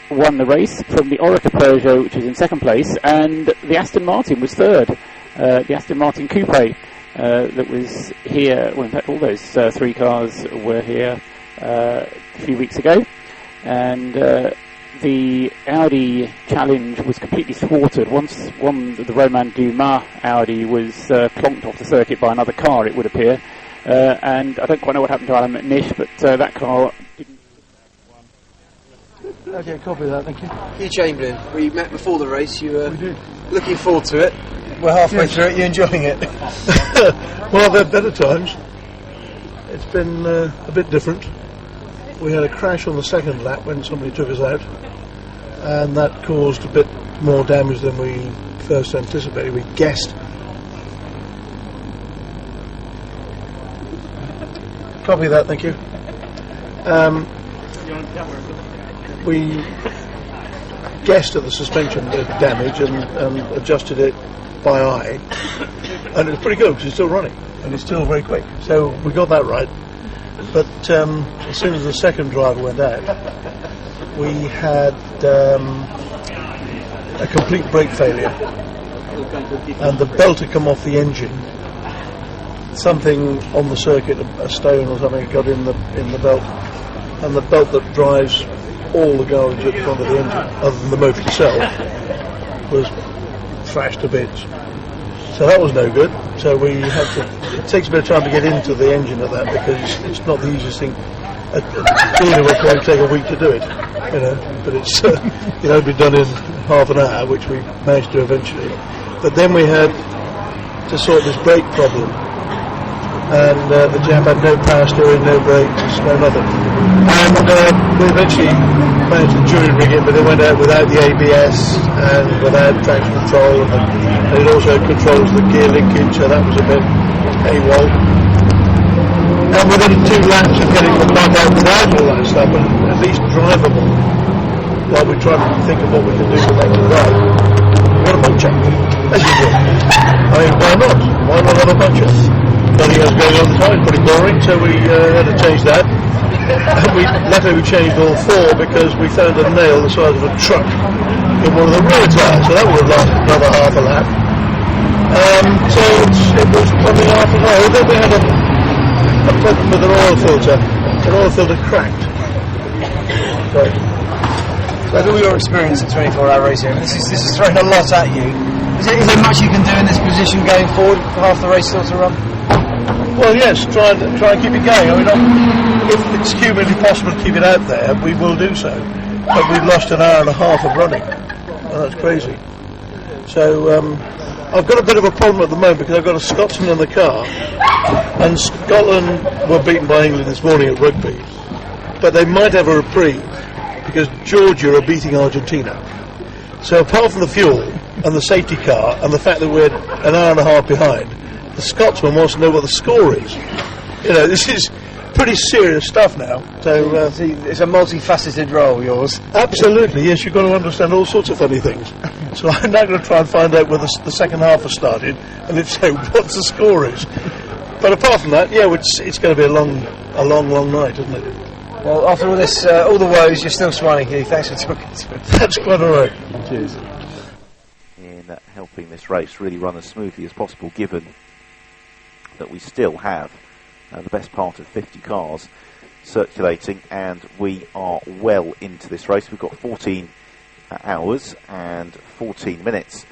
won the race from the Orica Peugeot, which was in second place, and the Aston Martin was third. The Aston Martin Coupe that was here, well, in fact all those three cars were here a few weeks ago, and the Audi Challenge was completely thwarted. Once the Romain Dumas Audi was clonked off the circuit by another car, it would appear, and I don't quite know what happened to Alan McNish, but that car didn't. Okay, copy that, thank you. Hugh Chamberlain, we met before the race, you were looking forward to it. We're halfway through it, you enjoying it? Well, I've had better times. It's been a bit different. We had a crash on the second lap when somebody took us out, and that caused a bit more damage than we first anticipated. We guessed. Copy that, thank you. We guessed at the suspension damage and adjusted it by eye, and it's pretty good because it's still running and it's still very quick, so we got that right. But as soon as the second driver went out, we had a complete brake failure, and the belt had come off the engine. Something on the circuit, a stone or something, got in the belt, and the belt that drives all the guards at the front of the engine, other than the motor itself, was thrashed to bits. So that was no good. So we had to. It takes a bit of time to get into the engine of that, because it's not the easiest thing. A dealer will probably take a week to do it, but it's be done in half an hour, which we managed to eventually. But then we had to sort this brake problem, and the chap had no power steering, no brakes, no nothing. And we eventually managed to jury rig it, but they went out without the ABS and without traction control, and it also controls the gear linkage, so that was a bit AWOL. And within 2 laps of getting the car out without all that stuff, and at least drivable, while we tried to think of what we could do to make it right, we got a puncture, as usual. I mean, why not? Why not have a puncture? Nothing else going on at the time, pretty boring, so we had to change that. Luckily we changed all 4 because we found a nail the size of a truck in one of the rear tyres, so that would have lasted another half a lap. So it was coming after an hour. Then we had a problem with an oil filter. An oil filter cracked. So with all your experience at 24-hour racing, this is throwing a lot at you. Is there much you can do in this position going forward for half the race still to run? Well, yes, try and keep it going. I mean, if it's humanly possible to keep it out there, we will do so. But we've lost an hour and a half of running, and that's crazy. So I've got a bit of a problem at the moment because I've got a Scotsman in the car, and Scotland were beaten by England this morning at rugby, but they might have a reprieve because Georgia are beating Argentina. So apart from the fuel and the safety car and the fact that we're an hour and a half behind, the Scotsman wants to know what the score is. This is pretty serious stuff now. So it's a multifaceted role, yours. Absolutely, yes. You've got to understand all sorts of funny things. So I'm now going to try and find out whether the second half has started, and if so, what the score is. But apart from that, yeah, it's going to be a long night, isn't it? Well, after all this, all the woes, you're still smiling, Hugh. Thanks for talking to me. That's quite all right. Cheers. In helping this race really run as smoothly as possible, given that we still have the best part of 50 cars circulating, and we are well into this race. We've got 14 hours and 14 minutes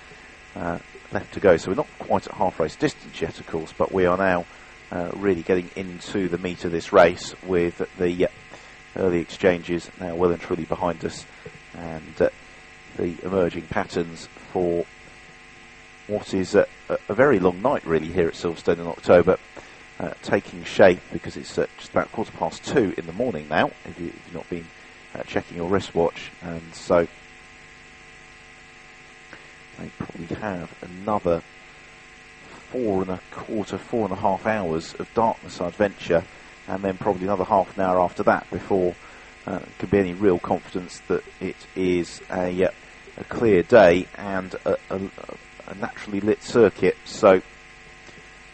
left to go, so we're not quite at half race distance yet, of course, but we are now really getting into the meat of this race, with the early exchanges now well and truly behind us, and the emerging patterns for what is a very long night really here at Silverstone in October taking shape, because it's just about 2:15 in the morning now, if you've not been checking your wristwatch, and so they probably have another 4.25, 4.5 hours of darkness adventure, and then probably another half an hour after that before there can be any real confidence that it is a clear day and a naturally lit circuit. So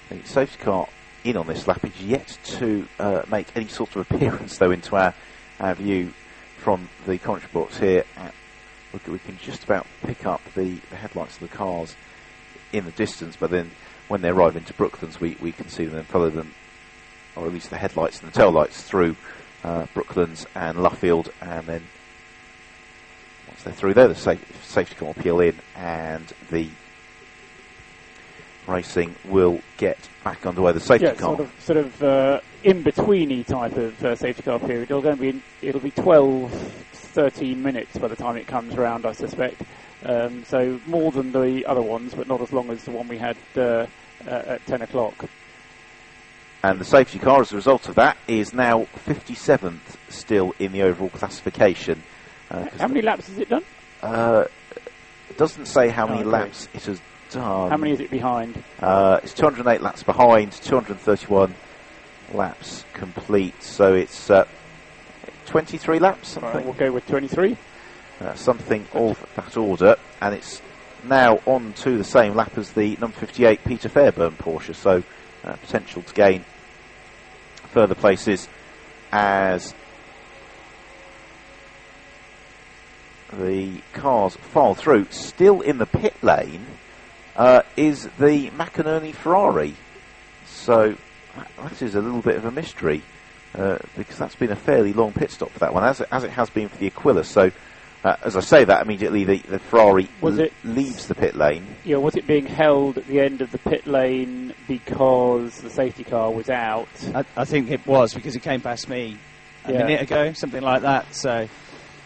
the safety car in on this lap is yet to make any sort of appearance, though, into our view from the commentary box here. We can just about pick up the headlights of the cars in the distance, but then when they arrive into Brooklands, we can see them and follow them, or at least the headlights and the tail lights, through Brooklands and Luffield, and then once they're through there, the safety car will peel in, and the racing will get back underway. The safety car, sort of in-betweeny type of safety car period. It'll be 12, 13 minutes by the time it comes round, I suspect. So more than the other ones, but not as long as the one we had at 10 o'clock. And the safety car, as a result of that, is now 57th still in the overall classification. How many laps has it done? It doesn't say how many laps it has done. How many is it behind? It's 208 laps behind, 231 laps complete, so it's 23 laps. Right, we'll go with 23. Something of that order, and it's now on to the same lap as the number 58 Peter Fairburn Porsche, so potential to gain further places as the cars file through. Still in the pit lane is the McInerney Ferrari, so that is a little bit of a mystery, because that's been a fairly long pit stop for that one, as it has been for the Aquila. So as I say that, immediately the Ferrari leaves the pit lane. Yeah, was it being held at the end of the pit lane because the safety car was out? I think it was, because it came past me a minute ago, something like that. So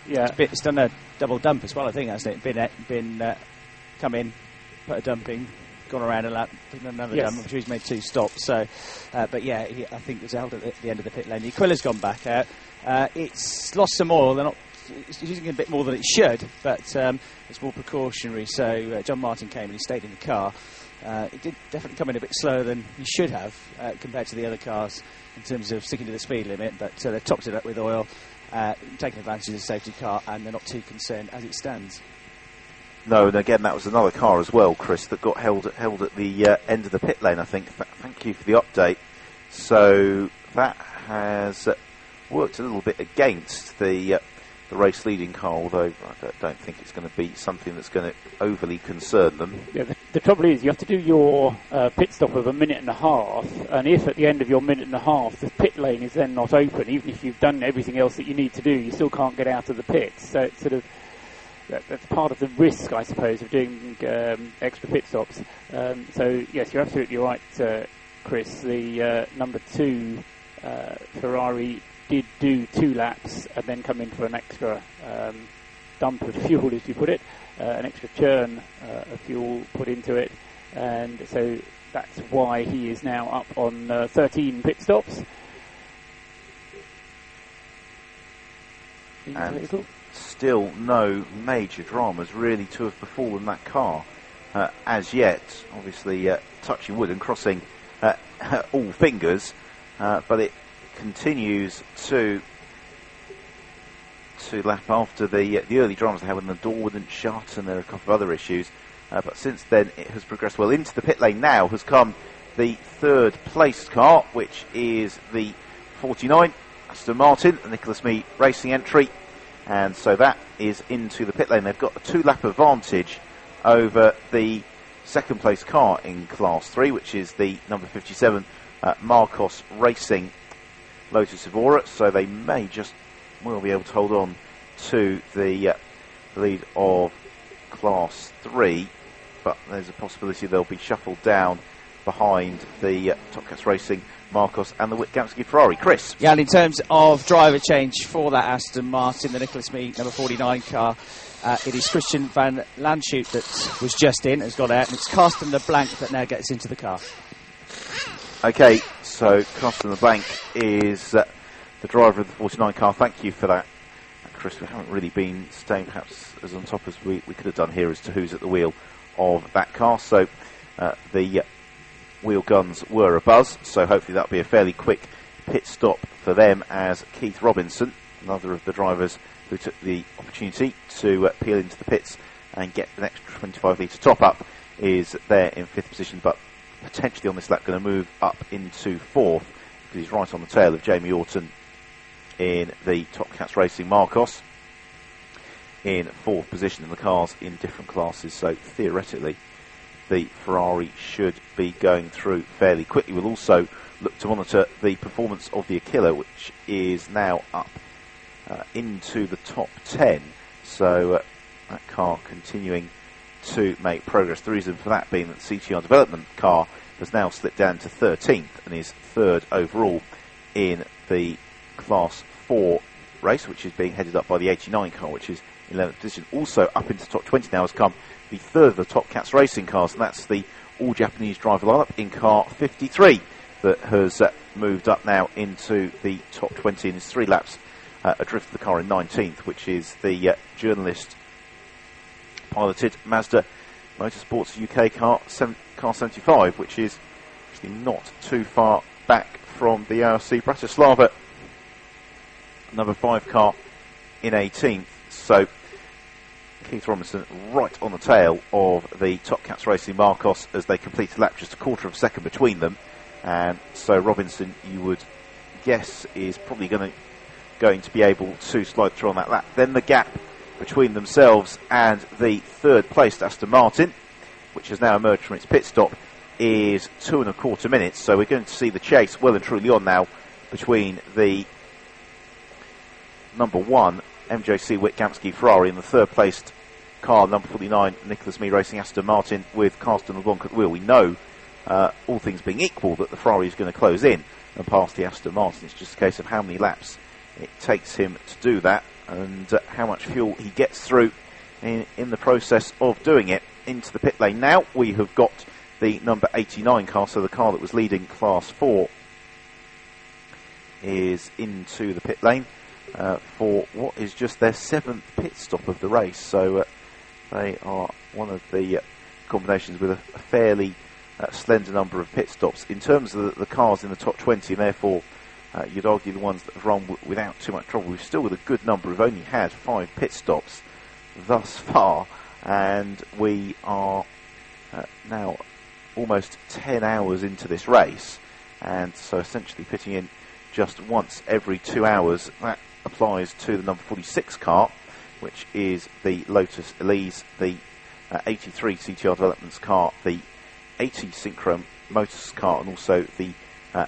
yeah, it's done a double dump as well, I think, hasn't it? Been come in, put a dumping, gone around a lap, done another dump, which he's made 2 stops. So, but yeah, I think it was held at the end of the pit lane. The Aquila's gone back out. It's lost some oil. It's using a bit more than it should, but it's more precautionary. So John Martin came and he stayed in the car. It did definitely come in a bit slower than he should have compared to the other cars in terms of sticking to the speed limit, but they've topped it up with oil, taking advantage of the safety car, and they're not too concerned as it stands. No, and again, that was another car as well, Chris, that got held at the end of the pit lane, I think. Thank you for the update. So that has worked a little bit against the race leading car, although I don't think it's going to be something that's going to overly concern them. Yeah, the trouble is you have to do your pit stop of a minute and a half, and if at the end of your minute and a half the pit lane is then not open, even if you've done everything else that you need to do, you still can't get out of the pits. So it's sort of that's part of the risk, I suppose, of doing extra pit stops. So yes, you're absolutely right, Chris. The number 2 Ferrari did do 2 laps and then come in for an extra dump of fuel, as you put it, an extra churn of fuel put into it, and so that's why he is now up on 13 pit stops. And still no major dramas really to have befallen that car as yet. Obviously touching wood and crossing all fingers, but it continues to lap after the early dramas they had when the door wouldn't shut, and there are a couple of other issues. But since then, it has progressed well. Into the pit lane now has come the third placed car, which is the 49 Aston Martin, a Nicholas Mee Racing entry. And so that is into the pit lane. They've got a 2-lap advantage over the second place car in Class 3, which is the number 57 Marcos Racing Lotus Evora. So they may just well be able to hold on to the lead of Class 3, but there's a possibility they'll be shuffled down behind the Top Cats Racing Marcos and the Witt-Gamsky Ferrari. Chris? Yeah, and in terms of driver change for that Aston Martin, the Nicholas Mee number 49 car, it is Christian van Landschoot that was just in, has got out, and it's Carsten LeBlanc that now gets into the car. Okay, so Carsten LeBlanc is the driver of the 49 car. Thank you for that, Chris. We haven't really been staying perhaps as on top as we could have done here as to who's at the wheel of that car. So the wheel guns were abuzz, so hopefully that'll be a fairly quick pit stop for them, as Keith Robinson, another of the drivers who took the opportunity to peel into the pits and get an extra 25 litre top up, is there in 5th position, but potentially on this lap going to move up into 4th, because he's right on the tail of Jamie Orton in the Top Cats Racing Marcos in 4th position, in the cars in different classes. So theoretically the Ferrari should be going through fairly quickly. We'll also look to monitor the performance of the Aquila, which is now up into the top 10. So that car continuing to make progress. The reason for that being that the CTR development car has now slipped down to 13th and is 3rd overall in the Class 4 race, which is being headed up by the 89 car, which is 11th position. Also up into the top 20 now has come the 3rd of the Top Cats Racing cars, and that's the all-Japanese driver lineup in car 53 that has moved up now into the top 20 and is 3 laps adrift of the car in 19th, which is the journalist piloted Mazda Motorsports UK car 75, which is actually not too far back from the ARC Bratislava number 5 car in 18th. So Keith Robinson right on the tail of the Top Cats Racing Marcos as they complete a lap, just a quarter of a second between them. And so Robinson, you would guess, is probably going to be able to slide through on that lap. Then the gap between themselves and the 3rd placed Aston Martin, which has now emerged from its pit stop, is 2.25 minutes. So we're going to see the chase well and truly on now between the number 1 MJC Witt-Gamsky Ferrari and the 3rd placed car, number 49 Nicholas Mee Racing Aston Martin, with Carsten LeBlanc at the wheel. We know, all things being equal, that the Ferrari is going to close in and pass the Aston Martin. It's just a case of how many laps it takes him to do that, and how much fuel he gets through in the process of doing it. Into the pit lane now we have got the number 89 car, so the car that was leading Class 4 is into the pit lane for what is just their 7th pit stop of the race. So they are one of the combinations with a fairly slender number of pit stops. In terms of the cars in the top 20, and therefore you'd argue the ones that have run without too much trouble, we've still with a good number who've only had 5 pit stops thus far, and we are now almost 10 hours into this race, and so essentially pitting in just once every 2 hours. That applies to the number 46 car, which is the Lotus Elise, the 83 CTR Developments car, the 80 Synchro Motors car, and also the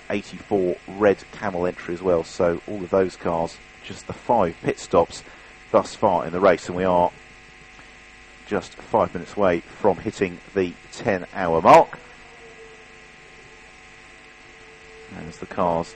84 Red Camel entry as well. So all of those cars, just the 5 pit stops thus far in the race, and we are just 5 minutes away from hitting the 10-hour mark. As the cars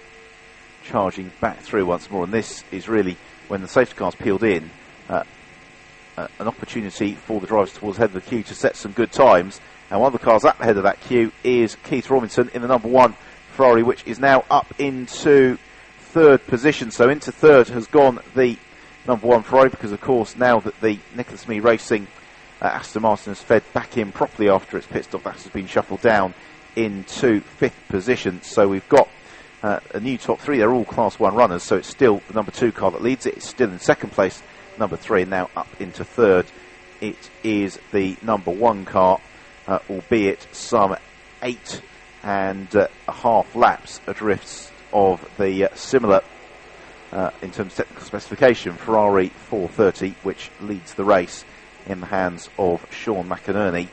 charging back through once more, and this is really, when the safety cars peeled in, an opportunity for the drivers towards the head of the queue to set some good times. And one of the cars up ahead of that queue is Keith Robinson in the number 1 Ferrari, which is now up into 3rd position. So into 3rd has gone the number 1 Ferrari, because of course now that the Nicholas Mee Racing Aston Martin has fed back in properly after its pit stop, that has been shuffled down into 5th position. So we've got a new top 3. They're all Class 1 runners, so it's still the number 2 car that leads it. It's still in second place, number 3, and now up into third. It is the number 1 car, albeit some 8.5 laps adrift of the similar, in terms of technical specification, Ferrari 430, which leads the race in the hands of Sean McInerney.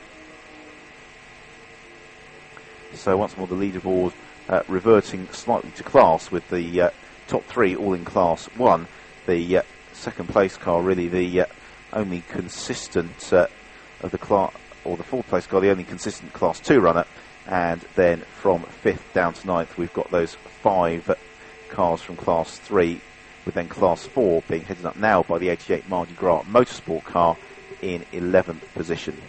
So once more the leaderboard reverting slightly to class, with the top 3 all in Class 1. The second place car really the only consistent of the class, or the fourth place car the only consistent Class 2 runner, and then from 5th down to 9th we've got those 5 cars from Class 3, with then Class 4 being headed up now by the 88 Mardi Gras Motorsport car in 11th position.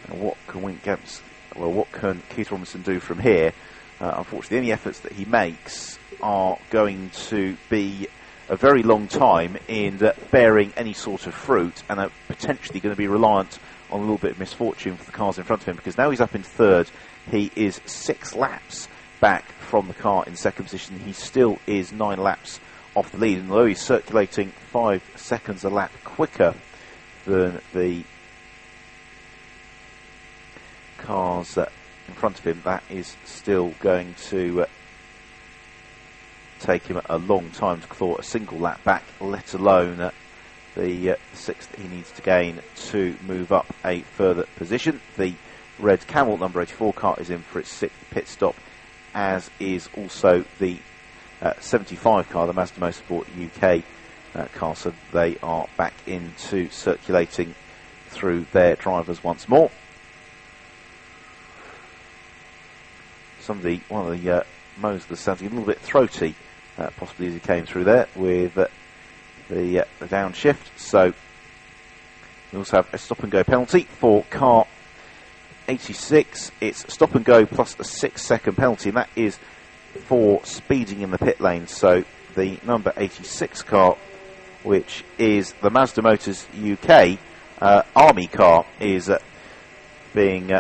Now what can Keith Robinson do from here? Unfortunately, any efforts that he makes are going to be a very long time in bearing any sort of fruit, and are potentially going to be reliant on a little bit of misfortune for the cars in front of him, because now he's up in third. He is 6 laps back from the car in second position. He still is 9 laps off the lead, and although he's circulating 5 seconds a lap quicker than the cars in front of him, that is still going to take him a long time to claw a single lap back, let alone the 6 that he needs to gain to move up a further position. The red Camel number 84 car is in for its 6th pit stop, as is also the 75 car, the Mazda Motorsport UK car, so they are back into circulating through their drivers once more. One of the Mosler sounding a little bit throaty, possibly as he came through there with the downshift. So we also have a stop and go penalty for car 86. It's stop and go plus a 6-second penalty, and that is for speeding in the pit lane. So the number 86 car, which is the Mazda Motors UK Army car, is being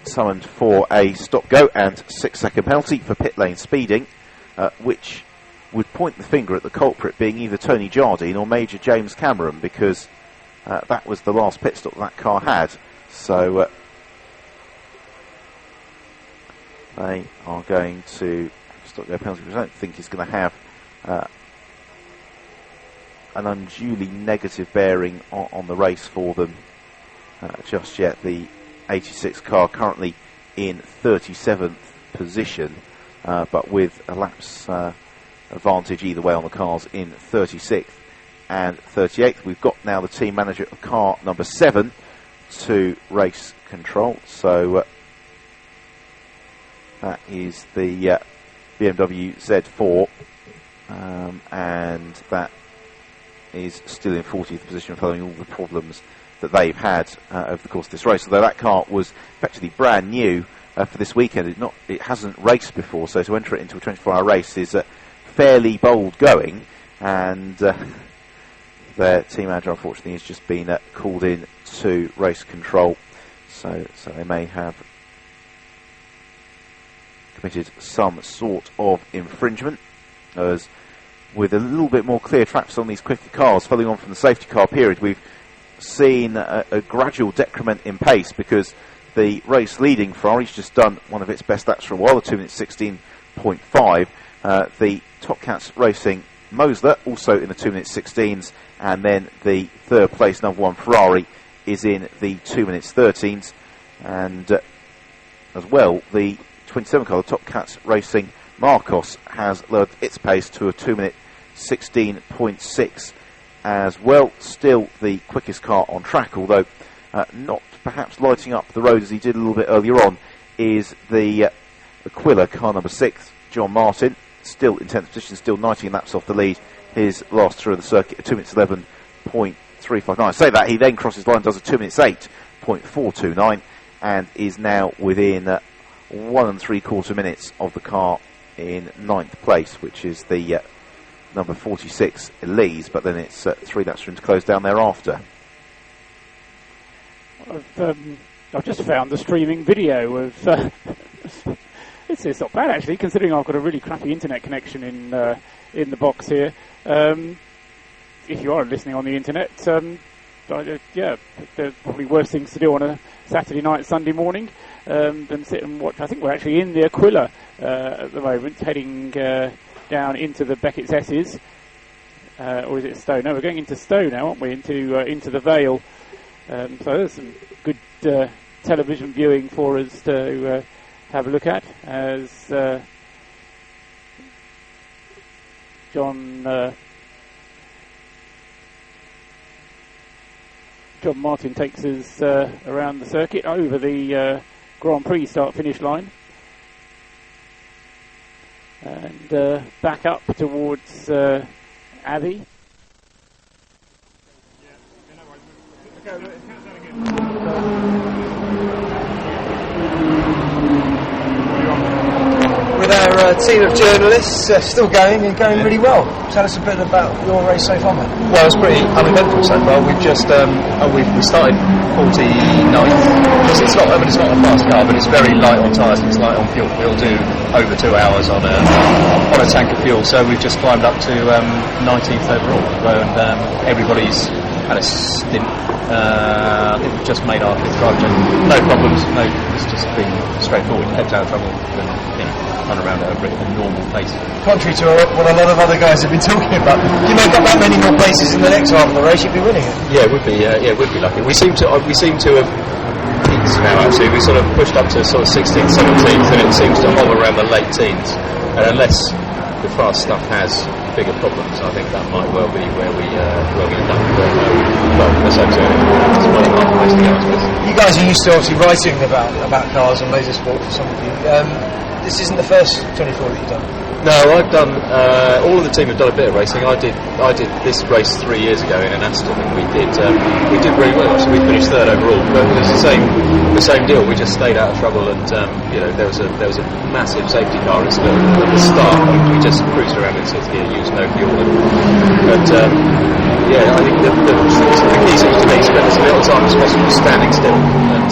summoned for a stop-go and 6-second penalty for pit lane speeding, which would point the finger at the culprit being either Tony Jardine or Major James Cameron, because that was the last pit stop that car had. So they are going to stop-go penalty, which I don't think is going to have an unduly negative bearing on the race for them just yet. The 86 car currently in 37th position, but with a lapse advantage either way on the cars in 36th and 38th. We've got now the team manager of car number 7 to race control, so that is the BMW Z4, and that is still in 40th position following all the problems that they've had over the course of this race. Although that car was effectively brand new for this weekend, it hasn't raced before, so to enter it into a 24-hour race is fairly bold going, and their team manager unfortunately has just been called in to race control, so they may have committed some sort of infringement, as with a little bit more clear tracks on these quicker cars following on from the safety car period, we've seen a gradual decrement in pace, because the race leading Ferrari's just done one of its best laps for a while, 2 minutes 16.5. The Top Cats Racing Mosler also in the 2 minutes 16s, and then the third place number 1 Ferrari is in the 2 minutes 13s, and as well the 27 car, the Top Cats Racing Marcos, has lowered its pace to a 2 minute 16.6 as well. Still the quickest car on track, although not perhaps lighting up the road as he did a little bit earlier on, is the Aquila car number 6, John Martin, still in 10th position, still 19 laps off the lead. His last through of the circuit at 2 minutes 11.359. Say that, he then crosses line, does a 2 minutes 8.429, and is now within 1 3/4 minutes of the car in 9th place, which is the number 46 Elise, but then it's 3 laps for him to close down thereafter. I've just found the streaming video of It's not bad actually, considering I've got a really crappy internet connection in the box here. If you are listening on the internet, yeah, there's probably worse things to do on a Saturday night, Sunday morning than sit and watch. I think we're actually in the Aquila at the moment, heading down into the Beckett's S's. Or is it Stowe? No, we're going into Stowe now, aren't we? Into the Vale. So there's some good television viewing for us to have a look at as John Martin takes us around the circuit over the Grand Prix start-finish line and back up towards Abbey. With our team of journalists still going and going really well. Tell us a bit about your race so far, mate. Well, it's pretty uneventful so far. We've just we started 49th. It's not a fast car, but it's very light on tyres and it's light on fuel. We'll do over 2 hours on a tank of fuel. So we've just climbed up to 19th overall, and everybody's had a stint. I think we've just made our 5th drive check. No problems. No, it's just been straightforward. Kept out of trouble and run around at a normal pace. Contrary to what a lot of other guys have been talking about, if you make up that many more places in the next half of the race, you'd be winning it. Yeah, it would be. We'd be lucky. We seem to have peaked now. Actually, we sort of pushed up to sort of 16th, 17th, and it seems to hover around the late teens. And unless the fast stuff has bigger problems, I think that might well be where we end up. Well, let's hope so. It's probably not the place to go, I suppose. You guys are used to obviously writing about cars and motorsport for some of you. This isn't the first 24 that you've done. No, I've done. All of the team have done a bit of racing. I did this race 3 years ago in an Aston, and we did really well. So we finished 3rd overall. But it was the same deal. We just stayed out of trouble, and there was a massive safety car at the start. We just cruised around in 6th gear, used no fuel. But I think the key seems to be spend as little time as possible standing still, and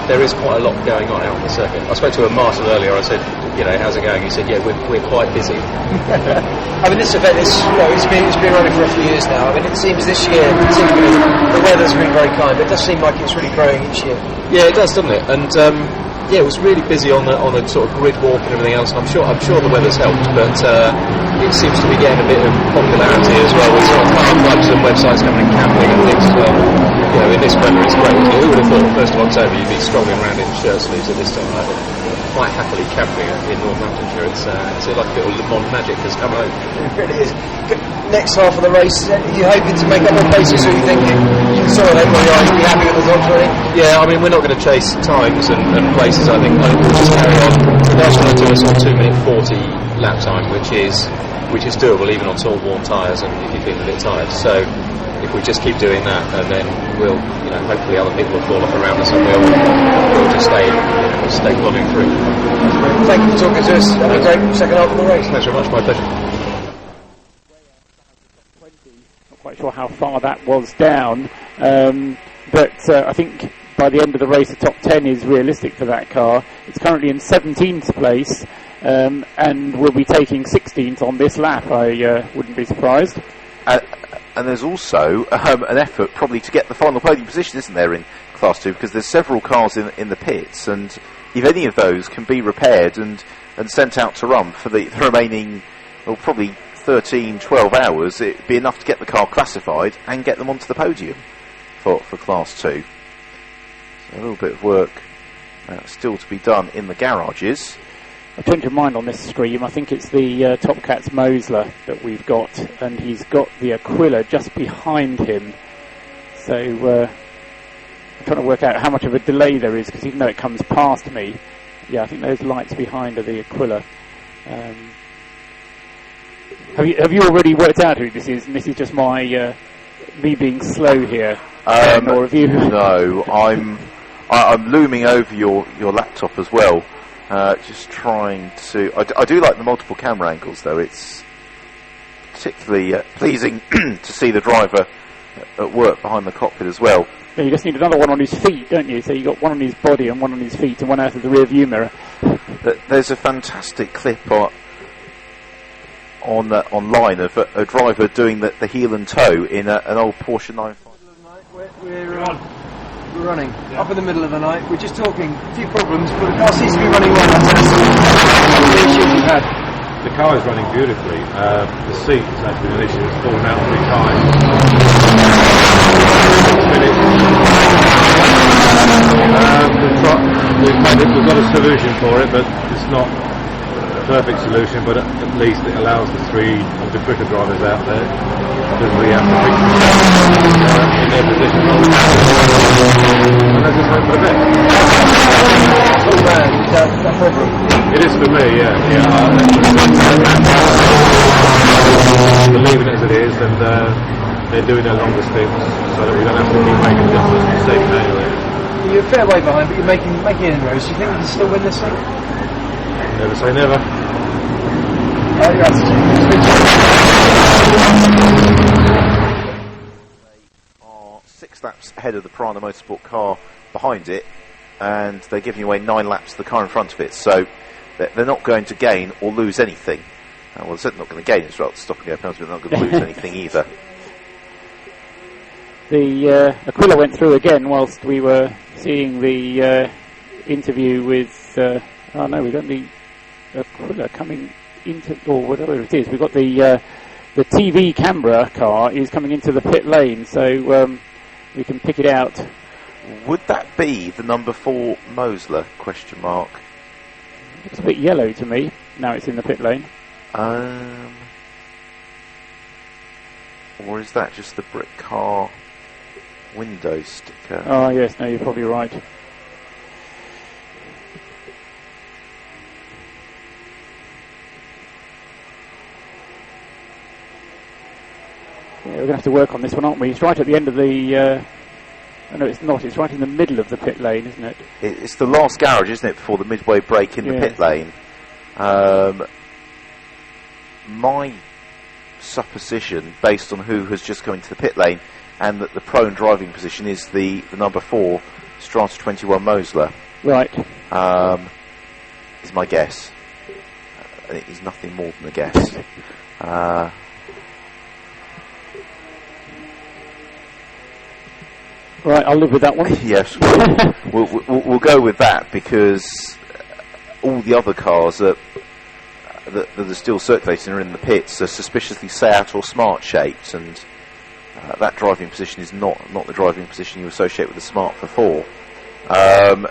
there is quite a lot going on out on the circuit. I spoke to a marshal earlier. I said, how's it going? He said, yeah, we're quite busy. I mean, this event it's been running for a few years now. I mean, it seems this year, particularly, the weather's been very kind, but it does seem like it's really growing each year. Yeah, it does, doesn't it? And it was really busy on the sort of grid walk and everything else. And I'm sure the weather's helped, but it seems to be getting a bit of popularity as well with sort of car clubs and websites coming and camping and things as well. In this weather it's great. Who would have thought 1st of October you'd be strolling around in shirt sleeves at this time? I quite happily camping in Northamptonshire. It's like a little Le Mans magic has come home. It really is. Next half of the race, are you hoping to make up more places, or are you thinking you can sort of let your eyes be happy with the top 20? Yeah, I mean, we're not going to chase times and places. I think we'll just carry on. The guys want to do a sort of 2-minute 40 lap time, which is doable even on sort of worn tyres and if you feel a bit tired. So if we just keep doing that, and then we'll, hopefully other people will fall off around us, and we'll just stay plodding through. Thank you for talking to us. Have a great second half of the race. Thanks very much. My pleasure. Not quite sure how far that was down, but I think by the end of the race, the top 10 is realistic for that car. It's currently in 17th place, and will be taking 16th on this lap. I wouldn't be surprised. And there's also an effort probably to get the final podium position, isn't there, in Class 2, because there's several cars in the pits, and if any of those can be repaired and sent out to run for the remaining, well, probably 13, 12 hours, it'd be enough to get the car classified and get them onto the podium for Class 2. So a little bit of work still to be done in the garages. I've changed your mind on this stream. I think it's the Top Cat's Mosler that we've got, and he's got the Aquila just behind him. So I'm trying to work out how much of a delay there is, because even though it comes past me, I think those lights behind are the Aquila. Have you already worked out who this is? And this is just my me being slow here, or have you? No, I'm looming over your laptop as well. Just trying to. I do like the multiple camera angles, though. It's particularly pleasing to see the driver at work behind the cockpit as well. Yeah, you just need another one on his feet, don't you? So you got one on his body and one on his feet, and one out of the rear view mirror. there's a fantastic clip online of a driver doing the heel and toe in an old Porsche 955. We're running up in the middle of the night. We're just talking a few problems, but the car seems to be running well. What issues you've had? The car is running beautifully. The seat has actually been an issue. It's fallen out 3 times. We've got a solution for it, but it's not a perfect solution. But at least it allows the 3 of the Britcar drivers out there to really have to fix in their position. And that's just hope for the best. Oh man, is that a problem? It is for me, yeah. Believe it as it is, and they're doing their longer stints so that we don't have to keep making adjustments and saving manually. You're a fair way behind, but you're making inroads. Do you think you can still win this thing? Never say never. They are 6 laps ahead of the Piranha Motorsport car behind it, and they're giving away 9 laps to the car in front of it, so they're not going to gain or lose anything. Well, they're certainly not going to gain as well to stop and go penalty, but they're not going to lose anything either. The Aquila went through again whilst we were seeing the interview with. Oh no, we've got the Aquila coming into, or whatever it is. We've got the TV camera car is coming into the pit lane, so we can pick it out. Would that be the number 4 Mosler? Question mark. It's a bit yellow to me. Now it's in the pit lane. Or is that just the Britcar window sticker? Oh yes, no, you're probably right. Yeah, we're going to have to work on this one, aren't we? It's right at the end of the... no, it's not. It's right in the middle of the pit lane, isn't it? It's the last garage, isn't it, before the midway break in the pit lane. My supposition, based on who has just come into the pit lane, and that the prone driving position is the number 4 Strata 21 Mosler. Right. Is my guess. It is nothing more than a guess. Right, I'll live with that one. Yes, we'll go with that, because all the other cars that are still circulating are in the pits are suspiciously Seat or Smart shaped, and that driving position is not the driving position you associate with the Smart for 4.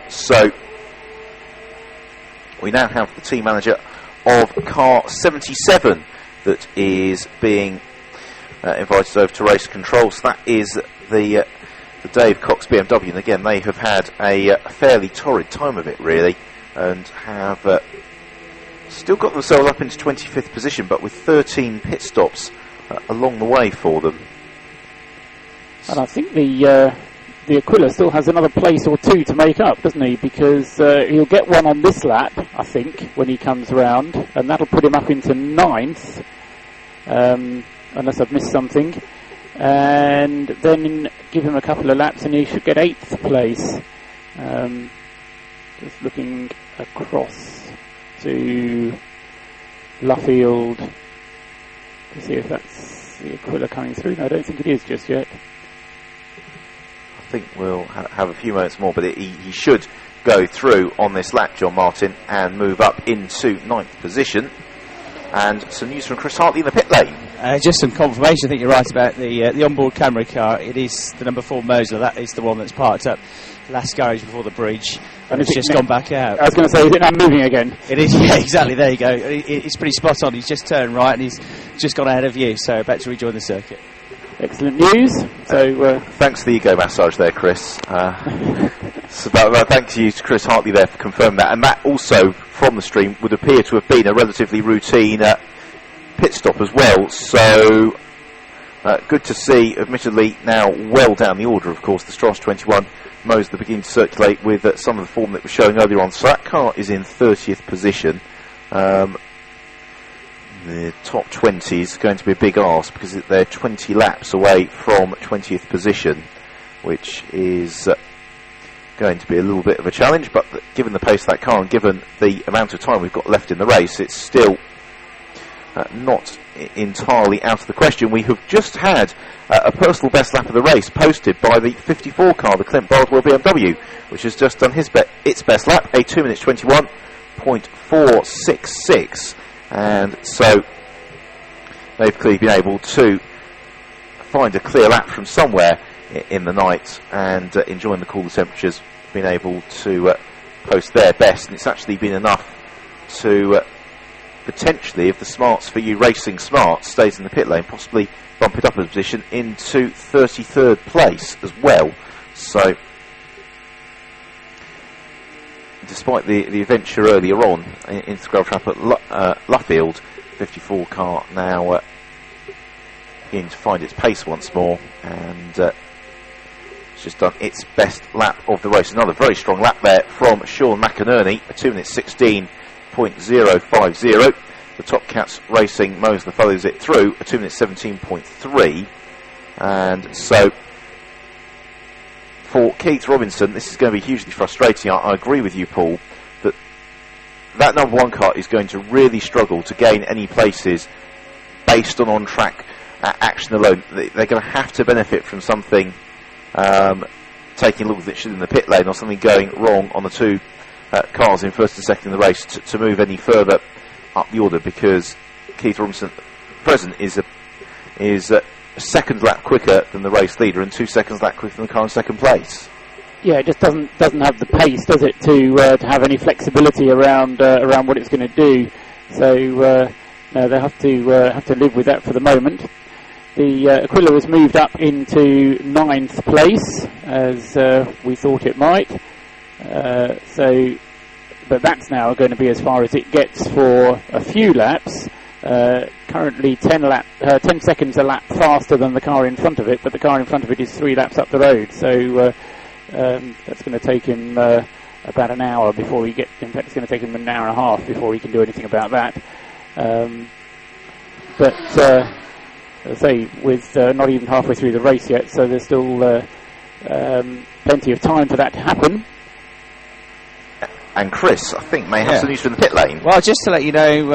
So we now have the team manager of car 77 that is being invited over to race control. So that is the Dave Cox BMW, and again they have had a fairly torrid time of it really, and have still got themselves up into 25th position, but with 13 pit stops along the way for them. And I think the Aquila still has another place or 2 to make up, doesn't he? Because he'll get one on this lap, I think, when he comes round, and that'll put him up into 9th, unless I've missed something. And then give him a couple of laps and he should get 8th place. Just looking across to Luffield to see if that's the Aquila coming through. No, I don't think it is just yet. I think we'll have a few moments more, but he should go through on this lap, John Martin, and move up into 9th position. And some news from Chris Hartley in the pit lane. Just some confirmation. I think you're right about the onboard camera car. It is the number 4 Mosler. That is the one that's parked up last garage before the bridge, and it's just gone back out. I was going to say, is it now moving again? It is, yeah, exactly. There you go. It's pretty spot on. He's just turned right and he's just gone ahead of you, so about to rejoin the circuit. Excellent news. So thanks for the ego massage there, Chris. So thank you to Chris Hartley there for confirming that, and that also from the stream would appear to have been a relatively routine pit stop as well. So good to see. Admittedly, now well down the order, of course, the Strauss 21 Mosler beginning to circulate with some of the form that was showing earlier on. So that car is in 30th position. The top 20 is going to be a big ask because they're 20 laps away from 20th position, which is going to be a little bit of a challenge, but given the pace of that car and given the amount of time we've got left in the race, it's still not entirely out of the question. We have just had a personal best lap of the race posted by the 54 car, the Clint Bardwell BMW, which has just done its best lap, a 2 minutes 21.466, and so they've clearly been able to find a clear lap from somewhere in the night and enjoying the cooler temperatures, been able to post their best, and it's actually been enough to potentially, if the Smarts for You Racing Smart stays in the pit lane, possibly bump it up a position into 33rd place as well. So despite the adventure earlier on into the Gravel Trap at Luffield, 54 car now beginning to find its pace once more, and it's just done its best lap of the race. Another very strong lap there from Sean McInerney, a 2 minutes 16.050. The Top Cats Racing Moser follows it through, a 2 minutes 17.3. And so for Keith Robinson, this is going to be hugely frustrating. I agree with you, Paul, that number one car is going to really struggle to gain any places based on on-track action alone. They're going to have to benefit from something taking a look at it in the pit lane, or something going wrong on the two cars in first and second in the race to move any further up the order, because Keith Robinson present is a second lap quicker than the race leader and 2 seconds lap quicker than the car in second place. Yeah, it just doesn't have the pace, does it, to have any flexibility around what it's going to do. So no, they have to live with that for the moment. The Aquila was moved up into 9th place, as we thought it might. But that's now going to be as far as it gets for a few laps. Currently 10 seconds a lap faster than the car in front of it, but the car in front of it is 3 laps up the road. So that's going to take him about an hour before he gets. In fact, it's going to take him an hour and a half before he can do anything about that. But as I say, with not even halfway through the race yet, so there's still plenty of time for that to happen. And Chris, I think, may have some news from the pit lane. Well, just to let you know,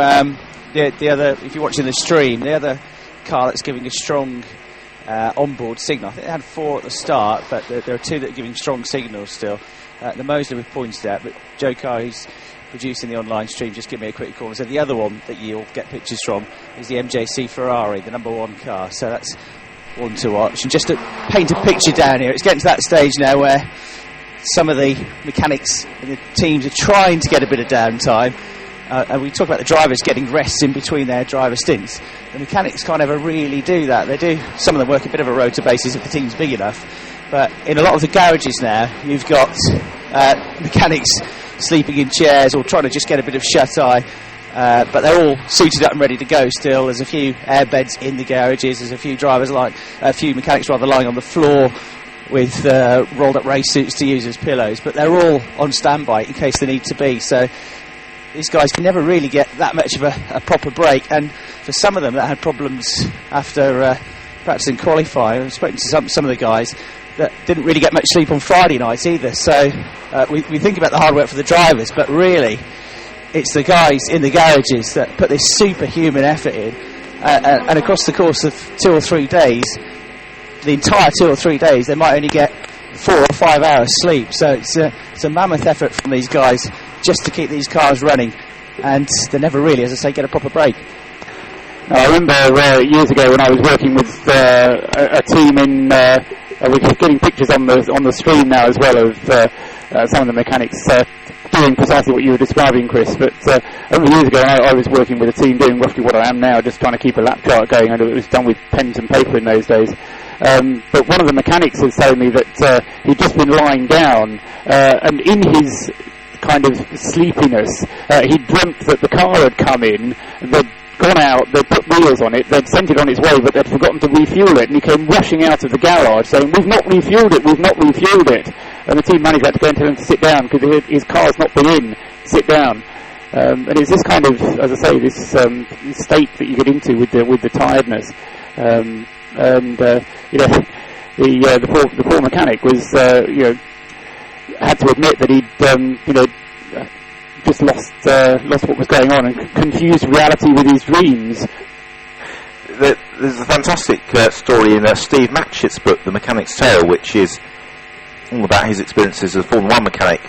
the other, if you're watching the stream, the other car that's giving a strong onboard signal, I think they had 4 at the start, but there are 2 that are giving strong signals still. The Mosley we've pointed at, but Joe Carr, who's producing the online stream, just give me a quick call. So the other one that you'll get pictures from is the MJC Ferrari, the number 1 car. So that's one to watch. And just to paint a picture down here, it's getting to that stage now where some of the mechanics and the teams are trying to get a bit of downtime. And we talk about the drivers getting rests in between their driver stints. The mechanics can't ever really do that. They do. Some of them work a bit of a rota basis if the team's big enough. But in a lot of the garages now, you've got mechanics sleeping in chairs or trying to just get a bit of shut-eye. But they're all suited up and ready to go still. There's a few airbeds in the garages. There's a few mechanics lying on the floor with rolled-up race suits to use as pillows. But they're all on standby in case they need to be. So these guys can never really get that much of a proper break. And for some of them that had problems after practicing qualifying, I've spoken to some of the guys that didn't really get much sleep on Friday night either. So we think about the hard work for the drivers, but really it's the guys in the garages that put this superhuman effort in. And across the course of 2 or 3 days, the entire 2 or 3 days, they might only get 4 or 5 hours sleep. So it's a mammoth effort from these guys just to keep these cars running, and they never really, as I say, get a proper break. I remember years ago when I was working with a team in. We're getting pictures on the stream now as well of some of the mechanics doing precisely what you were describing, Chris. But I remember years ago I was working with a team doing roughly what I am now, just trying to keep a lap chart going, and it was done with pens and paper in those days. But one of the mechanics was telling me that he'd just been lying down, and in his kind of sleepiness, he dreamt that the car had come in, they'd gone out, they'd put wheels on it, they'd sent it on its way, but they'd forgotten to refuel it, and he came rushing out of the garage saying, we've not refueled it. And the team manager had to go and tell him to sit down because his car's not been in, sit down. And it's this kind of, as I say, this state that you get into with the tiredness. The poor mechanic was, had to admit that he'd, just lost what was going on and confused reality with his dreams. There's a fantastic story in Steve Matchett's book, The Mechanic's Tale, which is all about his experiences as a Formula 1 mechanic,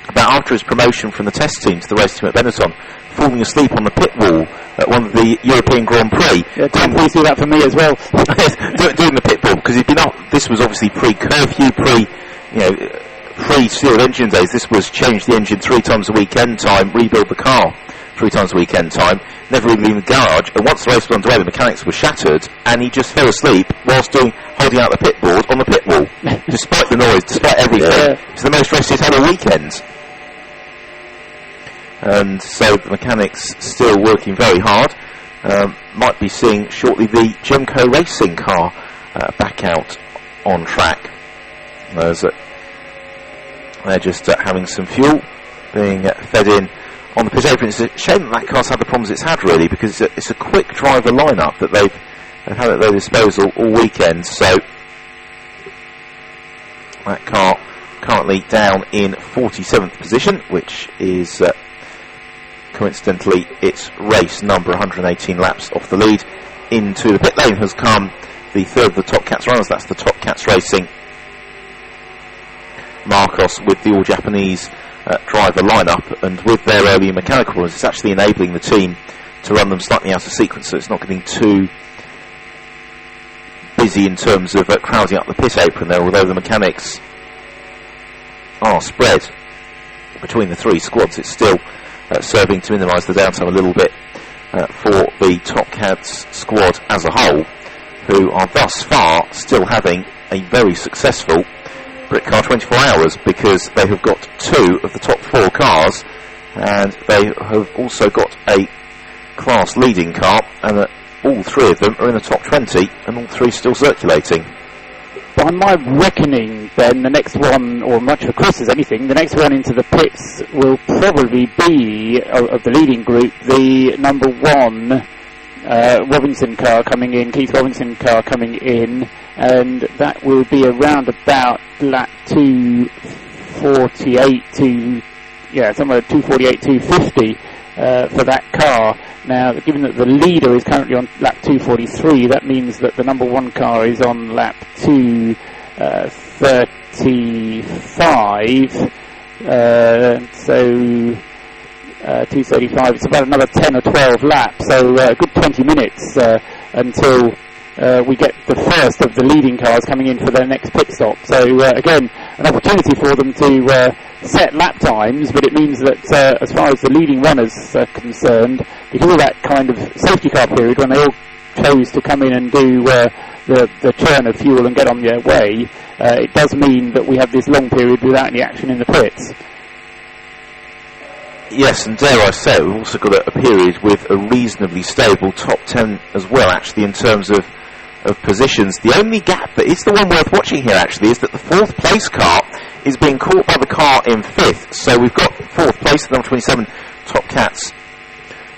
about after his promotion from the test team to the race team at Benetton, falling asleep on the pit wall at one of the European Grand Prix. Yeah, please do that for me as well. Doing the pit wall, because he'd been up. This was obviously pre-curfew, pre-sealed engine days. This was change the engine 3 times a weekend time, rebuild the car 3 times a weekend time, never even leaving the garage. And once the race was underway, the mechanics were shattered, and he just fell asleep whilst holding out the pit board on the pit wall, despite the noise, despite everything. Yeah. It's the most race he's had all weekend. And so the mechanics still working very hard. Might be seeing shortly the Gemco racing car back out on track. They're just having some fuel being fed in on the pit apron. It's a shame that car's had the problems it's had, really, because it's a quick driver lineup that they've had at their disposal all weekend. So that car currently down in 47th position, which is coincidentally its race number. 118 laps off the lead. Into the pit lane has come the third of the Top Cats runners. That's the Top Cats Racing Marcos with the all-Japanese driver lineup, and with their early mechanical runs, it's actually enabling the team to run them slightly out of sequence, so it's not getting too busy in terms of crowding up the pit apron there, although the mechanics are spread between the 3 squads. It's still serving to minimise the downtime a little bit for the Top Cats squad as a whole, who are thus far still having a very successful Britcar 24 hours, because they have got 2 of the top 4 cars, and they have also got a class leading car, and all 3 of them are in the top 20, and all 3 still circulating. By my reckoning, then, the next one, or much for Chris as anything, the next one into the pits will probably be, of the leading group, the number 1 Robinson car coming in, Keith Robinson car coming in, and that will be around about lap 248 to, somewhere 248, 250 for that car. Now, given that the leader is currently on lap 243, that means that the number 1 car is on lap 235, so 235, it's about another 10 or 12 laps, so a good 20 minutes until we get the first of the leading cars coming in for their next pit stop. So again, an opportunity for them to set lap times, but it means that as far as the leading runners are concerned, because of that kind of safety car period when they all chose to come in and do the churn of fuel and get on their way, it does mean that we have this long period without any action in the pits. Yes, and dare I say, we've also got a period with a reasonably stable top 10 as well, actually, in terms of positions. The only gap that is the one worth watching here, actually, is that the 4th place car is being caught by the car in 5th. So we've got 4th place, the number 27 Top Cats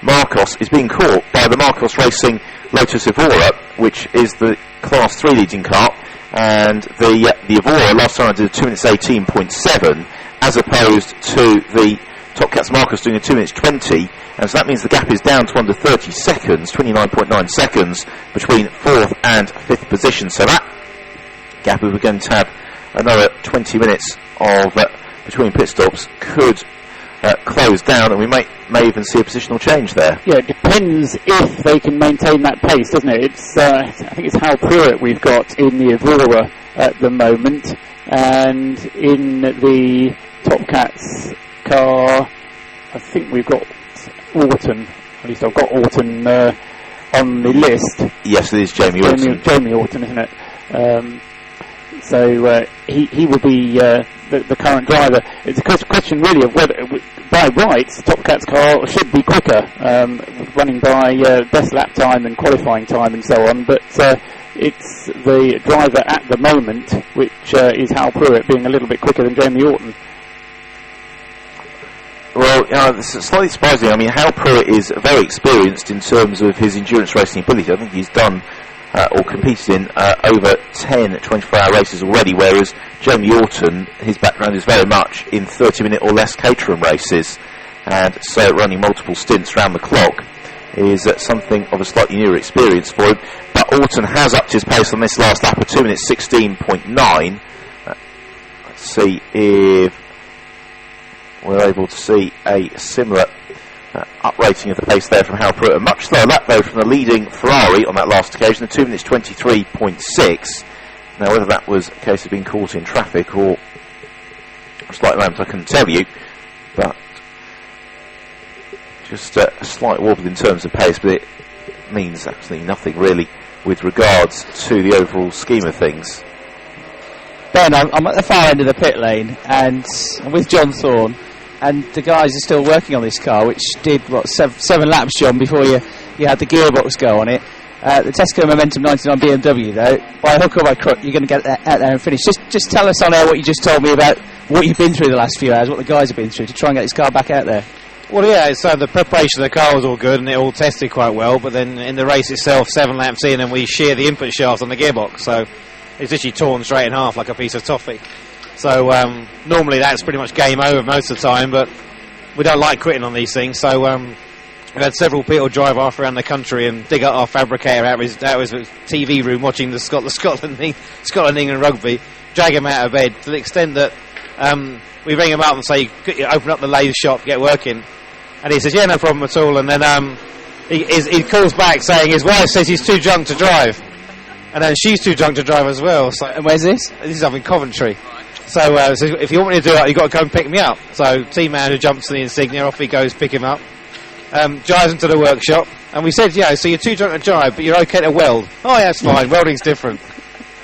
Marcos is being caught by the Marcos Racing Lotus Evora, which is the Class 3 leading car, and the Evora last time I did a 2 minutes 18.7, as opposed to the Top Cats Marcos doing a 2 minutes 20, and so that means the gap is down to under 30 seconds, 29.9 seconds between 4th and 5th position. So that gap, if we're going to have another 20 minutes of between pit stops, could close down, and we may even see a positional change there. Yeah, it depends if they can maintain that pace, doesn't it? It's I think it's Hal Pruitt we've got in the Evora at the moment, and in the Top Cats car, I think we've got Orton. At least I've got Orton on the list. Yes, it is Jamie Orton. Jamie Orton, isn't it? So he will be the current driver. It's a question really of whether, by rights, the Top Cats car should be quicker, running by best lap time and qualifying time and so on, but it's the driver at the moment, which is Hal Pruitt, being a little bit quicker than Jamie Orton. Well, this is slightly surprising. I mean, Hal Pruitt is very experienced in terms of his endurance racing ability. I think he's done or competed in over 10 24-hour races already, whereas Jamie Orton, his background is very much in 30-minute or less Caterham races, and so running multiple stints round the clock is something of a slightly newer experience for him. But Orton has upped his pace on this last lap of 2 minutes 16.9. Let's see if we're able to see a similar uprating of the pace there from Hal Pruitt. A much slower lap though from the leading Ferrari on that last occasion, 2 minutes 23.6. Now whether that was a case of being caught in traffic or a slight ramp, I couldn't tell you, but just a slight wobble in terms of pace, but it means absolutely nothing really with regards to the overall scheme of things. Ben, I'm at the far end of the pit lane, and I'm with John Thorne, and the guys are still working on this car, which did, seven laps, John, before you had the gearbox go on it. The Tesco Momentum 99 BMW, though, by hook or by crook, you're going to get out there and finish. Just tell us on air what you just told me about what you've been through the last few hours, what the guys have been through to try and get this car back out there. Well, yeah, so the preparation of the car was all good and it all tested quite well, but then in the race itself, 7 laps in, and we shear the input shaft on the gearbox, so it's literally torn straight in half like a piece of toffee. So normally that's pretty much game over most of the time, but we don't like quitting on these things, so we've had several people drive off around the country and dig up our fabricator out of his TV room watching the Scotland-England rugby, drag him out of bed to the extent that we ring him up and say, could you open up the lathe shop, get working? And he says, yeah, no problem at all. And then he calls back saying his wife says he's too drunk to drive. And then she's too drunk to drive as well. So, and where's this? This is up in Coventry. So if you want me to do that, you've got to come and pick me up. So team manager jumps to the Insignia, off he goes, pick him up. Drives him to the workshop. And we said, yeah, so you're too drunk to drive, but you're okay to weld. Oh, yeah, that's fine. Welding's different.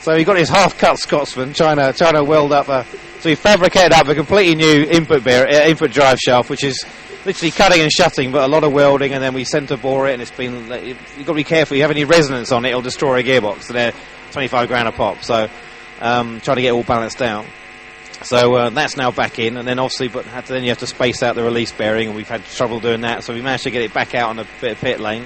So he got his half-cut Scotsman trying to weld up so he fabricated up a completely new input drive shaft, which is literally cutting and shutting, but a lot of welding, and then we centre bore it, and it's been, you've got to be careful, if you have any resonance on it, it'll destroy a gearbox, so they're 25 grand a pop, so trying to get it all balanced down. So that's now back in, and then obviously, then you have to space out the release bearing, and we've had trouble doing that, so we managed to get it back out on a bit of pit lane,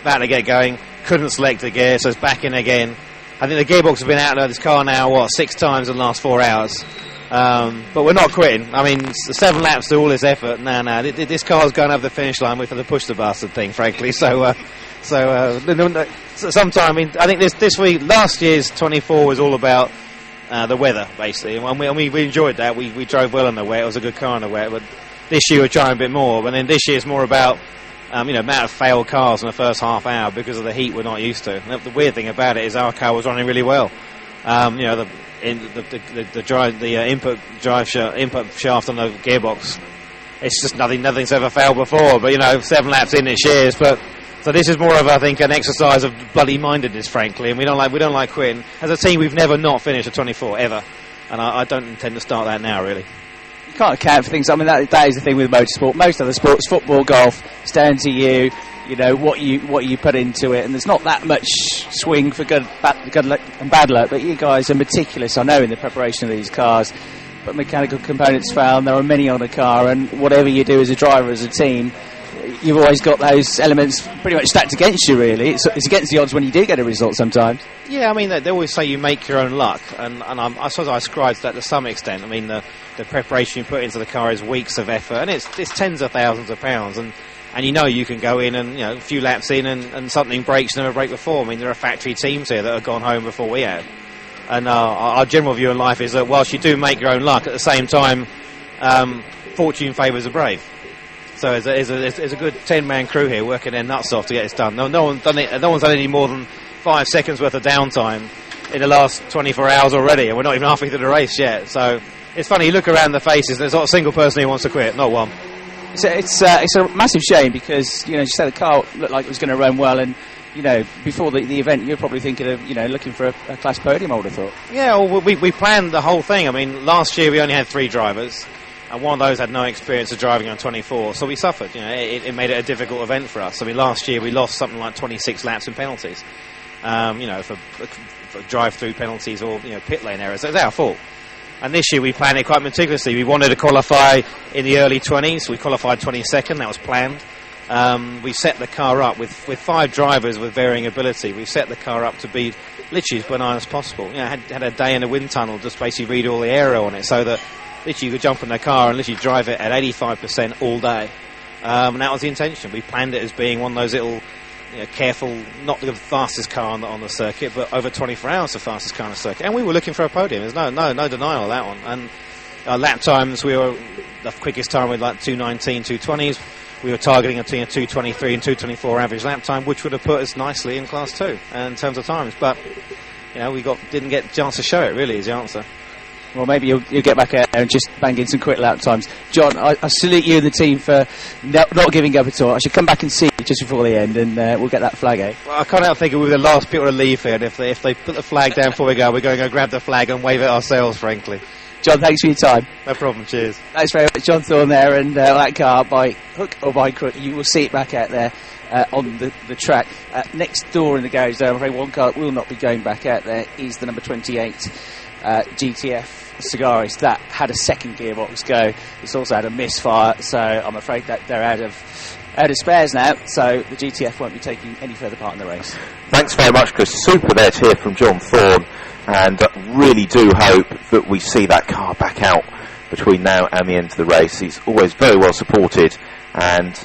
about to get going, couldn't select the gear, so it's back in again. I think the gearbox has been out of this car now, 6 times in the last 4 hours. But we're not quitting. I mean, 7 laps to all this effort. No, this car's going over the finish line. We've had to push the bastard thing, frankly. So sometime, I mean, I think this week, last year's 24 was all about the weather, basically. And we enjoyed that. We drove well in the wet. It was a good car in the wet. But this year we're trying a bit more. But then this year it's more about amount of failed cars in the first half hour because of the heat we're not used to. And the weird thing about it is our car was running really well. The input shaft on the gearbox, it's just nothing's ever failed before. But 7 laps in it shears. But so this is more of, I think, an exercise of bloody mindedness, frankly. And we don't like quitting. As a team, we've never not finished a 24 ever, and I don't intend to start that now, really. You can't account for things. I mean, that is the thing with motorsport. Most other sports, football, golf, it's down to you. What you put into it, and there's not that much swing for good luck and bad luck. But you guys are meticulous, I know, in the preparation of these cars. But mechanical components fail, and there are many on a car, and whatever you do as a driver, as a team, you've always got those elements pretty much stacked against you, really. It's against the odds when you do get a result sometimes. Yeah, I mean, they always say you make your own luck, and I suppose I ascribe to that to some extent. I mean, the preparation you put into the car is weeks of effort, and it's tens of thousands of pounds, and you can go in and, a few laps in and something breaks, never break before. I mean, there are factory teams here that have gone home before we have. And our general view in life is that whilst you do make your own luck, at the same time, fortune favours the brave. So there's a good 10-man crew here working their nuts off to get this done. No one's done any more than 5 seconds worth of downtime in the last 24 hours already, and we're not even halfway through the race yet. So it's funny, you look around the faces, there's not a single person who wants to quit, not one. It's a massive shame because, you said the car looked like it was going to run well, and, before the event, you're probably thinking of, looking for a class podium, I would have thought. Yeah, well, we planned the whole thing. I mean, last year we only had 3 drivers, and one of those had no experience of driving on 24, so we suffered. It made it a difficult event for us. I mean, last year we lost something like 26 laps in penalties, for drive-through penalties or, pit lane errors. So it's our fault. And this year we planned it quite meticulously. We wanted to qualify in the early 20s. We qualified 22nd. That was planned. We set the car up with 5 drivers with varying ability. We set the car up to be literally as benign as possible. Had a day in a wind tunnel, just basically read all the aero on it, so that literally you could jump in the car and literally drive it at 85% all day. And that was the intention. We planned it as being one of those little, careful, not the fastest car on the circuit, but over 24 hours the fastest car on the circuit. And we were looking for a podium. There's no denial of that one. And our lap times, we were the quickest time with like 2:19, 2:20s. We were targeting between a 2:23 and 2:24 average lap time, which would have put us nicely in Class 2 in terms of times. But we didn't get a chance to show it. Really, is the answer. Well, maybe you'll get back out there and just bang in some quick lap times. John, I salute you and the team for not giving up at all. I should come back and see you just before the end, and we'll get that flag, eh? Well, I can't help thinking we were the last people to leave here, and if they put the flag down before we go, we're going to go grab the flag and wave it ourselves, frankly. John, thanks for your time. No problem, cheers. Thanks very much, John Thorne there, and that car, by hook or by crook, you will see it back out there on the track. Next door in the garage there, I'm afraid one car that will not be going back out there is the number 28 GTF Cigaris. That had a second gearbox go. It's also had a misfire, so I'm afraid that they're out of spares now, so the GTF won't be taking any further part in the race. Thanks very much, Chris. Super there to hear from John Thorne, and really do hope that we see that car back out between now and the end of the race. He's always very well supported, and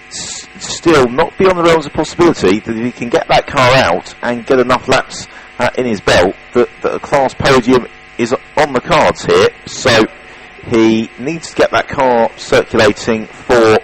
still not beyond the realms of possibility that if he can get that car out and get enough laps in his belt, that a class podium is on the cards here. So he needs to get that car circulating for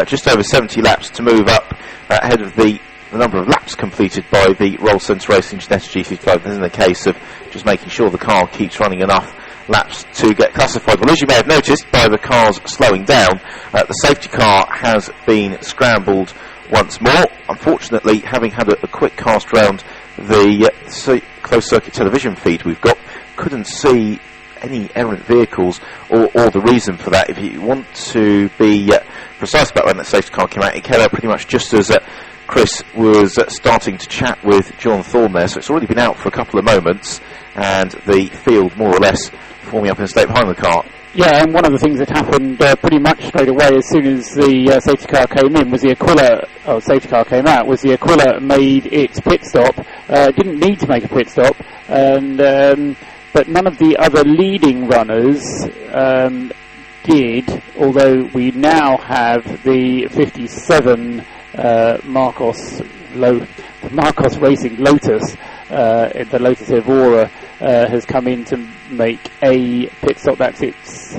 just over 70 laps to move up ahead of the number of laps completed by the Roll Centre Racing Ginetta GT5. This is a case of just making sure the car keeps running enough laps to get classified. Well, as you may have noticed by the cars slowing down, the safety car has been scrambled once more. Unfortunately, having had a quick cast round the closed circuit television feed we've got, couldn't see any errant vehicles or the reason for that. If you want to be precise about when that safety car came out, it came out pretty much just as Chris was starting to chat with John Thorne there, so it's already been out for a couple of moments, and the field more or less forming up in a state behind the car. Yeah, and one of the things that happened pretty much straight away as soon as the safety car came in was the safety car came out, was the Aquila made its pit stop. Didn't need to make a pit stop, and but none of the other leading runners did, although we now have the 57 Marcos Racing Lotus, the Lotus Evora, has come in to make a pit stop. That's its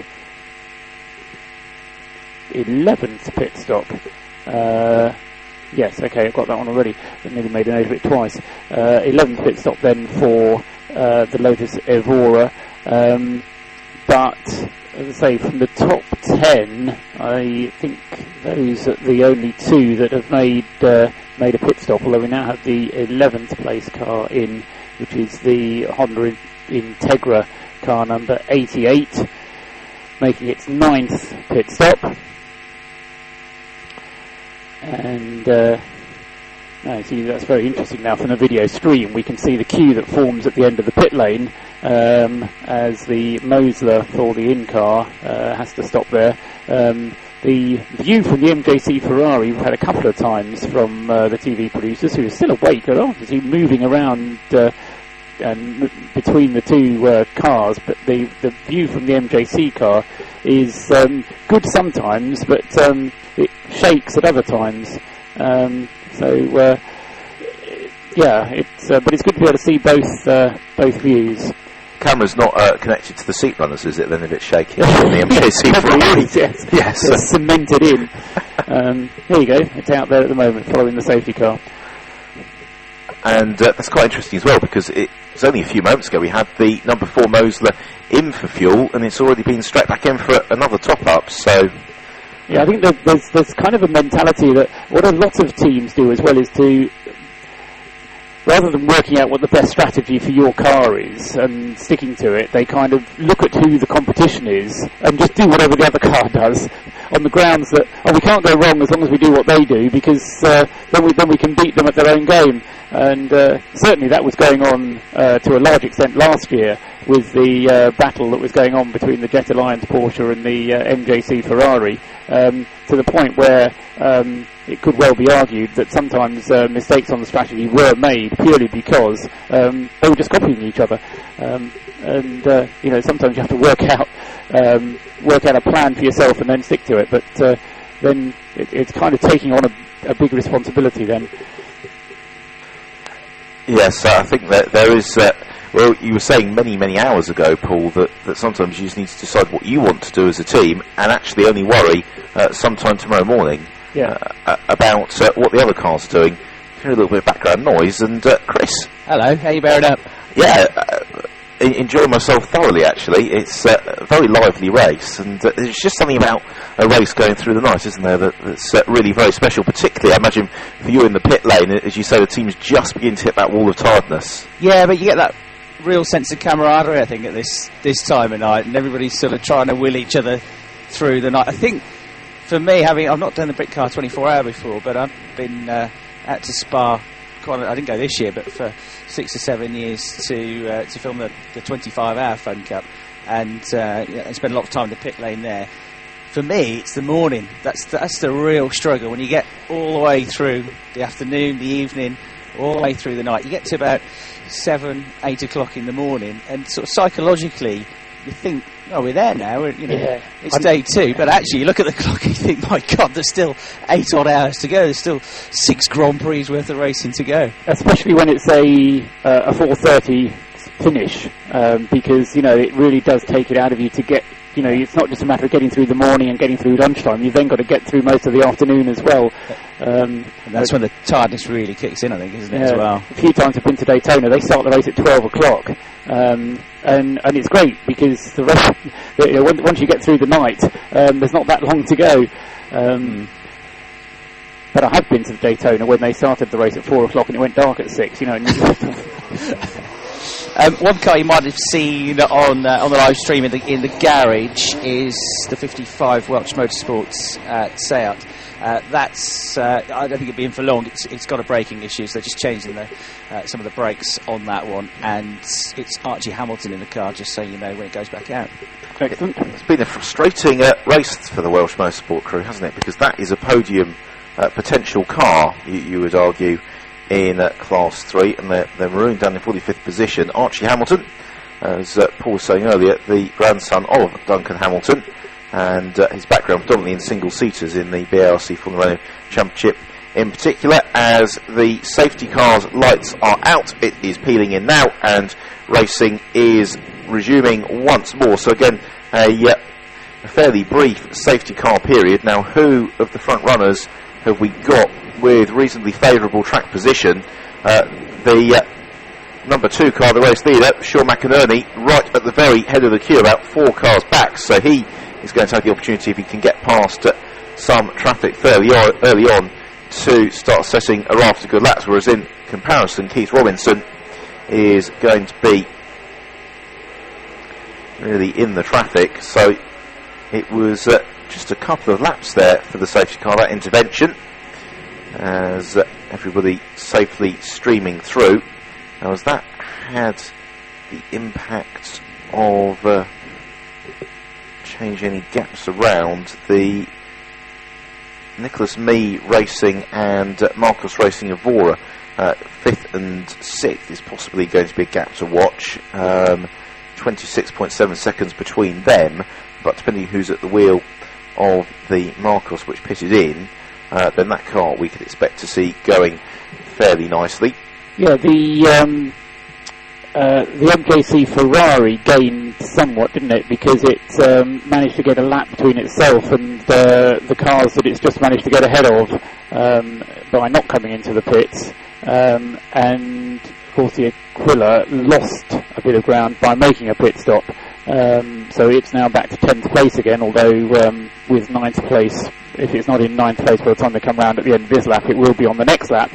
11th pit stop. Yes, okay, I've got that one already. I nearly made a note of it twice. 11th pit stop then for the Lotus Evora. But, as I say, from the top 10, I think those are the only two that have made a pit stop, although we now have the 11th place car in, which is the Honda Integra car number 88, making its 9th pit stop. And see, that's very interesting. Now from the video stream we can see the queue that forms at the end of the pit lane as the Mosler for the in-car has to stop there. The view from the MJC Ferrari we've had a couple of times from the TV producers, who are still awake. They're obviously moving around between the two cars, but the view from the MJC car is good sometimes, but it shakes at other times. But it's good to be able to see both views. Camera's not connected to the seat runners, is it? Then if it's shaking on the MJC Ferrari. Yes. It's cemented in. There you go. It's out there at the moment, following the safety car. And that's quite interesting as well, because it was only a few moments ago we had the number 4 Mosler in for fuel, and it's already been straight back in for another top-up, so... Yeah, I think there's kind of a mentality that what a lot of teams do as well is to, rather than working out what the best strategy for your car is and sticking to it, they kind of look at who the competition is and just do whatever the other car does. on the grounds that we can't go wrong as long as we do what they do, because then we can beat them at their own game. And certainly that was going on to a large extent last year with the battle that was going on between the Jet Alliance Porsche and the MJC Ferrari, to the point where it could well be argued that sometimes mistakes on the strategy were made purely because they were just copying each other. And sometimes you have to work out a plan for yourself and then stick to it. But then it's kind of taking on a big responsibility then. Yes, I think that there is. Well, you were saying many hours ago, Paul, that sometimes you just need to decide what you want to do as a team, and actually only worry sometime tomorrow morning about what the other car's doing. Hear a little bit of background noise, and Chris. Hello, how you bearing up? Yeah, enjoying myself thoroughly, actually. It's a very lively race, and there's just something about a race going through the night, isn't there, that's really very special, particularly, I imagine, for you in the pit lane. As you say, the team's just beginning to hit that wall of tiredness. Yeah, but you get that real sense of camaraderie, I think, at this time of night, and everybody's sort of trying to will each other through the night. I think, for me, I've not done the Britcar 24-hour before, but I've been out to Spa, I didn't go this year, but for 6 or 7 years to film the 25-hour Fun Cup, and spend a lot of time in the pit lane there. For me, it's the morning. That's the real struggle. When you get all the way through the afternoon, the evening, all the way through the night, you get to about 7, 8 o'clock in the morning, and sort of psychologically, you think, oh, we're there now. It's day 2, but actually, you look at the clock and you think, my God, there's still 8 odd hours to go. There's still 6 Grand Prix worth of racing to go. Especially when it's a 4:30 finish, because it really does take it out of you to get. It's not just a matter of getting through the morning and getting through lunchtime. You've then got to get through most of the afternoon as well. And that's when the tiredness really kicks in, I think, isn't it, as well? A few times I've been to Daytona, they start the race at 12 o'clock. And it's great because the race, once you get through the night, there's not that long to go. But I have been to the Daytona when they started the race at 4 o'clock and it went dark at 6, One car you might have seen on the live stream in the garage is the 55 Welch Motorsports Seat. That's I don't think it'll be in for long. It's got a braking issue, so they're just changing some of the brakes on that one, and it's Archie Hamilton in the car, just so you know, when it goes back out. Excellent. It's been a frustrating race for the Welsh Motorsport crew, hasn't it? Because that is a podium potential car, you would argue, in Class 3, and they're marooned down in 45th position. Archie Hamilton, as Paul was saying earlier, the grandson of Duncan Hamilton, and his background predominantly in single-seaters in the BARC Formula Renault Championship in particular. As the safety car's lights are out, it is peeling in now, and racing is resuming once more. So again, a fairly brief safety car period. Now, who of the front runners have we got with reasonably favourable track position? The number 2 car, the race leader, Sean McInerney, right at the very head of the queue, about 4 cars back, so he is going to have the opportunity, if he can get past some traffic fairly early on, to start setting a raft of good laps, whereas in comparison, Keith Robinson is going to be really in the traffic. So it was just a couple of laps there for the safety car, that intervention, as everybody safely streaming through. Now, as that had the impact of change any gaps around, the Nicholas Mee Racing and Marcos Racing Evora 5th and 6th is possibly going to be a gap to watch. 26.7 seconds between them, but depending who's at the wheel of the Marcos, which pitted in, then that car we could expect to see going fairly nicely. Yeah, the MJC Ferrari gained somewhat, didn't it? Because it managed to get a lap between itself and the cars that it's just managed to get ahead of by not coming into the pits. And of course the Aquila lost a bit of ground by making a pit stop. So it's now back to 10th place again, although with 9th place, if it's not in 9th place by the time they come round at the end of this lap, it will be on the next lap.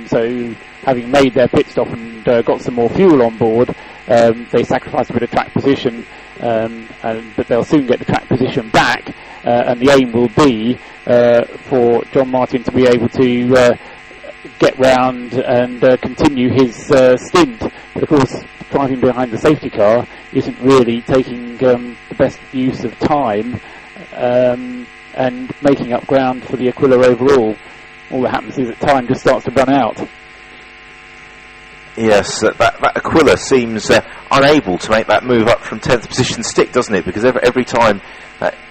So having made their pit stop and got some more fuel on board, they sacrificed a bit of track position, but they'll soon get the track position back. and the aim will be for John Martin to be able to get round and continue his stint. But of course, driving behind the safety car isn't really taking the best use of time and making up ground for the Aquila overall. All that happens is that time just starts to run out. Yes, that Aquila seems unable to make that move up from 10th position stick, doesn't it? Because every time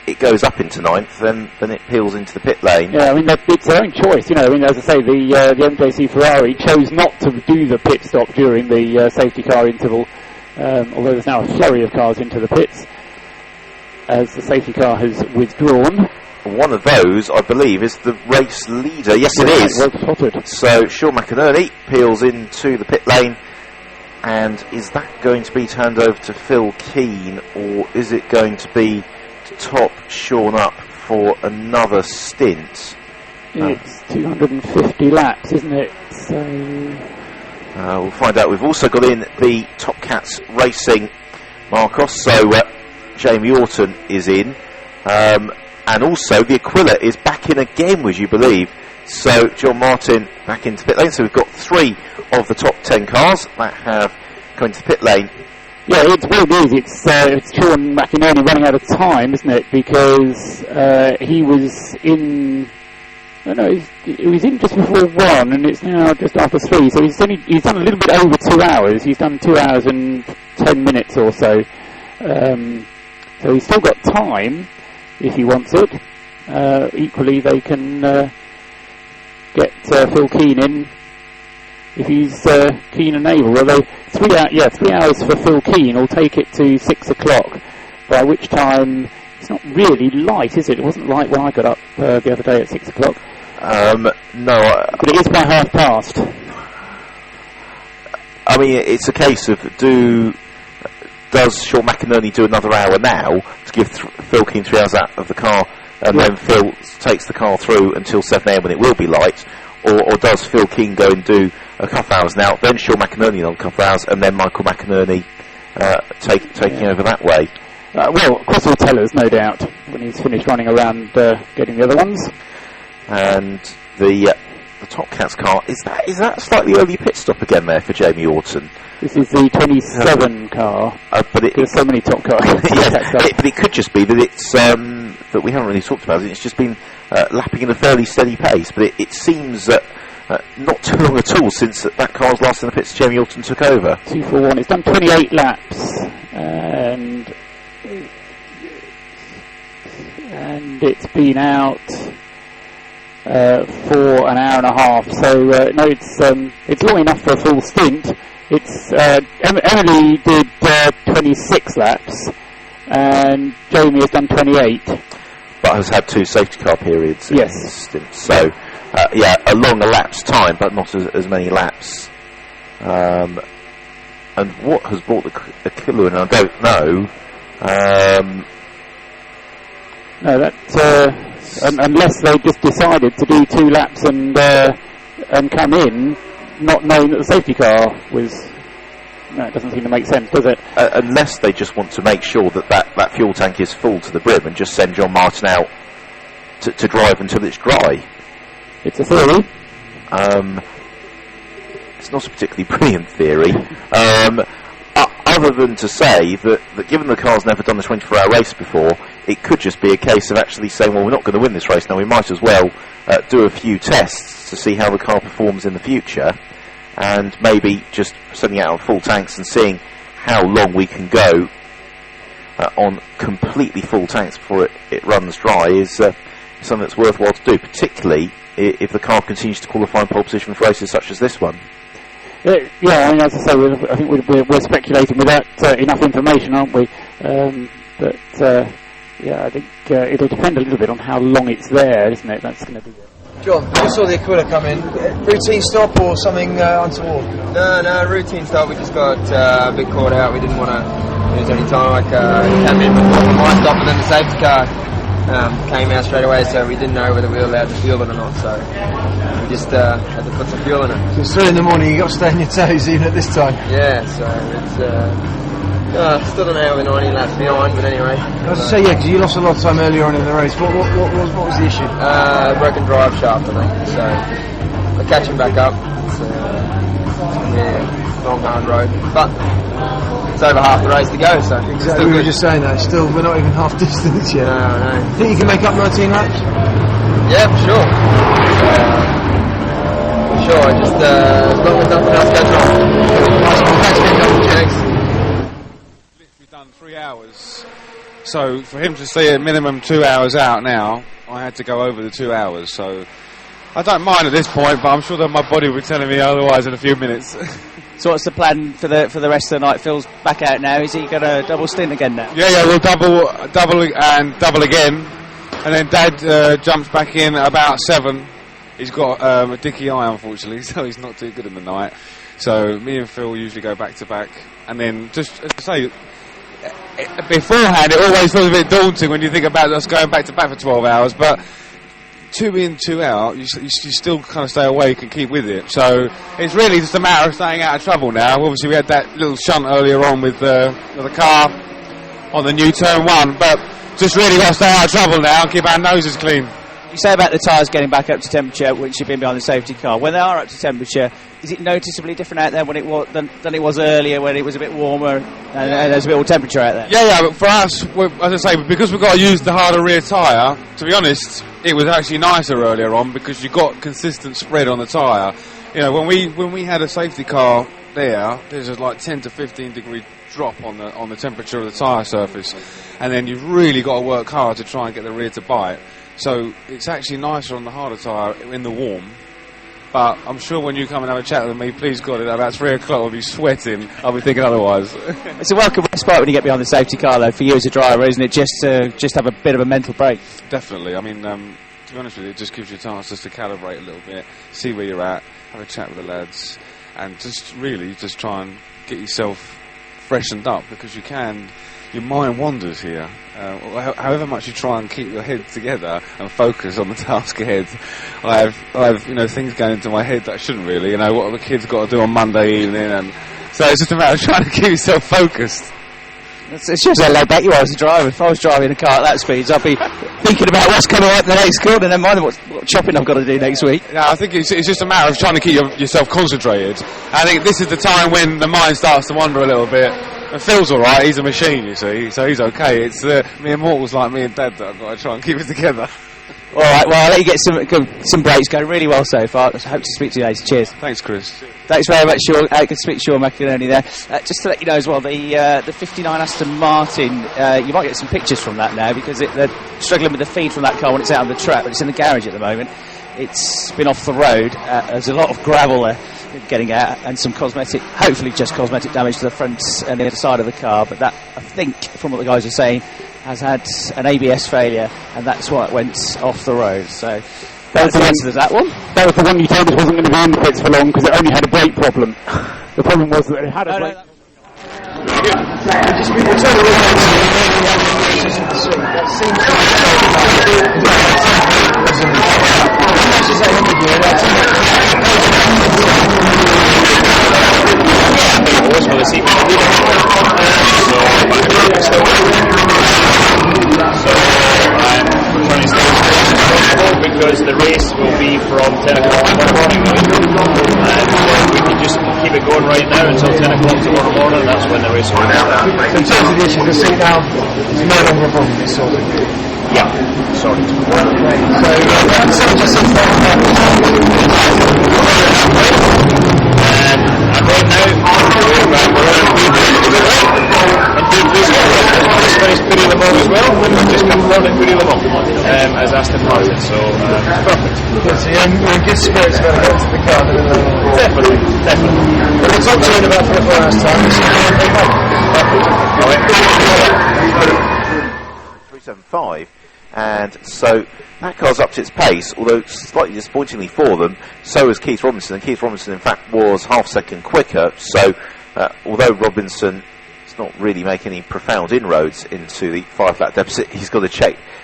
it goes up into 9th, then it peels into the pit lane. Yeah, I mean, it's their own choice, you know. I mean, as I say, the MJC Ferrari chose not to do the pit stop during the safety car interval, although there's now a flurry of cars into the pits as the safety car has withdrawn. One of those, I believe, is the race leader. Yes, it is. Well spotted. So Sean McInerney peels into the pit lane, and is that going to be turned over to Phil Keane, or is it going to be to top Sean up for another stint? It's 250 laps, isn't it? So we'll find out. We've also got in the Top Cats Racing Marcos, so Jamie Orton is in. And also, the Aquila is back in again, would you believe? So, John Martin back into pit lane. So, we've got 3 of the top 10 cars that have come into pit lane. Yeah, it's what it is. It's Sean McInerney running out of time, isn't it? Because he was in... he was in just before 1, and it's now just after 3. So, he's done a little bit over 2 hours. He's done 2 hours and 10 minutes or so. So, he's still got time if he wants it. Equally, they can get Phil Keane in if he's keen and able. Although 3 hours for Phil Keane will take it to 6 o'clock, by which time it's not really light, is it? It wasn't light when I got up the other day at 6 o'clock. No. But it is by 5:30. I mean, it's a case of does Sean McInerney do another hour now to give Phil Keane 3 hours out of the car, and then Phil takes the car through until 7 a.m. when it will be light, or does Phil Keane go and do a couple of hours now, then Sean McInerney on a couple of hours, and then Michael McInerney taking over that way? Well, Chris will tell us, no doubt, when he's finished running around getting the other ones. And the Top Cats car, is that a slightly early pit stop again there for Jamie Orton? This is the 27 car. But there's so many top cars. But it could just be that it's that we haven't really talked about it. It's just been lapping in a fairly steady pace. But it seems not too long at all since that car was last in the pits. Jamie Orton took over. 241. It's done 28 laps, and it's been out for an hour and a half. So no, it's long enough for a full stint. It's Emily did 26 laps, and Jamie has done 28. But has had 2 safety car periods. Yes. So, a long elapsed time, but not as many laps. And what has brought the Aquila in, I don't know. No, that's unless they just decided to do 2 laps and come in, not knowing that the safety car was... No, it doesn't seem to make sense, does it? Unless they just want to make sure that fuel tank is full to the brim and just send John Martin out to drive until it's dry. It's a theory. It's not a particularly brilliant theory. Other than to say that given the car's never done a 24-hour race before, it could just be a case of actually saying, well, we're not going to win this race now, we might as well do a few tests to see how the car performs in the future, and maybe just sending out full tanks and seeing how long we can go on completely full tanks before it runs dry is something that's worthwhile to do, particularly if the car continues to qualify in pole position for races such as this one. Yeah, I mean, as I say, I think we're speculating without enough information, aren't we? But I think it'll depend a little bit on how long it's there, isn't it? That's going to be... John, you saw the Aquila come in. Routine stop or something untoward? No, routine stop. We just got a bit caught out. We didn't want to lose any time. Came in before my stop, and then the safety car came out straight away, so we didn't know whether we were allowed to fuel it or not. So we just had to put some fuel in it. So it's 3 in the morning. You got to stay on your toes even at this time. Yeah, so it's Still don't know how we're 90 laps behind, but anyway. I was to say, yeah, because you lost a lot of time earlier on in the race. What was the issue? Broken drive shaft, I think. So we're catching back up. It's long, hard road, but it's over half the race to go. So exactly, we were just saying that. Still, we're not even half distance yet. No. Think you can make up 19 laps? Yeah, for sure. Just as long as nothing else goes wrong. We've done 3 hours. So for him to stay at minimum 2 hours out now, I had to go over the 2 hours. So I don't mind at this point, but I'm sure that my body will be telling me otherwise in a few minutes. So what's the plan for the rest of the night? Phil's back out now. Is he going to double stint again now? Yeah, we'll double again, and then Dad jumps back in at about 7. He's got a dicky eye, unfortunately, so he's not too good in the night. So me and Phil usually go back to back, and then just as I say, beforehand it always feels a bit daunting when you think about us going back to back for 12 hours, but 2 in, 2 out, you still kind of stay awake and keep with it. So it's really just a matter of staying out of trouble now. Obviously we had that little shunt earlier on with the car on the new turn 1, but just really got to stay out of trouble now and keep our noses clean. You say about the tyres getting back up to temperature once you've been behind the safety car. When they are up to temperature, is it noticeably different out there than it was earlier when it was a bit warmer and there's a bit more temperature out there? Yeah, but for us, as I say, because we've got to use the harder rear tyre, to be honest, it was actually nicer earlier on because you got consistent spread on the tyre. You know, when we had a safety car there's a like 10 to 15 degree drop on the temperature of the tyre surface, and then you've really got to work hard to try and get the rear to bite. So it's actually nicer on the harder tyre in the warm. But I'm sure when you come and have a chat with me, please God, at about 3 o'clock I'll be sweating. I'll be thinking otherwise. It's a welcome respite when you get behind the safety car, though, for you as a driver, isn't it? Just have a bit of a mental break. Definitely. I mean, to be honest with you, it just gives you a chance just to calibrate a little bit, see where you're at, have a chat with the lads, and just really just try and get yourself freshened up, because you can. Your mind wanders here. However much you try and keep your head together and focus on the task ahead, I have things going into my head that I shouldn't really. What have the kids got to do on Monday evening, and so it's just a matter of trying to keep yourself focused. It shows how laid back you are as a driver. If I was driving a car at that speed, I'd be thinking about what's coming up the next corner, and then mind what shopping I've got to do next week. Yeah, I think it's just a matter of trying to keep yourself concentrated. I think this is the time when the mind starts to wander a little bit. And Phil's alright, he's a machine, you see, so he's okay. It's me mortals like me and Dad that I've got to try and keep it together. Alright, well, I'll let you get some breaks. Going really well so far. I hope to speak to you later. Cheers. Thanks, Chris. Thanks very much, Sean. I can speak to Sean McInerney there. Just to let you know as well, the 59 Aston Martin, you might get some pictures from that now, because they're struggling with the feed from that car when it's out on the track, but it's in the garage at the moment. It's been off the road. There's a lot of gravel there getting out, and some hopefully just cosmetic damage to the front and the other side of the car, but that, I think, from what the guys are saying, has had an ABS failure, and that's why it went off the road. So that's the answer to that one. That was the one you told us wasn't going to be in the pits for long because it only had a brake problem. The problem was that it had a brake. Because the race will be from 10 o'clock tomorrow morning, and we can just keep it going right now until 10 o'clock tomorrow morning. That's when the race will start. In terms of the issue of the seat now, it's no longer a problem, it's sorted. Yeah, sorry. And right now, finished Puri Le Mans as well. We've just confirmed at Puri Le Mans as Aston Martin, so perfect. Good, so you're in good spirits about to go to the car. Definitely. But it's up to you in about 3 or 4 hours' time. It's going to 375, and so that car's up to its pace, although slightly disappointingly for them, so is Keith Robinson, and Keith Robinson in fact was half a second quicker, so although Robinson is not really making any profound inroads into the 5 lap deficit, he's got to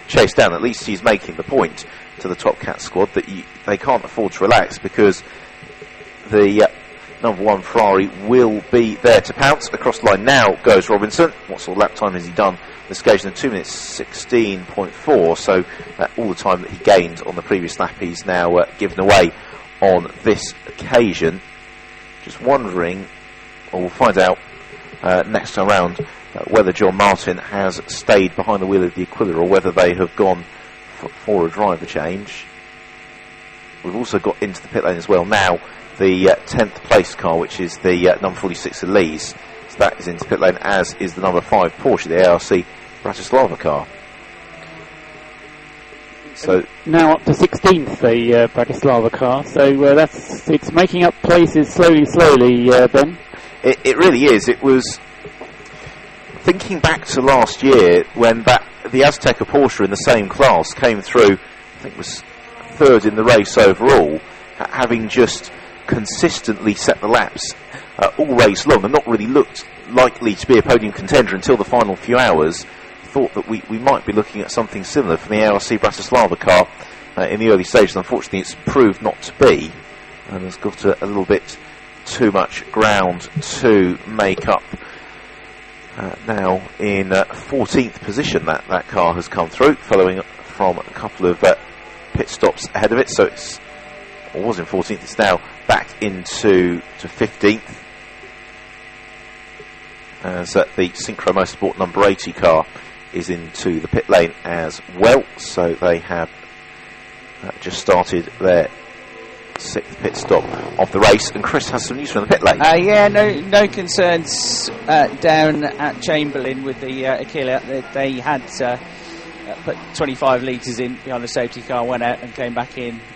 chase down. At least he's making the point to the Top Cat squad that they can't afford to relax, because the number 1 Ferrari will be there to pounce. Across the line now goes Robinson. What sort of lap time has he done this occasion? 2 minutes 16.4, so all the time that he gained on the previous lap he's now given away on this occasion. Just wondering, or we'll find out next time round, whether John Martin has stayed behind the wheel of the Aquila or whether they have gone for a driver change. We've also got into the pit lane as well now the 10th place car, which is the number 46 Elise. So that is into pit lane, as is the number 5 Porsche, the ARC Bratislava car. So now up to 16th, the Bratislava car. So it's making up places slowly, Ben. It really is. It was, thinking back to last year when the Azteca Porsche in the same class came through, I think it was 3rd in the race overall, having just consistently set the laps all race long and not really looked likely to be a podium contender until the final few hours. Thought that we might be looking at something similar from the ARC Bratislava car in the early stages. Unfortunately, it's proved not to be, and has got a little bit too much ground to make up. Now in 14th position that car has come through, following from a couple of pit stops ahead of it. So it was in 14th, it's now back into 15th, as the Synchro Motorsport number 80 car is into the pit lane as well. So they have just started their 6th pit stop of the race, and Chris has some news from the pit lane. No concerns down at Chamberlain with the Aquila. They had put 25 litres in behind the safety car, went out and came back in.